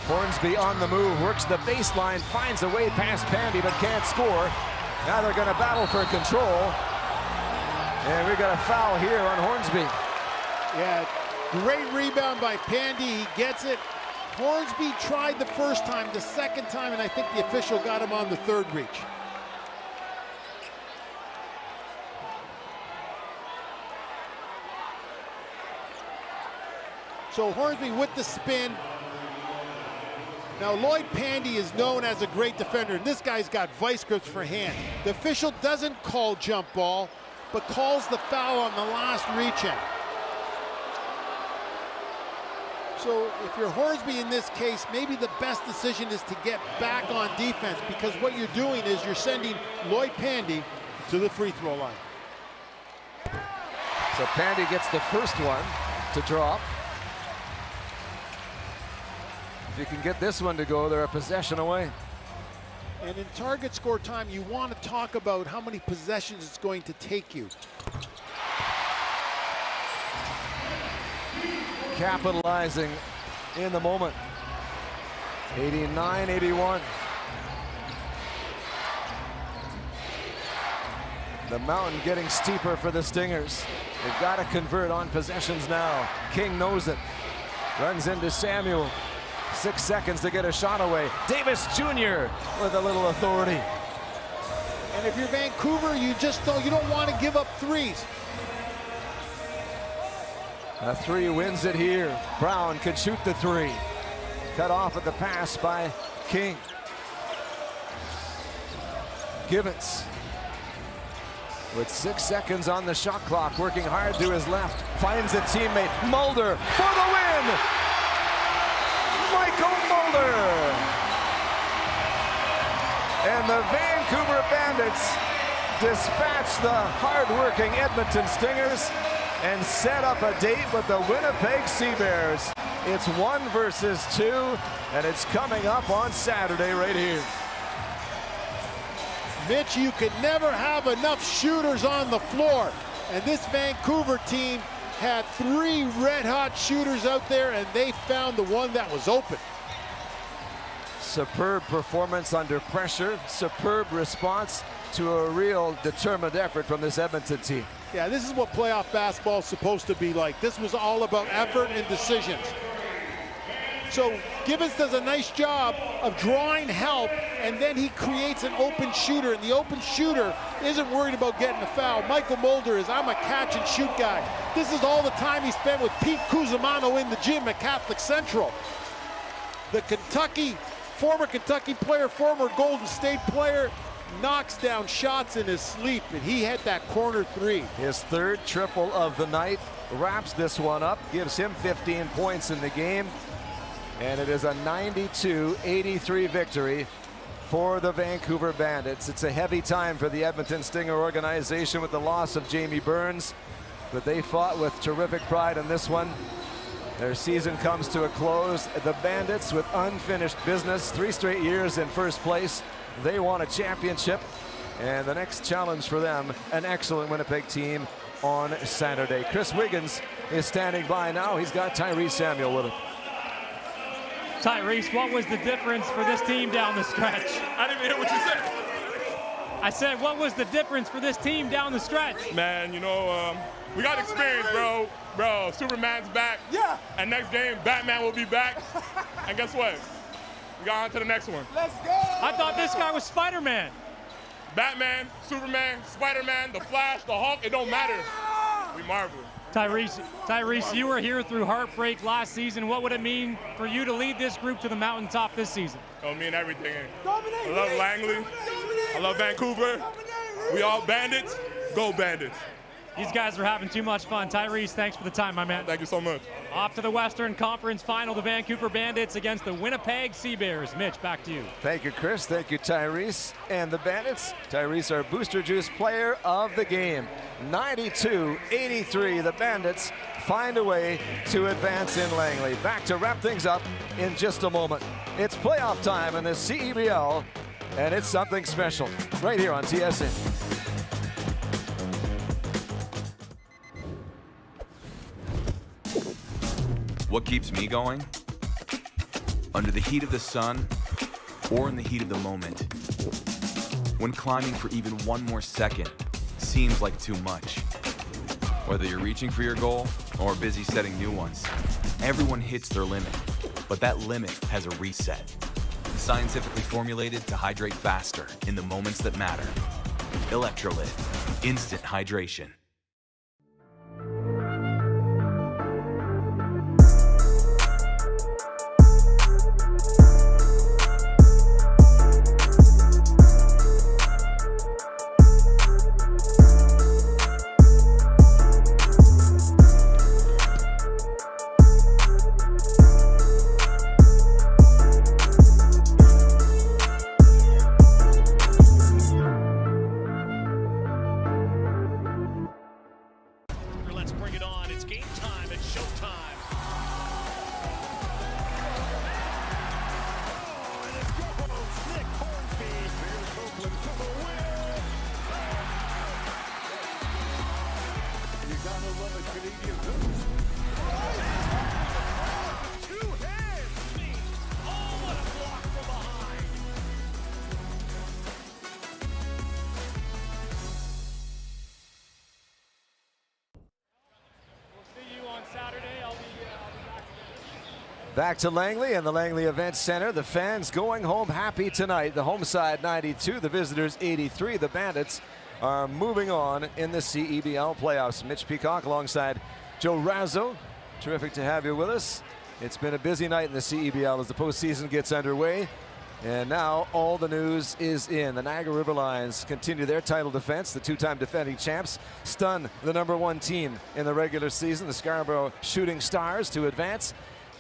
Hornsby on the move, works the baseline, finds a way past Pandy, but can't score. Now they're going to battle for control. And we got a foul here on Hornsby. Yeah, great rebound by Pandy. He gets it. Hornsby tried the first time, the second time, and I think the official got him on the third reach. So Hornsby with the spin. Now Lloyd Pandy is known as a great defender, and this guy's got vice grips for hands. The official doesn't call jump ball, but calls the foul on the last reach in. So if you're Hornsby in this case, maybe the best decision is to get back on defense, because what you're doing is you're sending Lloyd Pandy to the free throw line. So Pandy gets the first one to drop. If you can get this one to go, they're a possession away. And in target score time, you want to talk about how many possessions it's going to take you. Capitalizing in the moment. 89-81. The mountain getting steeper for the Stingers. They've got to convert on possessions now. King knows it. Runs into Samuel. 6 seconds to get a shot away. Davis Jr. with a little authority. And if you're Vancouver, you don't want to give up threes. A three wins it here. Brown could shoot the three. Cut off at the pass by King. Givens with 6 seconds on the shot clock, working hard to his left. Finds a teammate, Mulder, for the win! Michael Mulder! And the Vancouver Bandits dispatch the hard-working Edmonton Stingers and set up a date with the Winnipeg Sea Bears. It's 1 versus 2, and it's coming up on Saturday right here. Mitch, you could never have enough shooters on the floor. And this Vancouver team had 3 red-hot shooters out there, and they found the one that was open. Superb performance under pressure. Superb response to a real determined effort from this Edmonton team. Yeah, this is what playoff basketball is supposed to be like. This was all about effort and decisions. So Givens does a nice job of drawing help, and then he creates an open shooter, and the open shooter isn't worried about getting a foul. Michael Mulder is, I'm a catch and shoot guy. This is all the time he spent with Pete Cusimano in the gym at Catholic Central. The former Kentucky player, former Golden State player, knocks down shots in his sleep, and he had that corner three. His 3rd triple of the night, wraps this one up, gives him 15 points in the game, and it is a 92-83 victory for the Vancouver Bandits. It's a heavy time for the Edmonton Stinger organization with the loss of Jamie Burns, but they fought with terrific pride in this one Their season comes to a close. The Bandits with unfinished business, 3 straight years in first place. They won a championship, and the next challenge for them, an excellent Winnipeg team on Saturday. Chris Wiggins is standing by now. He's got Tyrese Samuel with him. Tyrese, what was the difference for this team down the stretch? I didn't even hear what you said. I said, what was the difference for this team down the stretch? Man, you know, we got experience, bro. Bro, Superman's back. Yeah. And next game, Batman will be back. And guess what? We got on to the next one. Let's go. I thought this guy was Spider-Man. Batman, Superman, Spider-Man, the Flash, the Hulk, it don't matter. We Marvel. Tyrese, you were here through heartbreak last season. What would it mean for you to lead this group to the mountaintop this season? It'll mean everything. I love Langley. I love Vancouver. We all Bandits. Go Bandits. These guys are having too much fun. Tyrese, thanks for the time, my man. Thank you so much. Off to the Western Conference Final, the Vancouver Bandits against the Winnipeg Seabears. Mitch, back to you. Thank you, Chris. Thank you, Tyrese. And the Bandits, Tyrese, our Booster Juice player of the game. 92-83, the Bandits find a way to advance in Langley. Back to wrap things up in just a moment. It's playoff time in the CEBL, and it's something special right here on TSN. What keeps me going? Under the heat of the sun or in the heat of the moment. When climbing for even one more second seems like too much. Whether you're reaching for your goal or busy setting new ones, everyone hits their limit, but that limit has a reset. Scientifically formulated to hydrate faster in the moments that matter. Electrolyte, instant hydration. Back to Langley and the Langley Events Centre. The fans going home happy tonight. The home side 92, the visitors 83. The Bandits are moving on in the CEBL playoffs. Mitch Peacock alongside Joe Razzo. Terrific to have you with us. It's been a busy night in the CEBL as the postseason gets underway. And now all the news is in. The Niagara River Lions continue their title defense. The two-time defending champs stun the #1 team in the regular season, the Scarborough Shooting Stars, to advance.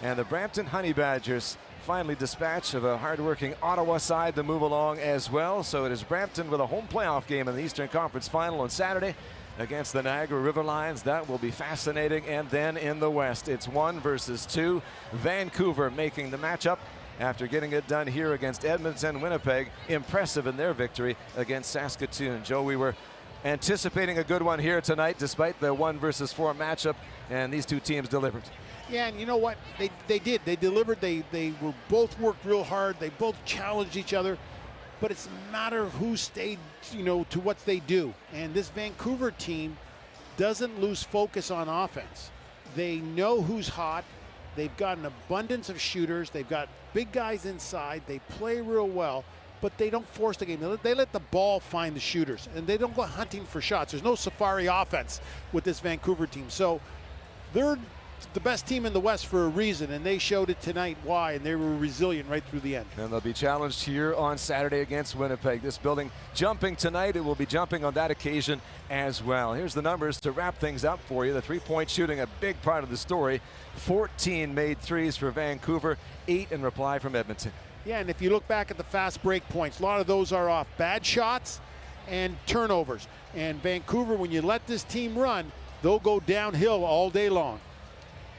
And the Brampton Honey Badgers finally dispatch of a hard-working Ottawa side to move along as well. So it is Brampton with a home playoff game in the Eastern Conference Final on Saturday against the Niagara River Lions. That will be fascinating. And then in the West, it's 1 versus 2. Vancouver making the matchup after getting it done here against Edmonton. Winnipeg impressive in their victory against Saskatoon. Joe, we were anticipating a good one here tonight despite the 1 versus 4 matchup, and these two teams delivered. Yeah, and you know what? They did. They delivered. They were both worked real hard. They both challenged each other. But it's a matter of who stayed, to what they do. And this Vancouver team doesn't lose focus on offense. They know who's hot. They've got an abundance of shooters. They've got big guys inside. They play real well, but they don't force the game. They let the ball find the shooters, and they don't go hunting for shots. There's no safari offense with this Vancouver team. So they're the best team in the West for a reason, and they showed it tonight why, and they were resilient right through the end. And they'll be challenged here on Saturday against Winnipeg. This building jumping tonight. It will be jumping on that occasion as well. Here's the numbers to wrap things up for you. The three-point shooting, a big part of the story. 14 made threes for Vancouver, 8 in reply from Edmonton. Yeah, and if you look back at the fast break points, a lot of those are off bad shots and turnovers. And Vancouver, when you let this team run, they'll go downhill all day long.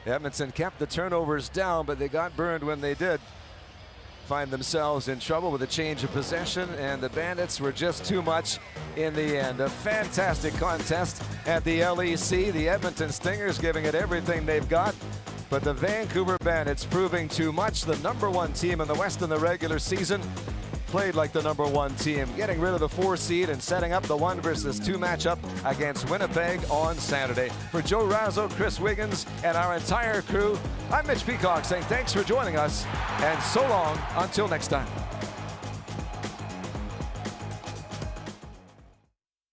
Edmonton kept the turnovers down, but they got burned when they did. Find themselves in trouble with a change of possession, and the Bandits were just too much in the end. A fantastic contest at the LEC. The Edmonton Stingers giving it everything they've got, but the Vancouver Bandits proving too much. The #1 team in the West in the regular season played like the #1 team, getting rid of the 4 seed and setting up the 1 versus 2 matchup against Winnipeg on Saturday. For Joe Razzo, Chris Wiggins, and our entire crew, I'm Mitch Peacock saying thanks for joining us, and so long until next time.